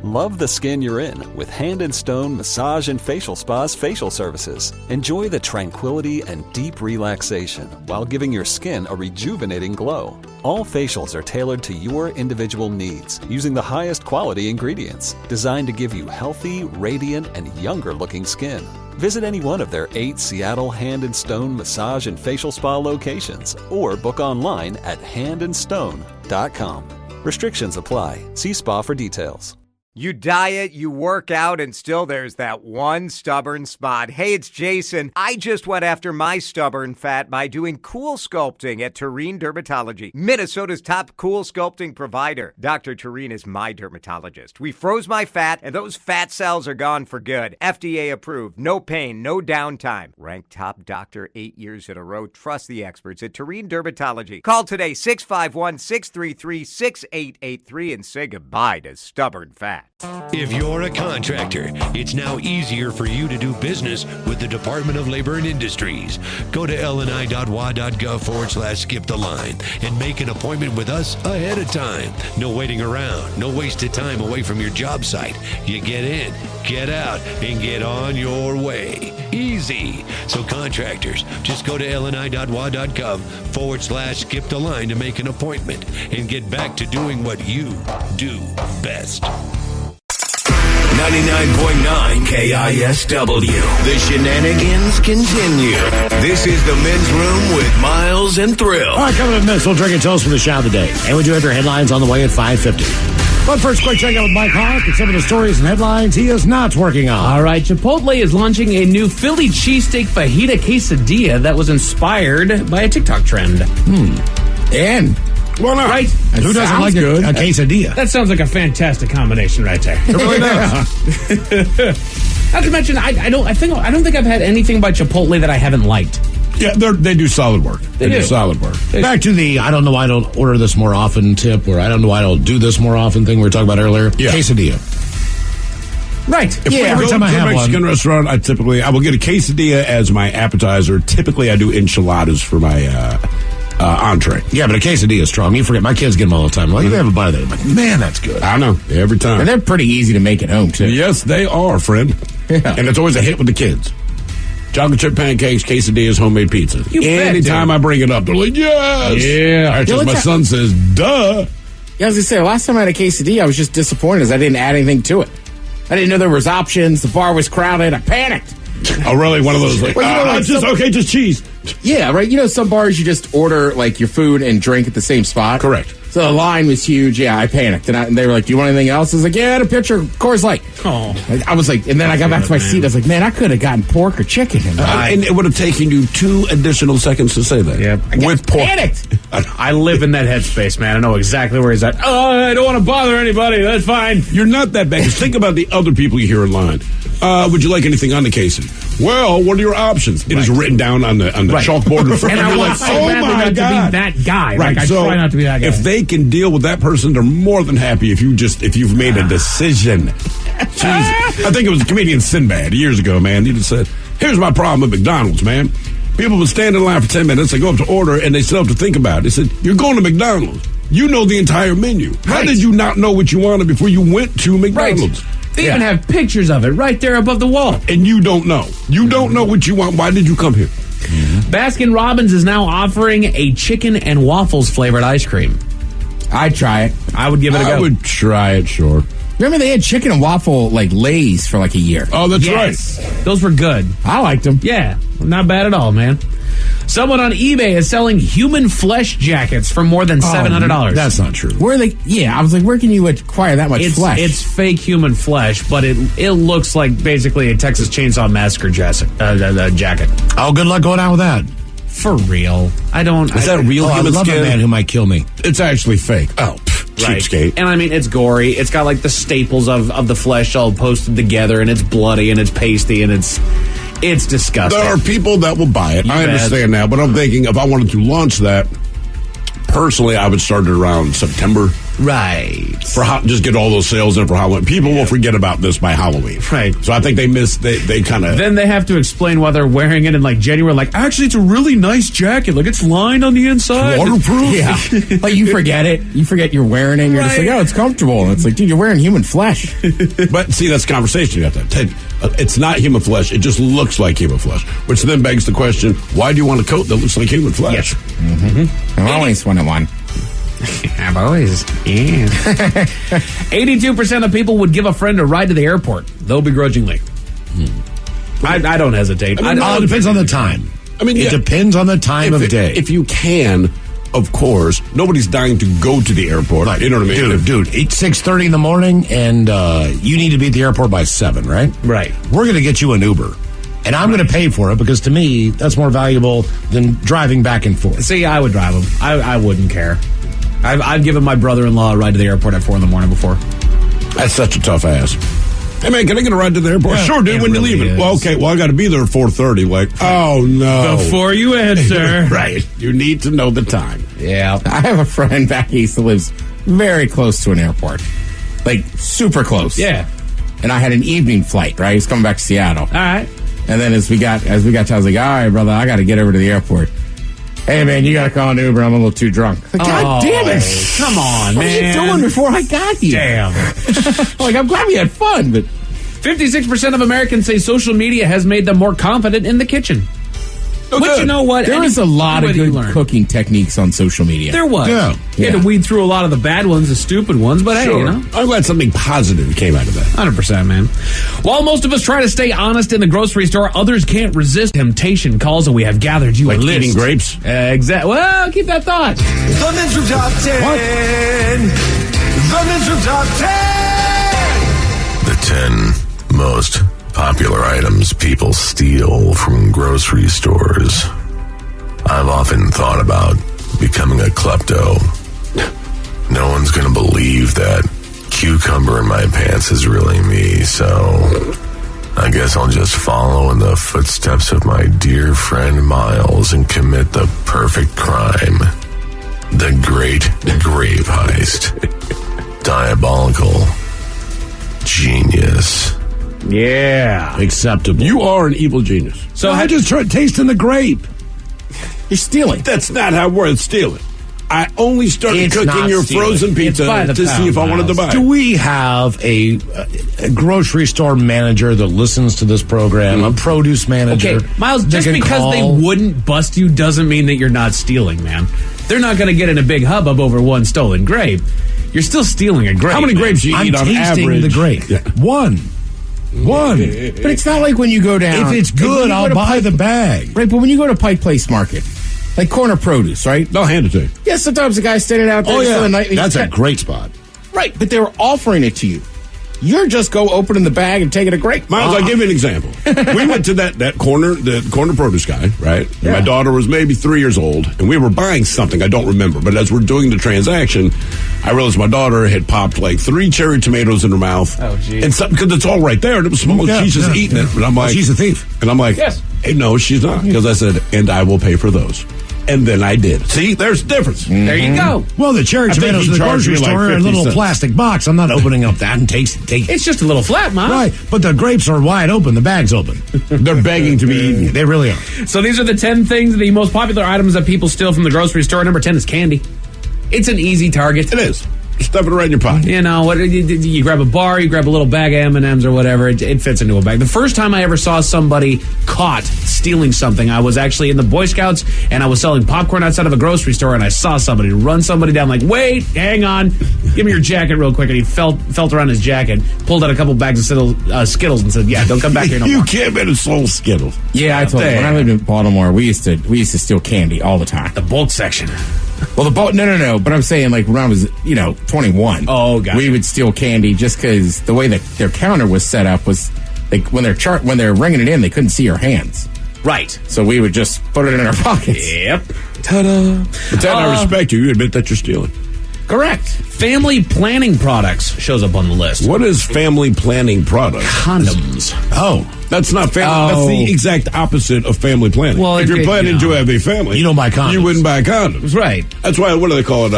Love the skin you're in with Hand & Stone Massage and Facial Spa's facial services. Enjoy the tranquility and deep relaxation while giving your skin a rejuvenating glow. All facials are tailored to your individual needs using the highest quality ingredients designed to give you healthy, radiant, and younger-looking skin. Visit any one of their 8 Seattle Hand & Stone Massage and Facial Spa locations or book online at handandstone.com. Restrictions apply. See spa for details. You diet, you work out, and still there's that one stubborn spot. Hey, it's Jason. I just went after my stubborn fat by doing cool sculpting at Tureen Dermatology, Minnesota's top cool sculpting provider. Dr. Tureen is my dermatologist. We froze my fat, and those fat cells are gone for good. FDA approved. No pain, no downtime. Ranked top doctor 8 years in a row. Trust the experts at Tureen Dermatology. Call today, 651-633-6883, and say goodbye to stubborn fat. If you're a contractor, it's now easier for you to do business with the Department of Labor and Industries. Go to lni.wa.gov/skip the line and make an appointment with us ahead of time. No waiting around, no wasted time away from your job site. You get in, get out, and get on your way. Easy. So contractors, just go to lni.wa.gov/skip the line to make an appointment and get back to doing what you do best. 99.9 KISW. The shenanigans continue. This is the Men's Room with Miles and Thrill. All right, coming up next, we'll drink and toast for the shout of the day. And we do have your headlines on the way at 5:50. But first, quick check out with Mike Hawk and some of the stories and headlines he is not working on. All right, Chipotle is launching a new Philly cheesesteak fajita quesadilla that was inspired by a TikTok trend. And... well, not. Right? Who doesn't like a quesadilla? That sounds like a fantastic combination right there. It really does. Not to mention, I don't think I've had anything by Chipotle that I haven't liked. Yeah, they do solid work. They do solid work. Back to the I don't know why I don't order this more often tip, or I don't know why I don't do this more often thing we were talking about earlier. Yeah. Quesadilla. Right. Every time I have a Mexican restaurant, I will get a quesadilla as my appetizer. Typically, I do enchiladas for my entree. Yeah, but a quesadilla is strong. You forget, my kids get them all the time. Like, you have a bite of that. I'm like, man, that's good. I know. Every time. And they're pretty easy to make at home, too. Yes, they are, friend. Yeah. And it's always a hit with the kids. Chocolate chip pancakes, quesadillas, homemade pizza. Anytime I bring it up, they're like, yes. Yeah. Just my son says, duh. Yeah, I was going to say, last time I had a quesadilla, I was just disappointed as I didn't add anything to it. I didn't know there was options. The bar was crowded. I panicked. Oh, really? One of those, like, just cheese. Yeah, right. You know, some bars you just order, like, your food and drink at the same spot. Correct. So the line was huge. Yeah, I panicked. And they were like, do you want anything else? I was like, yeah, a pitcher of Coors Light. Oh. I was like, and then I got back to my seat. I was like, man, I could have gotten pork or chicken. And it would have taken you 2 additional seconds to say that. Yep. With pork. Panicked. I live in that headspace, man. I know exactly where he's at. Oh, I don't want to bother anybody. That's fine. You're not that bad. Just think about the other people you hear in line. Would you like anything on the quesadilla? Well, what are your options? It is written down on the chalkboard in front and of you. I want so badly not to be that guy. Right. Like, I try not to be that guy. If they can deal with that person, they're more than happy if you've made a decision. Jesus. I think it was comedian Sinbad years ago, man. He just said, here's my problem with McDonald's, man. People would stand in line for 10 minutes, they go up to order, and they still have to think about it. They said, you're going to McDonald's. You know the entire menu. How did you not know what you wanted before you went to McDonald's? Right. They even have pictures of it right there above the wall. And you don't know. You don't know what you want. Why did you come here? Baskin Robbins is now offering a chicken and waffles flavored ice cream. I'd try it. I would give it a go. I would try it, sure. Remember they had chicken and waffle, like, Lays for like a year. Oh, that's right. Those were good. I liked them. Yeah, not bad at all, man. Someone on eBay is selling human flesh jackets for more than $700. That's not true. Where they? Yeah, I was like, where can you acquire that much flesh? It's fake human flesh, but it looks like basically a Texas Chainsaw Massacre jacket. Oh, good luck going out with that. For real. I don't... Is that real human I love skin? a man who might kill me. It's actually fake. Oh, cheapskate. And I mean, it's gory. It's got like the staples of the flesh all posted together, and it's bloody, and it's pasty, and it's disgusting. There are people that will buy it. I understand now, but I'm thinking if I wanted to launch that, personally, I would start it around September. Right. Just get all those sales in for Halloween. People will forget about this by Halloween. Right. So I think they kind of... Then they have to explain why they're wearing it in like January. Like, actually, it's a really nice jacket. Like, it's lined on the inside. Waterproof. Yeah. Like, you forget it. You forget you're wearing it, and you're just like, oh, it's comfortable. And it's like, dude, you're wearing human flesh. But see, that's a conversation you have to have. It's not human flesh. It just looks like human flesh. Which then begs the question, why do you want a coat that looks like human flesh? Yes. Mm-hmm. I always wanted one. I've always, 82% of people would give a friend a ride to the airport, though begrudgingly. I don't hesitate. It depends on the time. I mean, it depends on the time of day. If you can, of course, nobody's dying to go to the airport. Right. You know what I mean? Dude, it's 6:30 in the morning, and you need to be at the airport by 7, right? Right. We're going to get you an Uber. And I'm going to pay for it because, to me, that's more valuable than driving back and forth. See, I would drive him. I wouldn't care. I've given my brother-in-law a ride to the airport at 4 in the morning before. That's such a tough ass. Hey, man, can I get a ride to the airport? Yeah, sure, dude, when really you leaving? is. Well, okay, I got to be there at 4:30. Like, oh, no. Before you answer. Right. You need to know the time. Yeah. I have a friend back east that lives very close to an airport. Like, super close. Yeah. And I had an evening flight, right? He's coming back to Seattle. All right. And then as we got to, I was like, all right, brother, I got to get over to the airport. Hey, man, you got to call an Uber. I'm a little too drunk. Like, God damn it. Come on, what man. What were you doing before I got here? Damn. Like, I'm glad we had fun, but 56% of Americans say social media has made them more confident in the kitchen. But you know what? There is a lot of good cooking techniques on social media. There was. Yeah. You had to weed through a lot of the bad ones, the stupid ones, but hey, you know. I'm glad something positive came out of that. 100%, man. While most of us try to stay honest in the grocery store, others can't resist temptation calls, and we have gathered you a list. Eating grapes? Exactly. Well, keep that thought. The Men's Room Top 10. What? The Men's Room Top 10. The 10 most popular items people steal from grocery stores. I've often thought about becoming a klepto. No one's going to believe that cucumber in my pants is really me, so I guess I'll just follow in the footsteps of my dear friend Miles and commit the perfect crime. The Great Grape Heist. Diabolical. Genius. Yeah. Acceptable. You are an evil genius. So I just tried tasting the grape. You're stealing. That's not how we're stealing. I only started cooking your frozen pizza to see if I wanted to buy it. Do we have a grocery store manager that listens to this program, a produce manager? Okay, Miles, just because they wouldn't bust you doesn't mean that you're not stealing, man. They're not going to get in a big hubbub over one stolen grape. You're still stealing a grape. How many grapes do you eat on average? The grape. Yeah. One. But it's not like when you go down. If it's good, I'll buy the bag. Right, but when you go to Pike Place Market, like corner produce, right? They'll hand it to you. Yeah, sometimes the guy's standing out there. Oh, yeah. The night, That's a great spot. Right, but they were offering it to you. You're just go opening the bag and taking a grape. Miles, I'll give you an example. We went to that corner produce guy, right? And my daughter was maybe 3 years old, and we were buying something. I don't remember. But as we're doing the transaction, I realized my daughter had popped like 3 cherry tomatoes in her mouth. Oh, geez. And something, because it's all right there, and it was small. She's just eating it. And I'm like, she's a thief. And I'm like, yes. Hey, no, she's not. Because I said, and I will pay for those. And then I did. See, there's a difference. There you go. Well, the cherry tomatoes in the grocery store are in a little 50 plastic box. I'm not opening up that and taste. It's just a little flat, Mom. Right, but the grapes are wide open. The bag's open. They're begging to be eaten. They really are. So these are the 10 things, the most popular items that people steal from the grocery store. Number 10 is candy. It's an easy target. It is. Stuff it right in your pocket. You know, what you grab a bar, you grab a little bag of M&Ms or whatever, it fits into a bag. The first time I ever saw somebody caught stealing something, I was actually in the Boy Scouts, and I was selling popcorn outside of a grocery store, and I saw somebody run somebody down like, wait, hang on, give me your jacket real quick. And he felt around his jacket, pulled out a couple bags of Skittles and said, yeah, don't come back here no more. You can't be sold Skittles. Yeah, I told you, when I lived in Baltimore, we used to steal candy all the time. The bulk section. Well, no. But I'm saying, like, when I was, 21. Oh, gotcha. We would steal candy just because the way that their counter was set up was, like, when they're ringing it in, they couldn't see our hands. Right. So we would just put it in our pockets. Yep. Ta-da. But then I respect you. You admit that you're stealing. Correct. Family planning products shows up on the list. What is family planning products? Condoms. Oh, that's not family. That's the exact opposite of family planning. Well, if you're planning to have a family, you don't buy condoms. You wouldn't buy condoms. Right. That's why. What do they call it?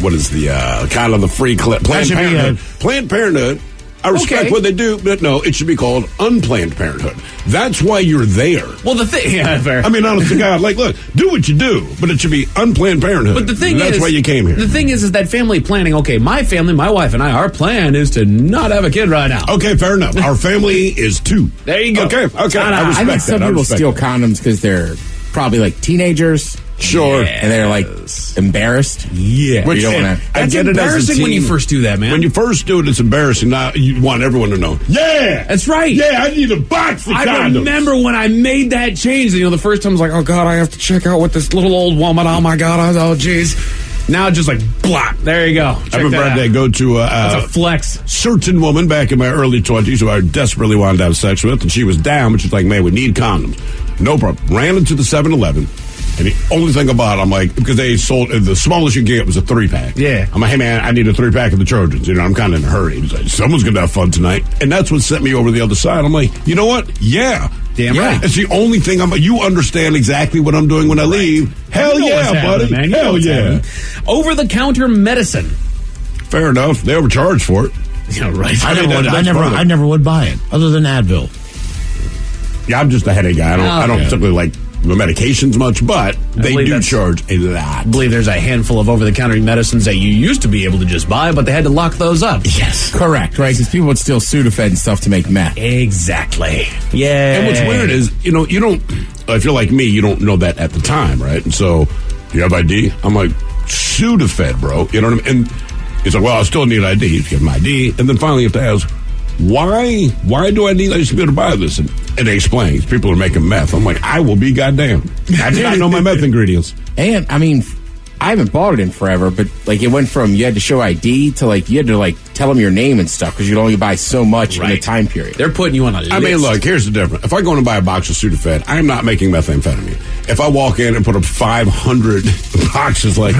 What is the kind of the free Planned Parenthood? Planned Parenthood. I respect what they do, but no, it should be called Unplanned Parenthood. That's why you're there. Well, the thing, yeah, fair. I mean, honest to God, like, look, do what you do, but it should be Unplanned Parenthood. But the thing that's why you came here. The thing is that family planning. Okay, my family, my wife and I, our plan is to not have a kid right now. Okay, fair enough. Our family is 2. There you go. Okay. I think some people steal condoms because they're probably like teenagers. Sure. Yes. And they're like embarrassed. Yeah. Which you don't want to. That's embarrassing when you first do that, man. When you first do it, it's embarrassing. Now you want everyone to know. Yeah. That's right. Yeah, I need a box of condoms. I remember when I made that change. The first time I was like, oh, God, I have to check out with this little old woman. Oh, my God. Oh, jeez. Now just like, blah. There you go. I remember I go to that's a flex. Certain woman back in my early 20s who I desperately wanted to have sex with, and she was down, but she's like, man, we need condoms. No problem. Ran into the 7-Eleven. And the only thing about it, I'm like, because they sold, the smallest you get was a 3-pack. Yeah. I'm like, hey, man, I need a 3-pack of the Trojans. I'm kind of in a hurry. He's like, someone's going to have fun tonight. And that's what sent me over the other side. I'm like, you know what? Yeah. Damn right. It's the only thing you understand exactly what I'm doing when I leave. Hell yeah, buddy. Man. Hell yeah. Over-the-counter medicine. Fair enough. They overcharged for it. Yeah, right. I never would buy it, other than Advil. Yeah, I'm just a headache guy. I don't particularly like the medications much, but they do charge a lot. I believe there's a handful of over-the-counter medicines that you used to be able to just buy, but they had to lock those up. Yes. Correct, right? Because people would steal Sudafed and stuff to make meth. Exactly. Yeah. And what's weird is, you don't, if you're like me, you don't know that at the time, right? And so, do you have ID? I'm like, Sudafed, bro. You know what I mean? And he's like, well, I still need ID. You give him ID. And then finally you have to ask, why do I need ID to be able to buy this? And it explains. People are making meth. I'm like, I will be goddamn. I did not know my meth ingredients. And, I mean, I haven't bought it in forever, but, like, it went from you had to show ID to, like, you had to, like, tell them your name and stuff because you could only buy so much in a time period. They're putting you on a list. I mean, look, here's the difference. If I go in and buy a box of Sudafed, I am not making methamphetamine. If I walk in and put up 500 boxes, like,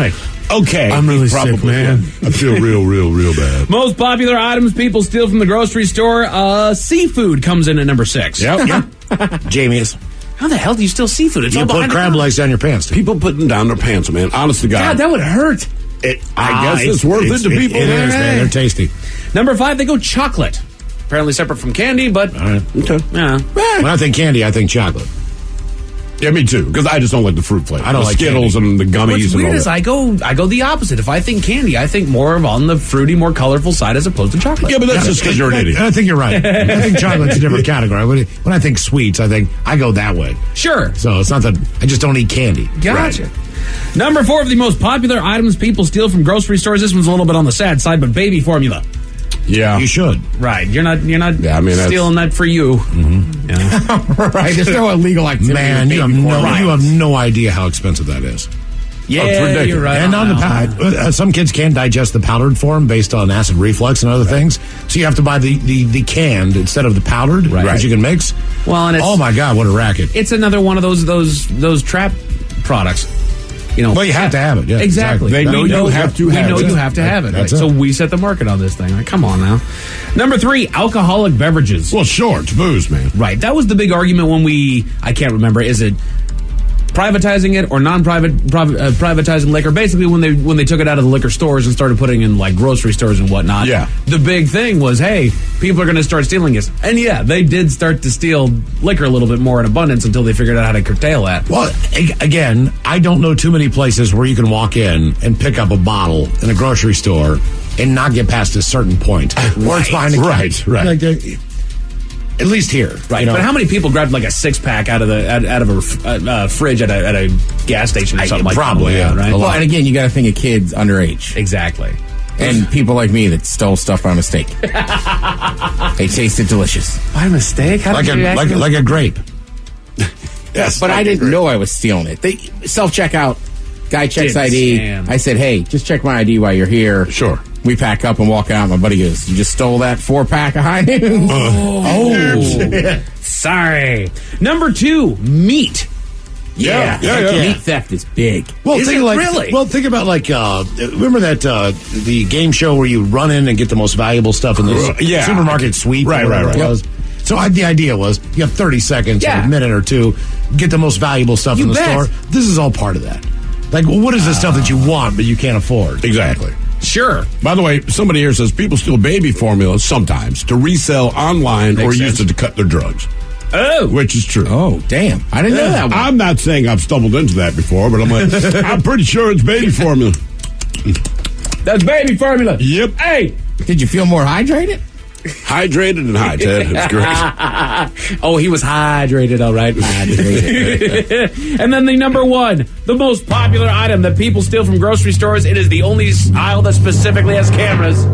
okay. I'm really sick, man. I feel real bad. Most popular items people steal from the grocery store, seafood comes in at number 6. Yep. Jamie's. How the hell do you steal seafood? It's You all put behind crab the legs down your pants. People putting down their pants, man. Honest to God. God, that would hurt. I guess it's worth it to people. It is, man. They're tasty. Number 5, they go chocolate. Apparently separate from candy, but Okay. yeah. When I think candy, I think chocolate. Yeah, me too. Because I just don't like the fruit flavor. I don't the like Skittles candy. and the gummies What's and weird all is that. I go the opposite. If I think candy, I think more of on the fruity, more colorful side as opposed to chocolate. Yeah, but that's just because you're an idiot. I think you're right. I think chocolate's a different category. When I think sweets, I go that way. Sure. So it's not that I just don't eat candy. Gotcha. Right. Number 4 of the most popular items people steal from grocery stores. This one's a little bit on the sad side, but baby formula. Yeah. You should. Right. You're not Yeah, I mean, stealing that for you. Mm-hmm. Right. There's no illegal activity. Man, you have no idea how expensive that is. Yeah, it's ridiculous. you're right. And on the some kids can't digest the powdered form based on acid reflux and other things. So you have to buy the canned instead of the powdered, which you can mix. Well, and it's, oh my God, what a racket! It's another one of those trap products. Well, you have to have it. Yeah, exactly. They know you have to have it. We know you have to have it. That's right? it. So we set the market on this thing. Like, come on now. Number 3, alcoholic beverages. Well, sure, it's booze, man. Right. That was the big argument when I can't remember, is it privatizing it or privatizing liquor? Basically, when they took it out of the liquor stores and started putting in like grocery stores and whatnot. Yeah. The big thing was, hey, people are going to start stealing this, and yeah, they did start to steal liquor a little bit more in abundance until they figured out how to curtail that. Well, again, I don't know too many places where you can walk in and pick up a bottle in a grocery store and not get past a certain point. Or it's behind the counter. Right. Like, at least here, right? But how many people grabbed like a 6-pack out of a fridge at a gas station or something like that? Probably, yeah. Right. Well, and again, you got to think of kids underage. Exactly. And people like me that stole stuff by mistake. They tasted delicious. By mistake? How like a grape. Yes. But I didn't know I was stealing it. They self-checkout. Guy checks ID. Scam. I said, hey, just check my ID while you're here. Sure. We pack up and walk out. My buddy goes, you just stole that 4-pack of high noons? Oh. Sorry. Number 2, meat. Yeah. Meat theft is big. Well, Is think it like, really? Well, think about like remember that the game show where you run in and get the most valuable stuff in the supermarket sweep. Right. So the idea was you have 30 seconds or a minute or two, get the most valuable stuff in the store. This is all part of that. Like, what is the stuff that you want but you can't afford? Exactly. Sure. By the way, somebody here says people steal baby formula sometimes to resell online or use it to cut their drugs. Oh. Which is true. Oh, damn. I didn't know that one. I'm not saying I've stumbled into that before, but I'm like, I'm pretty sure it's baby formula. That's baby formula. Yep. Hey. Did you feel more hydrated? Hydrated and high, Ted. It's great. Oh, he was hydrated, all right. Hydrated. And then the number 1, the most popular item that people steal from grocery stores. It is the only aisle that specifically has cameras.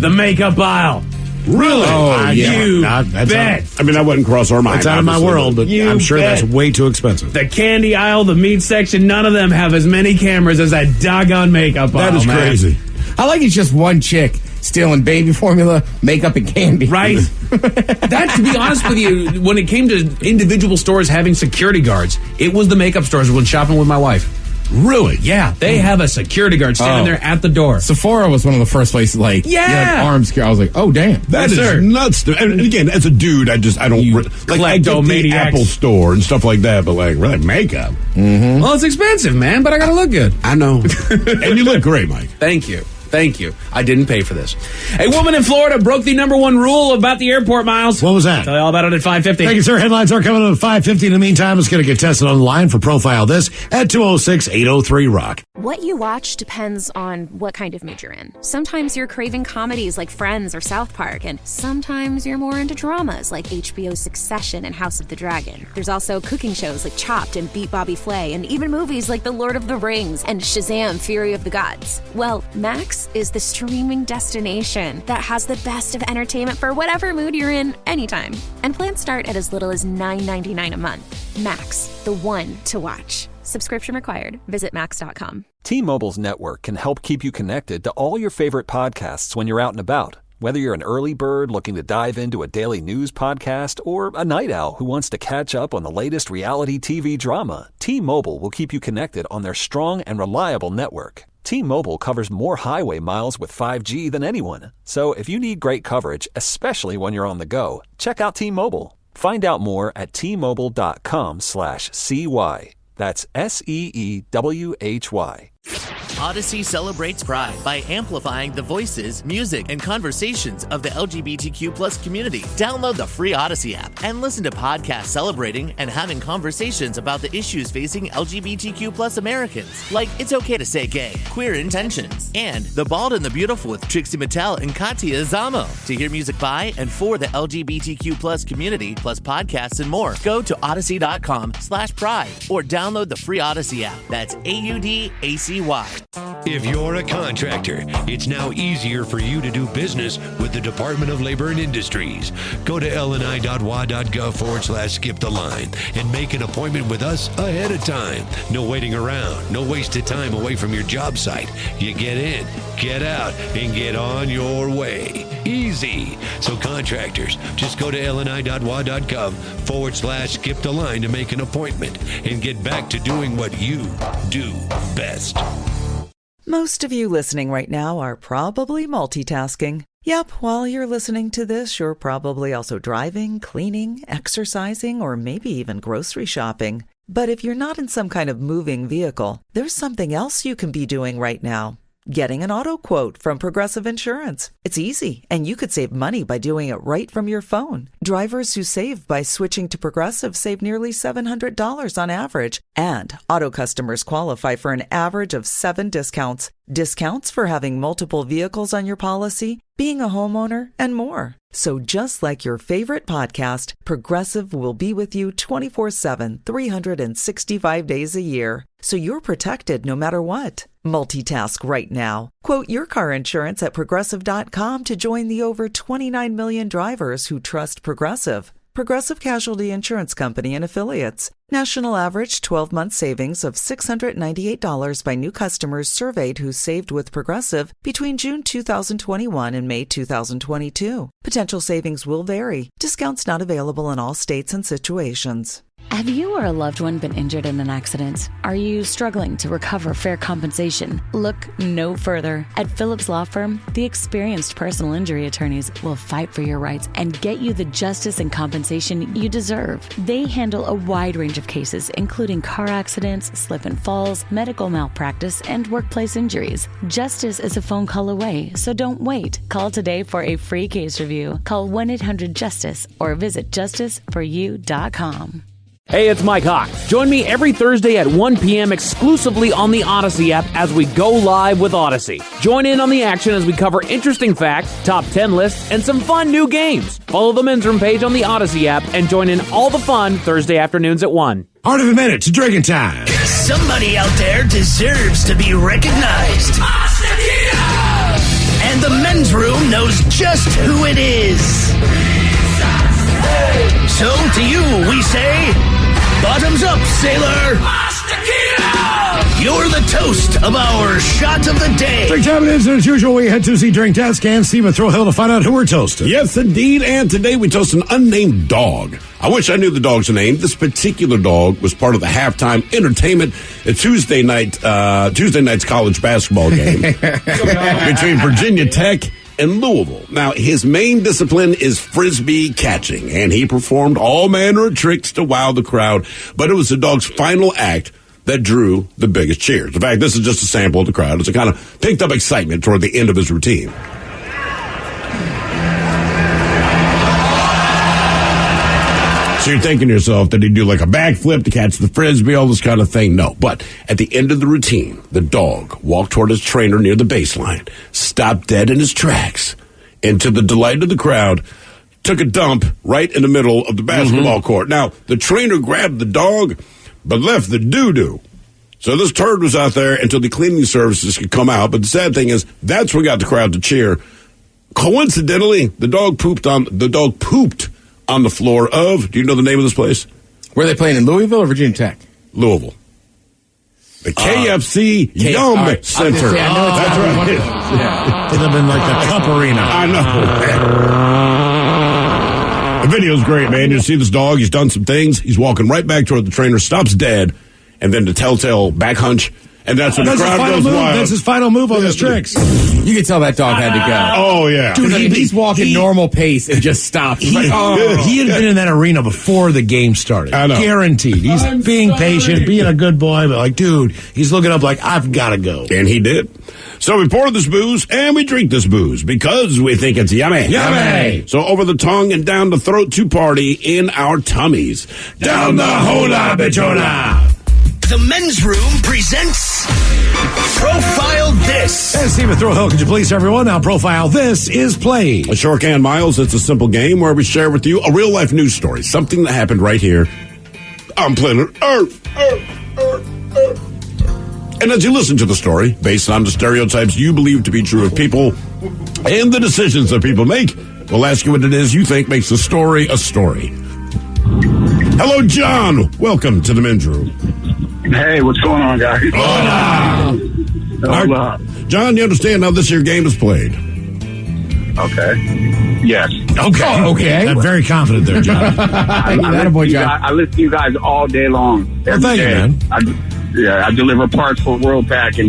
The makeup aisle. Really? Oh, You that's bet. I mean, that wouldn't cross our mind. It's out of my world, but You I'm sure bet. that's way too expensive. The candy aisle, the meat section, none of them have as many cameras as that doggone makeup aisle. That is man. crazy. I like it's just one chick stealing baby formula, makeup, and candy. Right? That, to be honest with you, when it came to individual stores having security guards, it was the makeup stores when shopping with my wife. Really? Yeah, they have a security guard standing there at the door. Sephora was one of the first places, like, arms care. I was like, oh, damn. That is nuts. And again, as a dude, I don't like I get the Apple store and stuff like that, but like really makeup. Mm-hmm. Well, it's expensive, man, but I gotta look good. I know. And you look great, Mike. Thank you. Thank you. I didn't pay for this. A woman in Florida broke the number one rule about the airport, Miles. What was that? Tell you all about it at 5:50. Thank you, sir. Headlines are coming up at 5:50. In the meantime, it's going to get tested online for Profile This at 206-803-ROCK. What you watch depends on what kind of mood you're in. Sometimes you're craving comedies like Friends or South Park, and sometimes you're more into dramas like HBO's Succession and House of the Dragon. There's also cooking shows like Chopped and Beat Bobby Flay, and even movies like The Lord of the Rings and Shazam! Fury of the Gods. Well, Max is the streaming destination that has the best of entertainment for whatever mood you're in anytime. And plans start at as little as $9.99 a month. Max, the one to watch. Subscription required. Visit Max.com. T-Mobile's network can help keep you connected to all your favorite podcasts when you're out and about. Whether you're an early bird looking to dive into a daily news podcast or a night owl who wants to catch up on the latest reality TV drama, T-Mobile will keep you connected on their strong and reliable network. T-Mobile covers more highway miles with 5G than anyone. So if you need great coverage, especially when you're on the go, check out T-Mobile. Find out more at T-Mobile.com/CY. That's SEEWHY. Odyssey celebrates Pride by amplifying the voices, music, and conversations of the LGBTQ plus community. Download the free Odyssey app and listen to podcasts celebrating and having conversations about the issues facing LGBTQ plus Americans, like It's Okay to Say Gay, Queer Intentions, and The Bald and the Beautiful with Trixie Mattel and Katia Zamo. To hear music by and for the LGBTQ plus community, plus podcasts and more, go to odyssey.com/pride or download the free Odyssey app. That's AUDACY. If you're a contractor, it's now easier for you to do business with the Department of Labor and Industries. Go to lni.wa.gov/skip the line and make an appointment with us ahead of time. No waiting around, no wasted time away from your job site. You get in, get out, and get on your way. Easy. So contractors, just go to lni.wa.gov/skip the line to make an appointment and get back to doing what you do best. Most of you listening right now are probably multitasking. Yep, while you're listening to this, you're probably also driving, cleaning, exercising, or maybe even grocery shopping. But if you're not in some kind of moving vehicle, there's something else you can be doing right now. Getting an auto quote from Progressive Insurance. It's easy, and you could save money by doing it right from your phone. Drivers who save by switching to Progressive save nearly $700 on average, and auto customers qualify for an average of 7 discounts. Discounts for having multiple vehicles on your policy, being a homeowner, and more. So just like your favorite podcast, Progressive will be with you 24/7, 365 days a year. So you're protected no matter what. Multitask right now. Quote your car insurance at Progressive.com to join the over 29 million drivers who trust Progressive. Progressive Casualty Insurance Company and Affiliates. National average 12-month savings of $698 by new customers surveyed who saved with Progressive between June 2021 and May 2022. Potential savings will vary. Discounts not available in all states and situations. Have you or a loved one been injured in an accident? Are you struggling to recover fair compensation? Look no further. At Phillips Law Firm, the experienced personal injury attorneys will fight for your rights and get you the justice and compensation you deserve. They handle a wide range of cases, including car accidents, slip and falls, medical malpractice, and workplace injuries. Justice is a phone call away, so don't wait. Call today for a free case review. Call 1-800-JUSTICE or visit justiceforyou.com. Hey, it's Mike Hawk. Join me every Thursday at 1 p.m. exclusively on the Odyssey app as we go live with Odyssey. Join in on the action as we cover interesting facts, top 10 lists, and some fun new games. Follow the Men's Room page on the Odyssey app and join in all the fun Thursday afternoons at 1. Part of a minute to drinking time. Somebody out there deserves to be recognized. And the Men's Room knows just who it is. So to you we say, bottoms up, sailor. You're the toast of our shot of the day. Drink time it is, and as usual, we head to the Drink Desk and Steve at Thrill Hill to find out who we're toasting. Yes, indeed, and today we toast an unnamed dog. I wish I knew the dog's name. This particular dog was part of the halftime entertainment at Tuesday night's college basketball game between Virginia Tech and Louisville. Now, his main discipline is frisbee catching, and he performed all manner of tricks to wow the crowd, but it was the dog's final act that drew the biggest cheers. In fact, this is just a sample of the crowd as it kind of picked up excitement toward the end of his routine. So you're thinking to yourself, did he do like a backflip to catch the frisbee, all this kind of thing? No. But at the end of the routine, the dog walked toward his trainer near the baseline, stopped dead in his tracks, and to the delight of the crowd, took a dump right in the middle of the basketball court. Now, the trainer grabbed the dog, but left the doo-doo. So this turd was out there until the cleaning services could come out. But the sad thing is, that's what got the crowd to cheer. Coincidentally, the dog pooped on the floor of, do you know the name of this place? Were they playing in Louisville or Virginia Tech? Louisville. The KFC Yum Center. That's right. Yeah. Could have been like the Cup Arena. I know. The video's great, man. You see this dog, he's done some things. He's walking right back toward the trainer, stops dead, and then the telltale back hunch. And that's when the crowd goes wild. That's his final move on his tricks. You can tell that dog had to go. Oh, yeah. Dude, he's walking normal pace and just stopped. He had been in that arena before the game started. I know. Guaranteed. He's being patient, being a good boy, but like, dude, he's looking up like, I've got to go. And he did. So we pour this booze and we drink this booze because we think it's yummy. Yummy. So over the tongue and down the throat to party in our tummies. Down the hola bichona. The Men's Room presents Profile This. And Stephen Throwhill, could you please, everyone, now Profile This is played. A sure can, Miles. It's a simple game where we share with you a real-life news story, something that happened right here on planet Earth. And as you listen to the story, based on the stereotypes you believe to be true of people and the decisions that people make, we'll ask you what it is you think makes a story a story. Hello, John. Welcome to the Men's Room. Hey, what's going on, guys? Hola. John, you understand how this here game is played? Okay. Yes. Okay. I'm very confident there, John. I listen to you guys all day long. Well, thank you, man. I deliver parts for World Pack, and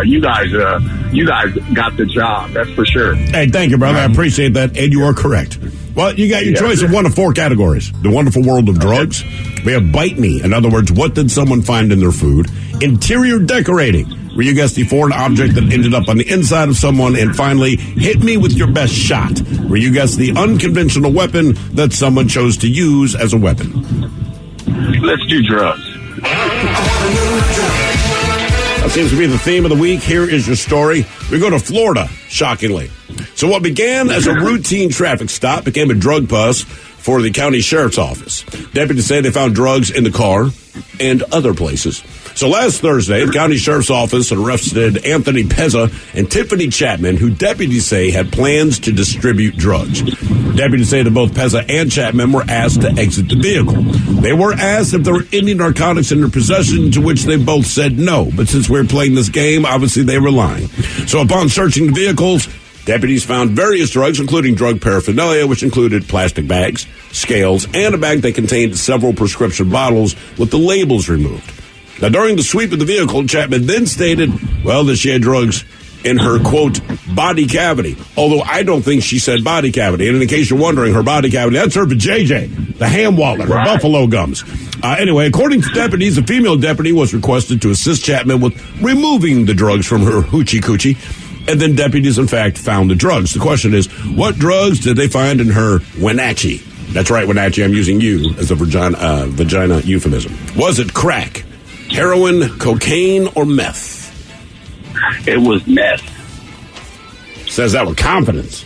you guys got the job. That's for sure. Hey, thank you, brother. I appreciate that, and you are correct. Well, you got your choice of one of four categories. The wonderful world of drugs. We have bite me. In other words, what did someone find in their food? Interior decorating, where you guess the foreign object that ended up on the inside of someone. And finally, hit me with your best shot, where you guess the unconventional weapon that someone chose to use as a weapon. Let's do drugs. That seems to be the theme of the week. Here is your story. We go to Florida, shockingly. So what began as a routine traffic stop became a drug bust for the county sheriff's office. Deputies say they found drugs in the car and other places. So last Thursday, the county sheriff's office arrested Anthony Pezza and Tiffany Chapman, who deputies say had plans to distribute drugs. Deputies say that both Pezza and Chapman were asked to exit the vehicle. They were asked if there were any narcotics in their possession, to which they both said no. But since we're playing this game, obviously they were lying. So upon searching the vehicles, deputies found various drugs, including drug paraphernalia, which included plastic bags, scales, and a bag that contained several prescription bottles with the labels removed. Now, during the sweep of the vehicle, Chapman then stated, that she had drugs in her, quote, body cavity. Although I don't think she said body cavity. And in case you're wondering, her body cavity, that's her JJ, the ham wallet, her buffalo gums. Anyway, according to deputies, a female deputy was requested to assist Chapman with removing the drugs from her hoochie coochie. And then deputies, in fact, found the drugs. The question is, what drugs did they find in her Wenatchee? That's right, Wenatchee. I'm using you as a vagina euphemism. Was it crack, heroin, cocaine, or meth? It was meth. Says that with confidence.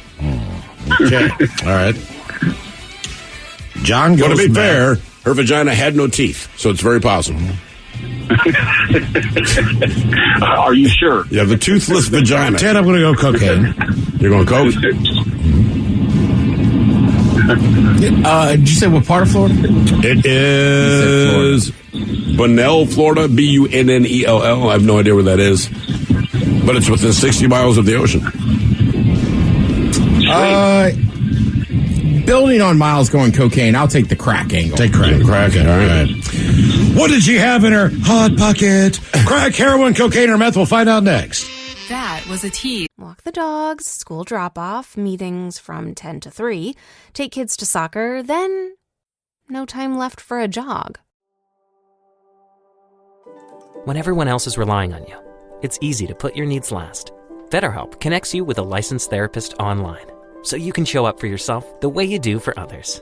Okay. All right. John goes to be meth. fair, her vagina had no teeth, so it's very possible. Are you sure? Yeah, the toothless vagina. Ted, I'm going to go cocaine. You're going coke? Did you say what part of Florida? It is Bunnell, Florida, Bunnell. I have no idea where that is, but it's within 60 miles of the ocean. Building on Miles going cocaine, I'll take the crack angle. Take crack. Crack, all right. What did she have in her hot pocket? Crack, heroin, cocaine, or meth? We'll find out next. That was a tease. Walk the dogs, school drop-off, meetings from 10 to 3, take kids to soccer, then no time left for a jog. When everyone else is relying on you, it's easy to put your needs last. BetterHelp connects you with a licensed therapist online, so you can show up for yourself the way you do for others.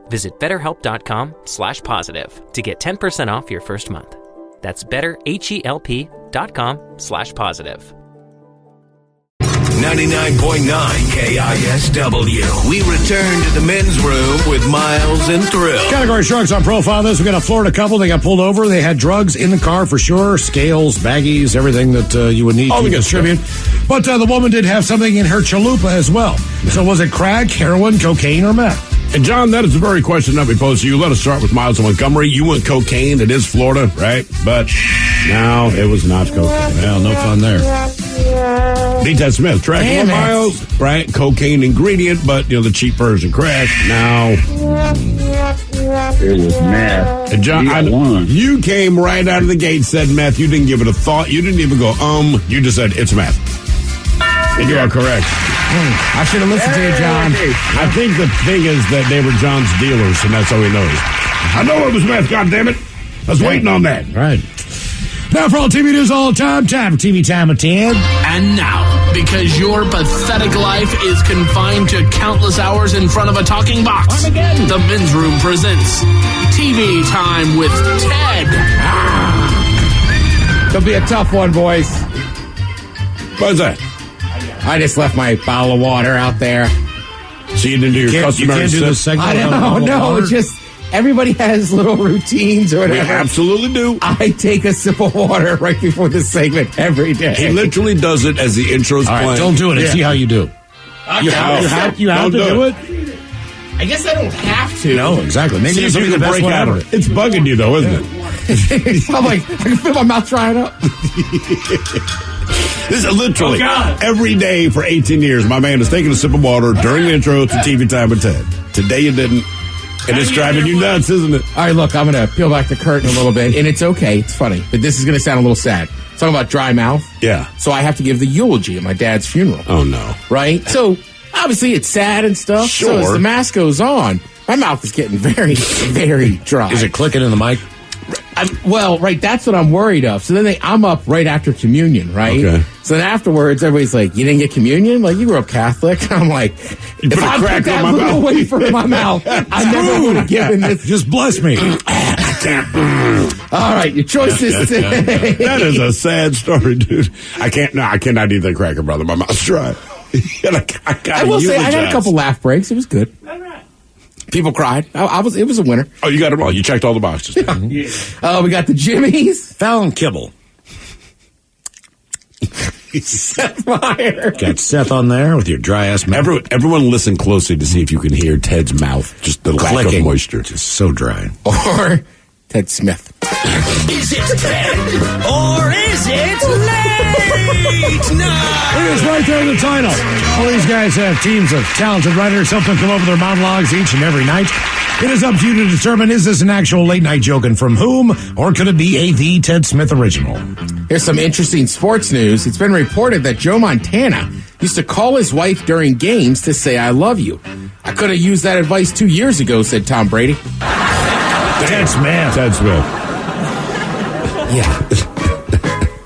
Visit BetterHelp.com/positive to get 10% off your first month. That's BetterHelp.com/positive. 99.9 KISW. We return to the men's room with Miles and Thrill. Category Sharks on profile this. We got a Florida couple. They got pulled over. They had drugs in the car for sure. Scales, baggies, everything that you would need to distribute. But the woman did have something in her chalupa as well. So was it crack, heroin, cocaine, or meth? And John, that is the very question that we posed to you. Let us start with Miles in Montgomery. You went cocaine. It is Florida, right? But no, it was not cocaine. Well, no fun there. D. Ted Smith, track Miles, right? Cocaine ingredient, but the cheap version crack. Now it was meth. And John, you came right out of the gate, said meth. You didn't give it a thought. You didn't even go, You just said it's meth. And you are correct. I should have listened to you, John. I think the thing is that they were John's dealers, and that's how he knows. I know it was meth, goddammit. I was waiting on that. Right. Now for all TV news all the time for TV Time at 10. And now, because your pathetic life is confined to countless hours in front of a talking box, the Men's Room presents TV Time with Ted. It'll be a tough one, boys. What's that? I just left my bottle of water out there. So you didn't do your customary do this segment. I don't know. It's just everybody has little routines or whatever. We absolutely do. I take a sip of water right before this segment every day. He literally does it as the intro's all right, playing. Don't do it and see how you do. You have to do it? I guess I don't have to. No, exactly. Maybe this will be the best one ever. It's bugging you, though, isn't it? I'm like, I can feel my mouth drying up. This is literally every day for 18 years, my man is taking a sip of water during the intro to TV Time with Ted. Today you didn't. And it's driving you nuts, isn't it? All right, look, I'm going to peel back the curtain a little bit. And it's okay. It's funny. But this is going to sound a little sad. Talking about dry mouth. Yeah. So I have to give the eulogy at my dad's funeral. Oh, no. Right? So, obviously, it's sad and stuff. Sure. So as the mass goes on, my mouth is getting very, very dry. Is it clicking in the mic? Right, that's what I'm worried of. So then I'm up right after communion, right? Okay. So then afterwards, everybody's like, you didn't get communion? Like, you grew up Catholic? I'm like, you if I put that little wafer in my mouth, I never would have given this. Just bless me. All right, your choices today. That is a sad story, dude. I cannot eat that cracker, brother. My mouth's dry. I will say, I had a couple laugh breaks. It was good. People cried. It was a winner. Oh, you got it all. You checked all the boxes. Yeah. We got the Jimmys. Fallon Kibble. Seth Meyer. Got Seth on there with your dry ass mouth. Everyone listen closely to see if you can hear Ted's mouth. Just the lack of moisture. Just so dry. Or Ted Smith. Is it Ted or is it late night? It is right there in the title. All these guys have teams of talented writers help them come up with their monologues each and every night. It is up to you to determine, is this an actual late night joke and from whom, or could it be a The Ted Smith original? Here's some interesting sports news. It's been reported that Joe Montana used to call his wife during games to say, I love you. I could have used that advice 2 years ago, said Tom Brady. Ted Smith. Ted Smith. Yeah.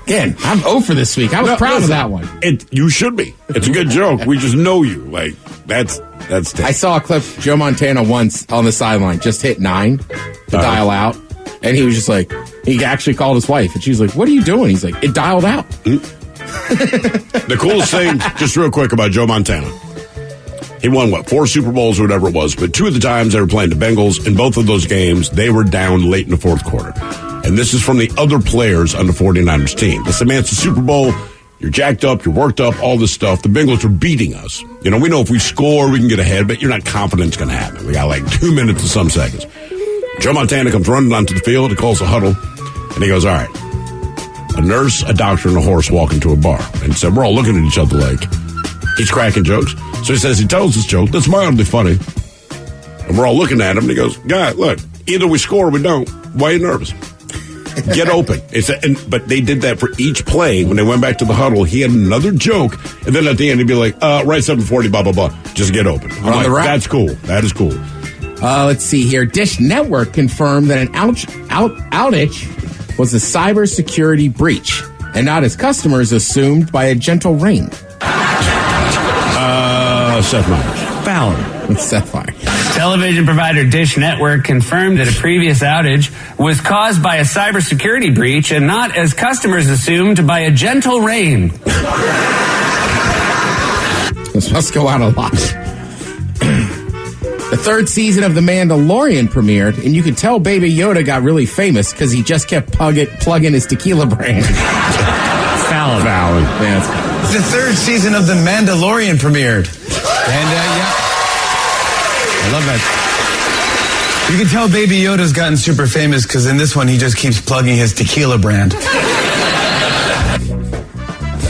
Again, I'm 0 for this week. I was proud of that one. You should be. It's a good joke. We just know you. Like, that's Ted. I saw a clip of Joe Montana once on the sideline, just hit 9 to dial out. And he was just like, he actually called his wife. And she was like, what are you doing? He's like, it dialed out. The coolest thing, just real quick about Joe Montana. He won, 4 Super Bowls or whatever it was, but 2 of the times they were playing the Bengals. In both of those games, they were down late in the fourth quarter. And this is from the other players on the 49ers team. They said, man, it's the Super Bowl. You're jacked up. You're worked up, all this stuff. The Bengals are beating us. We know if we score, we can get ahead, but you're not confident it's going to happen. We got 2 minutes and some seconds. Joe Montana comes running onto the field. He calls a huddle, and he goes, all right. A nurse, a doctor, and a horse walk into a bar. And he said, we're all looking at each other like, he's cracking jokes. So he says, he tells this joke that's mildly funny. And we're all looking at him, and he goes, guy, look, either we score or we don't. Why are you nervous? Get open. But they did that for each play. When they went back to the huddle, he had another joke. And then at the end, he'd be like, right 740, blah, blah, blah. Just get open. I'm like, that's cool. That is cool. Let's see here. Dish Network confirmed that an outage was a cybersecurity breach and not, as customers assumed, by a gentle rain? Seth Meyers. Fallon. It's Seth Meyers. Television provider Dish Network confirmed that a previous outage was caused by a cybersecurity breach and not, as customers assumed, by a gentle rain. This must go out a lot. The third season of The Mandalorian premiered, and you could tell Baby Yoda got really famous because he just kept plugging his tequila brand. Fallon. Yeah, the third season of The Mandalorian premiered. And, I love that. You can tell Baby Yoda's gotten super famous because in this one he just keeps plugging his tequila brand.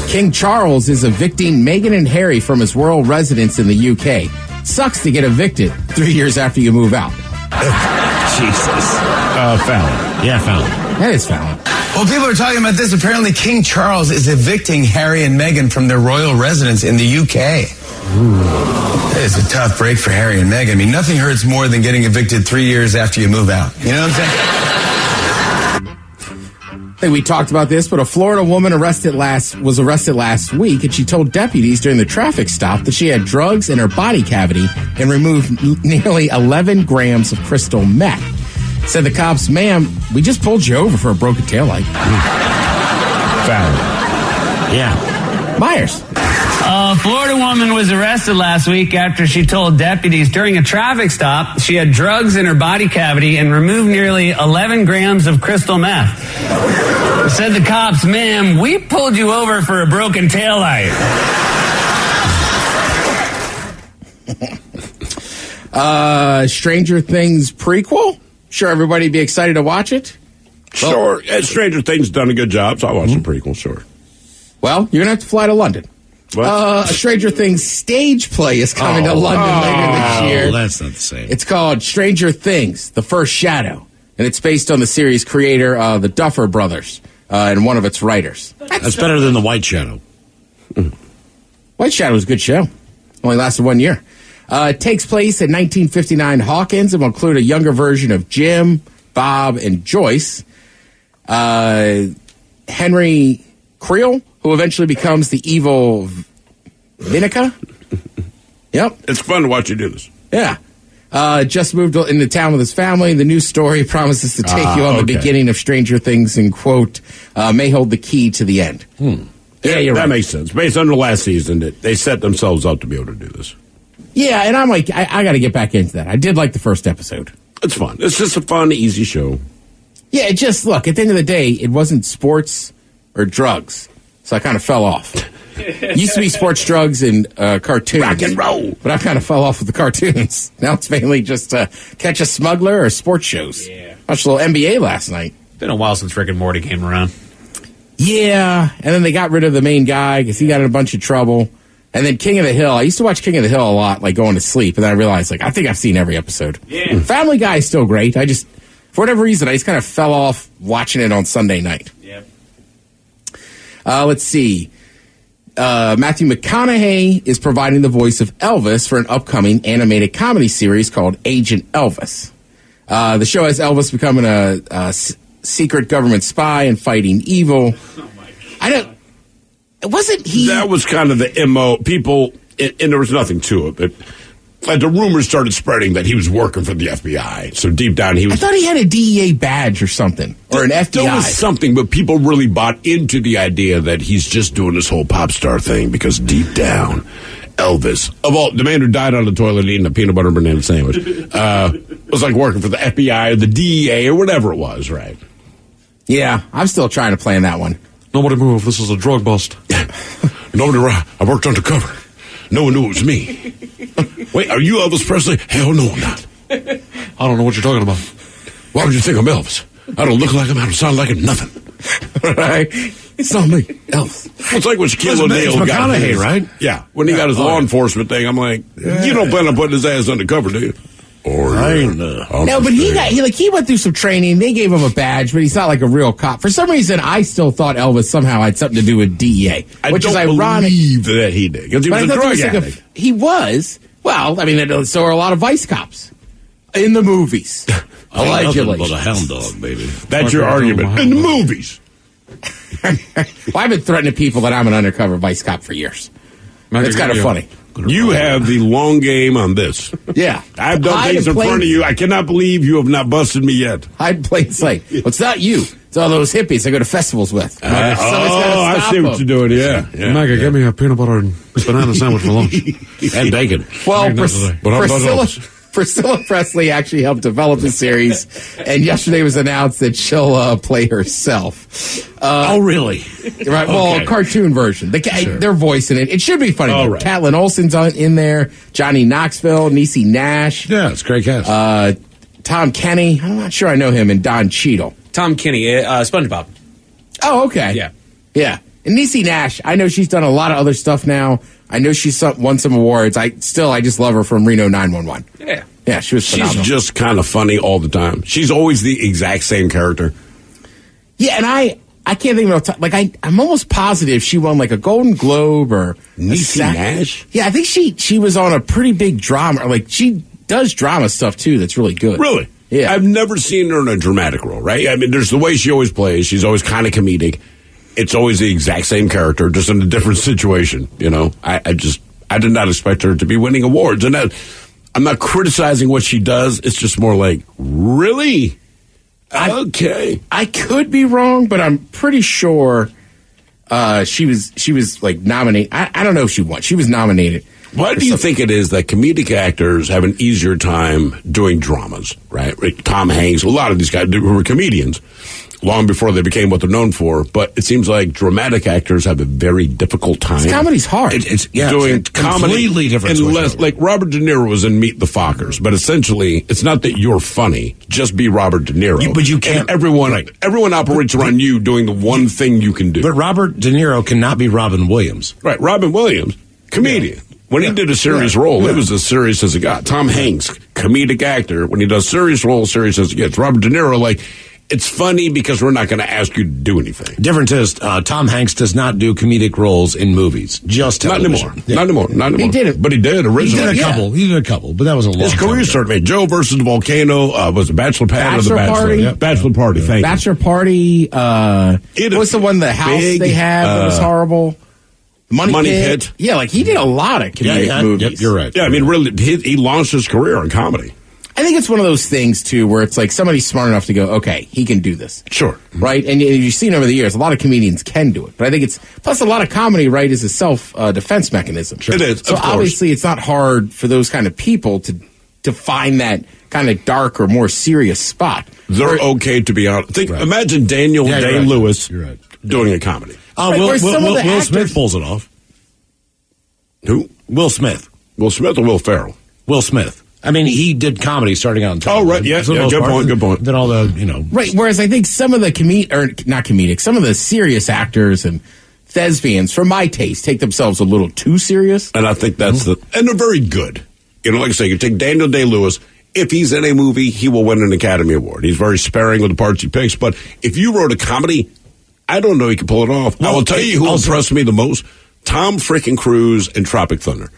King Charles is evicting Meghan and Harry from his royal residence in the UK. Sucks to get evicted 3 years after you move out. Jesus. Fallon. Yeah, Fallon. That is Fallon. Well, people are talking about this. Apparently, King Charles is evicting Harry and Meghan from their royal residence in the UK. It's a tough break for Harry and Meghan. I mean, nothing hurts more than getting evicted 3 years after you move out. You know what I'm saying? I think we talked about this, but a Florida woman was arrested last week, and she told deputies during the traffic stop that she had drugs in her body cavity and removed nearly 11 grams of crystal meth. Said the cops, "Ma'am, we just pulled you over for a broken taillight." Fallon. Yeah. Myers. A Florida woman was arrested last week after she told deputies during a traffic stop she had drugs in her body cavity and removed nearly 11 grams of crystal meth. Said the cops, "Ma'am, we pulled you over for a broken taillight." Stranger Things prequel? Sure, everybody'd be excited to watch it? Sure. Stranger Things done a good job, so I watched the prequel, sure. Well, you're going to have to fly to London. A Stranger Things stage play is coming to London later this year. That's not the same. It's called Stranger Things, The First Shadow, and it's based on the series creator, the Duffer Brothers, and one of its writers. That's better than The White Shadow. White Shadow is a good show. Only lasted 1 year. It takes place in 1959 Hawkins and will include a younger version of Jim, Bob, and Joyce. Henry Creel, who eventually becomes the evil Vinica. Yep. It's fun to watch you do this. Yeah. Just moved into town with his family. The new story promises to take you on the beginning of Stranger Things and, quote, may hold the key to the end. Yeah, you're right. That makes sense. Based on the last season, they set themselves up to be able to do this. Yeah, and I'm like, I got to get back into that. I did like the first episode. It's fun. It's just a fun, easy show. Yeah, it just, look, at the end of the day, it wasn't sports or drugs. So I kind of fell off. Used to be sports, drugs, and cartoons. Rock and roll. But I kind of fell off with the cartoons. Now it's mainly just Catch a Smuggler or sports shows. Yeah. Watched a little NBA last night. Been a while since Rick and Morty came around. Yeah, and then they got rid of the main guy because he got in a bunch of trouble. And then King of the Hill. I used to watch King of the Hill a lot, like going to sleep. And then I realized, I think I've seen every episode. Yeah. Family Guy is still great. I just, for whatever reason, I just kind of fell off watching it on Sunday night. Yep. Let's see. Matthew McConaughey is providing the voice of Elvis for an upcoming animated comedy series called Agent Elvis. The show has Elvis becoming a secret government spy and fighting evil. Oh my God. Wasn't he? That was kind of the MO. People, and there was nothing to it, but the rumors started spreading that he was working for the FBI. So deep down, he was. I thought he had a DEA badge or something, or an FBI. There was something, but people really bought into the idea that he's just doing this whole pop star thing because deep down, Elvis, the man who died on the toilet eating a peanut butter banana sandwich, was like working for the FBI or the DEA or whatever it was, right? Yeah, I'm still trying to plan that one. Nobody move. This is a drug bust. I worked undercover. No one knew it was me. Wait, are you Elvis Presley? Hell no, I'm not. I don't know what you're talking about. Why would you think I'm Elvis? I don't look like him. I don't sound like him. Nothing. Right? It's not me, Elvis. It's like when Shaquille O'Neal got McConaughey, right? Yeah. When he got his law enforcement thing, I'm like, you don't plan on putting his ass undercover, do you? Or no, but he went through some training. They gave him a badge, but he's not like a real cop. For some reason, I still thought Elvis somehow had something to do with DEA, which is ironic. Believe that he did because he was a drug addict. He was. Well, I mean, so are a lot of vice cops in the movies. Allegedly. But a hound dog, baby. That's your argument. In the movies. Well, I've been threatening people that I'm an undercover vice cop for years. It's kind of funny. You have the long game on this. Yeah. I've done things in front of you. I cannot believe you have not busted me yet. Hide in plain sight. Well, it's not you. It's all those hippies I go to festivals with. I see what you're doing. Yeah. Micah, give me a peanut butter and banana sandwich for lunch. And bacon. Well, Priscilla Presley actually helped develop the series, and yesterday was announced that she'll play herself. Oh, really? Right. Well, a cartoon version. They're voicing it. It should be funny. All right. Catelyn Olsen's in there. Johnny Knoxville, Niecy Nash. Yeah, it's a great cast. Tom Kenny. I'm not sure I know him. And Don Cheadle. Tom Kenny, SpongeBob. Oh, okay. Yeah. And Niecy Nash, I know she's done a lot of other stuff now. I know she's won some awards. I just love her from Reno 911. Yeah, she was phenomenal. She's just kind of funny all the time. She's always the exact same character. Yeah, and I can't think of I'm almost positive she won like a Golden Globe or Niecy Nash. Yeah, I think she was on a pretty big drama. Like she does drama stuff too. That's really good. Really? Yeah. I've never seen her in a dramatic role. Right? I mean, there's the way she always plays. She's always kind of comedic. It's always the exact same character, just in a different situation. You know, I did not expect her to be winning awards, and I'm not criticizing what she does. It's just more like, really? Okay. I could be wrong, but I'm pretty sure she was like nominated. I don't know if she won. She was nominated. Why do you think it is that comedic actors have an easier time doing dramas, right? Like Tom Hanks, a lot of these guys who were comedians long before they became what they're known for, but it seems like dramatic actors have a very difficult time. Comedy's hard. It's doing comedy completely different. Unless, like Robert De Niro was in Meet the Fockers, but essentially, it's not that you're funny; just be Robert De Niro. But you can't. And everyone operates around you doing the one thing you can do. But Robert De Niro cannot be Robin Williams. Right, Robin Williams, comedian. Yeah. When he did a serious role, it was as serious as it got. Tom Hanks, comedic actor. When he does serious roles, serious as it gets. Robert De Niro, it's funny because we're not going to ask you to do anything. Difference is, Tom Hanks does not do comedic roles in movies. Just television. Not anymore. He did it. But he did originally. He did a couple, but that was a long His career started. Joe versus the Volcano was a Bachelor Pad or the Bachelor? Party. Yep. Bachelor Party, thank you. Bachelor Party. What's the one, the house they had that was horrible? Money Pit. Yeah, he did a lot of comedic movies. Yep, you're right. Yeah, I mean, really, he launched his career in comedy. I think it's one of those things, too, where it's like somebody's smart enough to go, okay, he can do this. Sure. Right? And you've seen over the years, a lot of comedians can do it. But I think plus a lot of comedy, right, is a self-defense mechanism. Sure. It is, So obviously it's not hard for those kind of people to find that kind of dark or more serious spot. They're okay to be honest. Imagine Daniel Day-Lewis doing a comedy. Will Smith pulls it off. Who? Will Smith. Will Smith or Will Ferrell? Will Smith. I mean, he did comedy starting out in television. Oh, right. Yeah, good point. Then all the, Right, whereas I think some of the some of the serious actors and thespians, for my taste, take themselves a little too serious. And I think that's and they're very good. Like I say, you take Daniel Day-Lewis. If he's in a movie, he will win an Academy Award. He's very sparing with the parts he picks. But if you wrote a comedy, I don't know he can pull it off. Well, I will tell you who impressed me the most. Tom freaking Cruise in Tropic Thunder.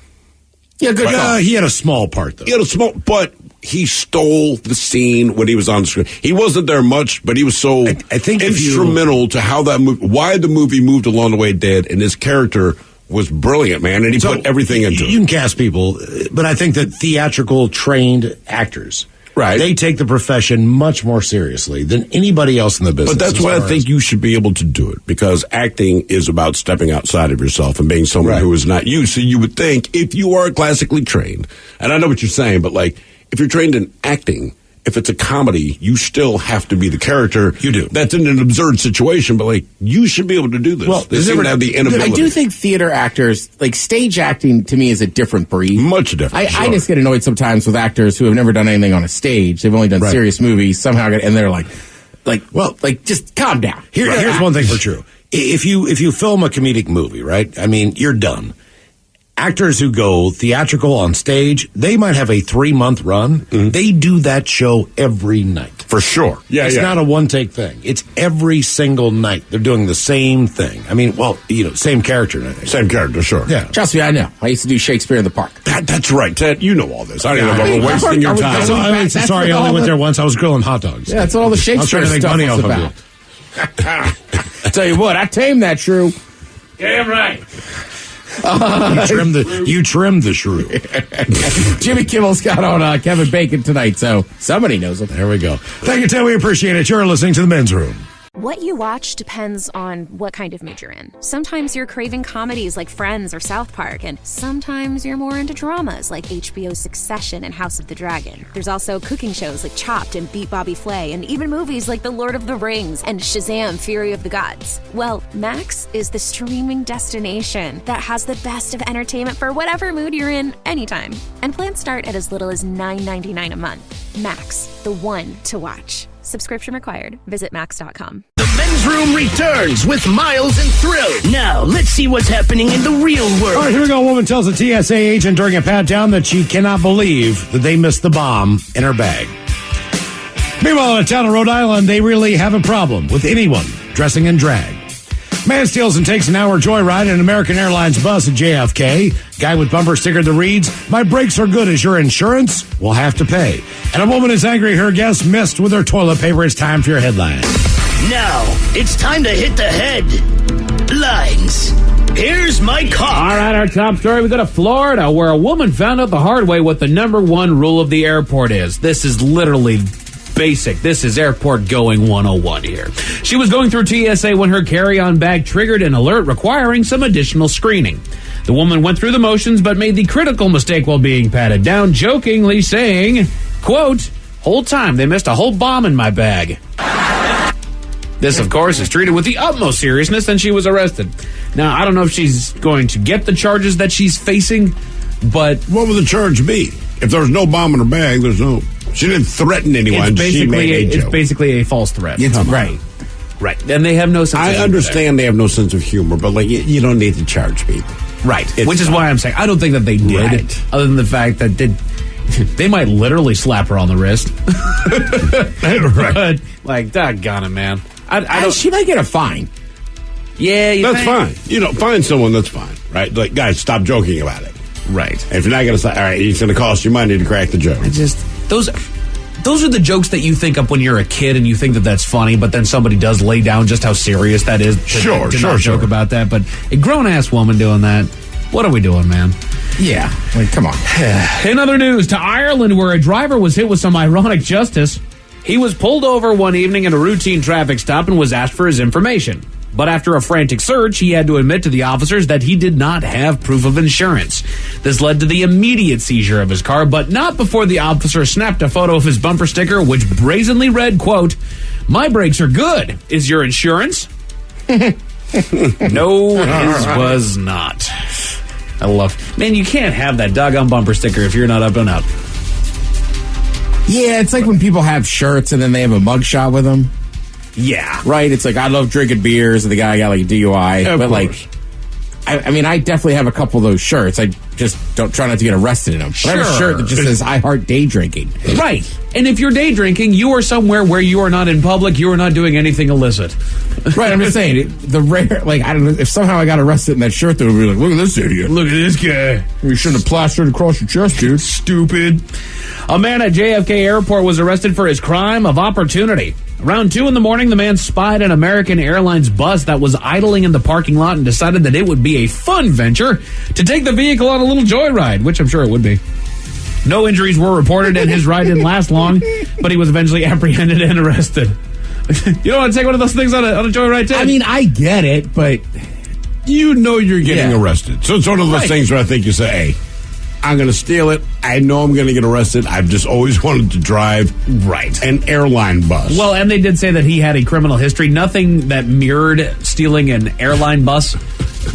Yeah, good. He had a small part, though. He had a small, but he stole the scene when he was on the screen. He wasn't there much, but he was so I think instrumental to how that movie, why the movie moved along the way it did, and his character was brilliant, man, and he put everything into it. You can cast people, but I think that theatrical trained actors, right, they take the profession much more seriously than anybody else in the business. But that's why I think you should be able to do it, because acting is about stepping outside of yourself and being someone who is not you. So you would think if you are classically trained, and I know what you're saying, but if you're trained in acting, if it's a comedy, you still have to be the character. You do. That's in an absurd situation, but you should be able to do this. Well, they seem to have the inability. I do think theater actors, stage acting to me is a different breed. Much different. I just get annoyed sometimes with actors who have never done anything on a stage. They've only done serious movies somehow, and they're just calm down. Here's one thing for true. If you film a comedic movie, right? I mean, you're done. actors who go theatrical on stage, they might have a 3-month run. Mm-hmm. They do that show every night. For sure. Yeah, it's not a one-take thing. It's every single night. They're doing the same thing. I mean, well, same character. Same character, sure. Yeah. Trust me, I know. I used to do Shakespeare in the Park. That's right, Ted. You know all this. I don't know if I'm wasting your time. Sorry, I only went there once. I was grilling hot dogs. Yeah, that's what all the Shakespeare stuff was about. Tell you what, I tamed that shrew. Damn right. You trimmed the shrew. Jimmy Kimmel's got on Kevin Bacon tonight, so somebody knows him. There we go. Thank you, Ted. We appreciate it. You're listening to The Men's Room. What you watch depends on what kind of mood you're in. Sometimes you're craving comedies like Friends or South Park, and sometimes you're more into dramas like HBO's Succession and House of the Dragon. There's also cooking shows like Chopped and Beat Bobby Flay, and even movies like The Lord of the Rings and Shazam! Fury of the Gods. Well, Max is the streaming destination that has the best of entertainment for whatever mood you're in anytime. And plans start at as little as $9.99 a month. Max, the one to watch. Subscription required. Visit max.com. The Men's Room returns with Miles and Thrill. Now, let's see what's happening in the real world. All right, here we go. A woman tells a TSA agent during a pat-down that she cannot believe that they missed the bomb in her bag. Meanwhile, in a town in Rhode Island, they really have a problem with anyone dressing in drag. Man steals and takes an hour joyride in an American Airlines bus at JFK. Guy with bumper sticker that reads, "My brakes are good. Is your insurance? We'll have to pay." And a woman is angry her guest missed with her toilet paper. It's time for your headline. Now, it's time to hit the headlines. Here's my car. All right, our top story. We go to Florida, where a woman found out the hard way what the number one rule of the airport is. This is literally basic. This is airport going 101 here. She was going through TSA when her carry-on bag triggered an alert requiring some additional screening. The woman went through the motions but made the critical mistake while being patted down, jokingly saying, quote, "Whole time they missed a whole bomb in my bag." This, of course, is treated with the utmost seriousness, and she was arrested. Now, I don't know if she's going to get the charges that she's facing, but what would the charge be? If there's no bomb in her bag, there's no... She didn't threaten anyone. She made a joke. It's basically a false threat. Right. Right. And they have no sense of humor. I understand they have no sense of humor, but like you don't need to charge people. Right. Which is why I'm saying I don't think that they did. Right. Other than the fact that they might literally slap her on the wrist. Right. But, like, doggone it, man. I don't, she might get a fine. Yeah, that's fine. Find someone that's fine, right? Like, guys, stop joking about it. Right. And if you're not going to say, all right, it's going to cost you money to crack the joke. Those are the jokes that you think of when you're a kid and you think that that's funny, but then somebody does lay down just how serious that is to not joke about that. But a grown-ass woman doing that, what are we doing, man? Yeah. Like, come on. In other news, to Ireland, where a driver was hit with some ironic justice. He was pulled over one evening at a routine traffic stop and was asked for his information. But after a frantic search, he had to admit to the officers that he did not have proof of insurance. This led to the immediate seizure of his car, but not before the officer snapped a photo of his bumper sticker, which brazenly read, quote, "My brakes are good. Is your insurance?" No, his was not. Man, you can't have that doggone bumper sticker if you're not up and up. Yeah, it's like when people have shirts and then they have a mugshot with them. Yeah. Right? It's like, I love drinking beers, and the guy got like a DUI. Yeah, but like, I mean, I definitely have a couple of those shirts. I just don't try not to get arrested in them. But I have a shirt that just says, I heart day drinking. Right. And if you're day drinking, you are somewhere where you are not in public, you are not doing anything illicit. Right, I'm just saying, the rare, like, I don't know, if somehow I got arrested in that shirt, they would be like, look at this idiot. Look at this guy. You shouldn't have plastered across your chest, dude. Stupid. A man at JFK Airport was arrested for his crime of opportunity. Around 2 a.m, the man spied an American Airlines bus that was idling in the parking lot and decided that it would be a fun venture to take the vehicle on a little joyride, which I'm sure it would be. No injuries were reported, and his ride didn't last long, but he was eventually apprehended and arrested. You don't want to take one of those things on a joyride, Ted? I mean, I get it, but you know you're getting arrested. So it's one of those things where I think you say, hey, I'm going to steal it. I know I'm going to get arrested. I've just always wanted to drive an airline bus. Well, and they did say that he had a criminal history. Nothing that mirrored stealing an airline bus.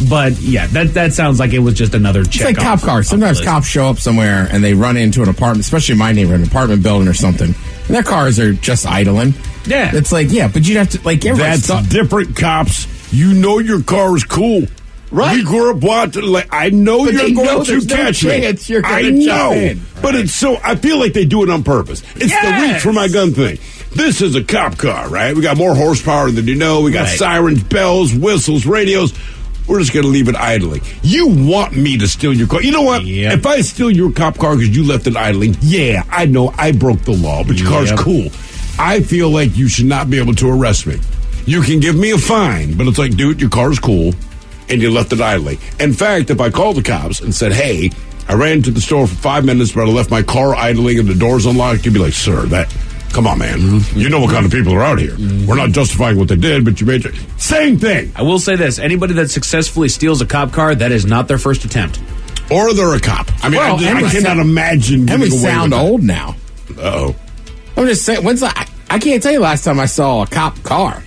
But, yeah, that sounds like it was just another check. It's like cop cars. Sometimes cops show up somewhere and they run into an apartment, especially in my neighborhood, an apartment building or something. And their cars are just idling. Yeah. It's like, yeah, but you'd have to, like, that's different cops. You know your car is cool. Right. We grew up watching, like, I know But you're they going know to there's no catch me. chance you're gonna I jump know. in. But it's so, I feel like they do it on purpose. It's the reach for my gun thing. This is a cop car, right? We got more horsepower than you know. We got sirens, bells, whistles, radios. We're just going to leave it idling. You want me to steal your car. You know what? Yep. If I steal your cop car because you left it idling, yeah, I know I broke the law, but your car's cool. I feel like you should not be able to arrest me. You can give me a fine, but it's like, dude, your car's cool, and you left it idling. In fact, if I called the cops and said, hey, I ran to the store for 5 minutes, but I left my car idling and the door's unlocked, you'd be like, sir, come on, man. You know what kind of people are out here. We're not justifying what they did, but you made it. Same thing. I will say this. Anybody that successfully steals a cop car, that is not their first attempt. Or they're a cop. I mean, I cannot imagine And we getting away sound with that. old now. Uh-oh. I'm just saying, I can't tell you last time I saw a cop car.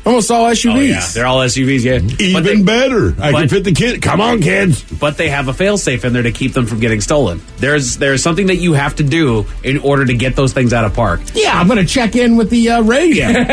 Almost all SUVs. Oh, yeah. They're all SUVs, yeah. Even better. I can fit the kid. Come on, kids. But they have a fail-safe in there to keep them from getting stolen. There's something that you have to do in order to get those things out of park. Yeah, I'm going to check in with the radio. In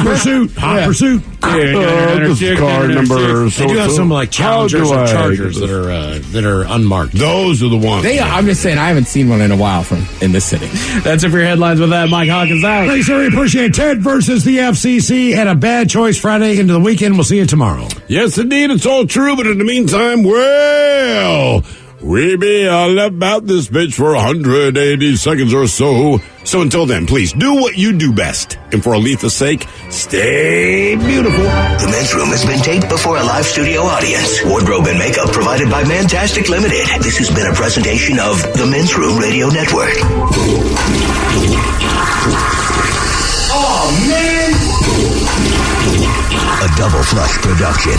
pursuit. Hot pursuit. This is car number. They do have some like Challengers and Chargers that are unmarked. Those are the ones. I'm just saying, I haven't seen one in a while in this city. That's it for your headlines with that. Mike Hawkins out. Thanks, sir. We appreciate Ted versus the FCC and a bad choice Friday into the weekend. We'll see you tomorrow. Yes, indeed. It's all true. But in the meantime, well, we be all about this bitch for 180 seconds or so. So until then, please do what you do best. And for Aletha's sake, stay beautiful. The men's room has been taped before a live studio audience. Wardrobe and makeup provided by Mantastic Limited. This has been a presentation of the Men's Room Radio Network. Oh, man! A Double Flush production.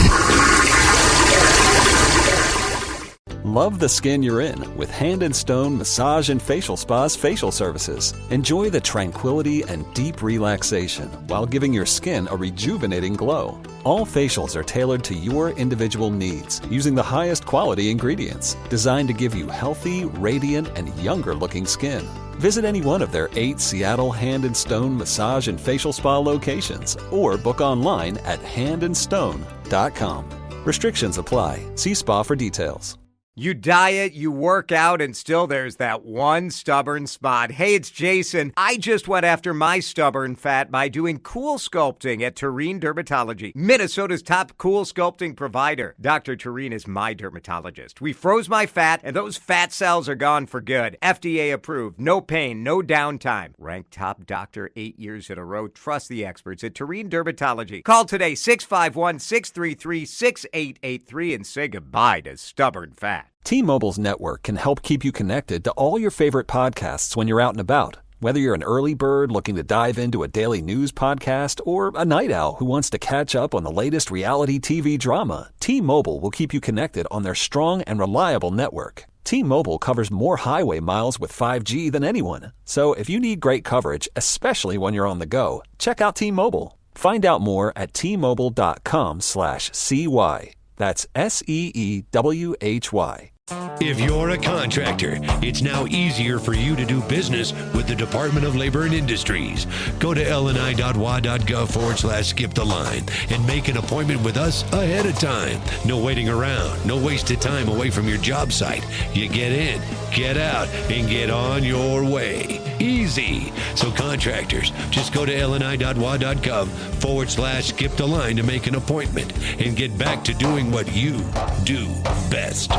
Love the skin you're in with Hand & Stone Massage and Facial Spa's facial services. Enjoy the tranquility and deep relaxation while giving your skin a rejuvenating glow. All facials are tailored to your individual needs using the highest quality ingredients designed to give you healthy, radiant, and younger-looking skin. Visit any one of their 8 Seattle Hand & Stone Massage and Facial Spa locations or book online at handandstone.com. Restrictions apply. See spa for details. You diet, you work out, and still there's that one stubborn spot. Hey, it's Jason. I just went after my stubborn fat by doing cool sculpting at Tureen Dermatology, Minnesota's top cool sculpting provider. Dr. Tureen is my dermatologist. We froze my fat, and those fat cells are gone for good. FDA approved. No pain, no downtime. Ranked top doctor 8 years in a row. Trust the experts at Tureen Dermatology. Call today, 651-633-6883, and say goodbye to stubborn fat. T-Mobile's network can help keep you connected to all your favorite podcasts when you're out and about. Whether you're an early bird looking to dive into a daily news podcast or a night owl who wants to catch up on the latest reality TV drama, T-Mobile will keep you connected on their strong and reliable network. T-Mobile covers more highway miles with 5G than anyone. So if you need great coverage, especially when you're on the go, check out T-Mobile. Find out more at T-Mobile.com/CY. That's SEEWHY. If you're a contractor, it's now easier for you to do business with the Department of Labor and Industries. Go to lni.wa.gov/skip the line and make an appointment with us ahead of time. No waiting around, no wasted time away from your job site. You get in, get out, and get on your way. Easy. So contractors, just go to lni.wa.gov/skip the line to make an appointment and get back to doing what you do best.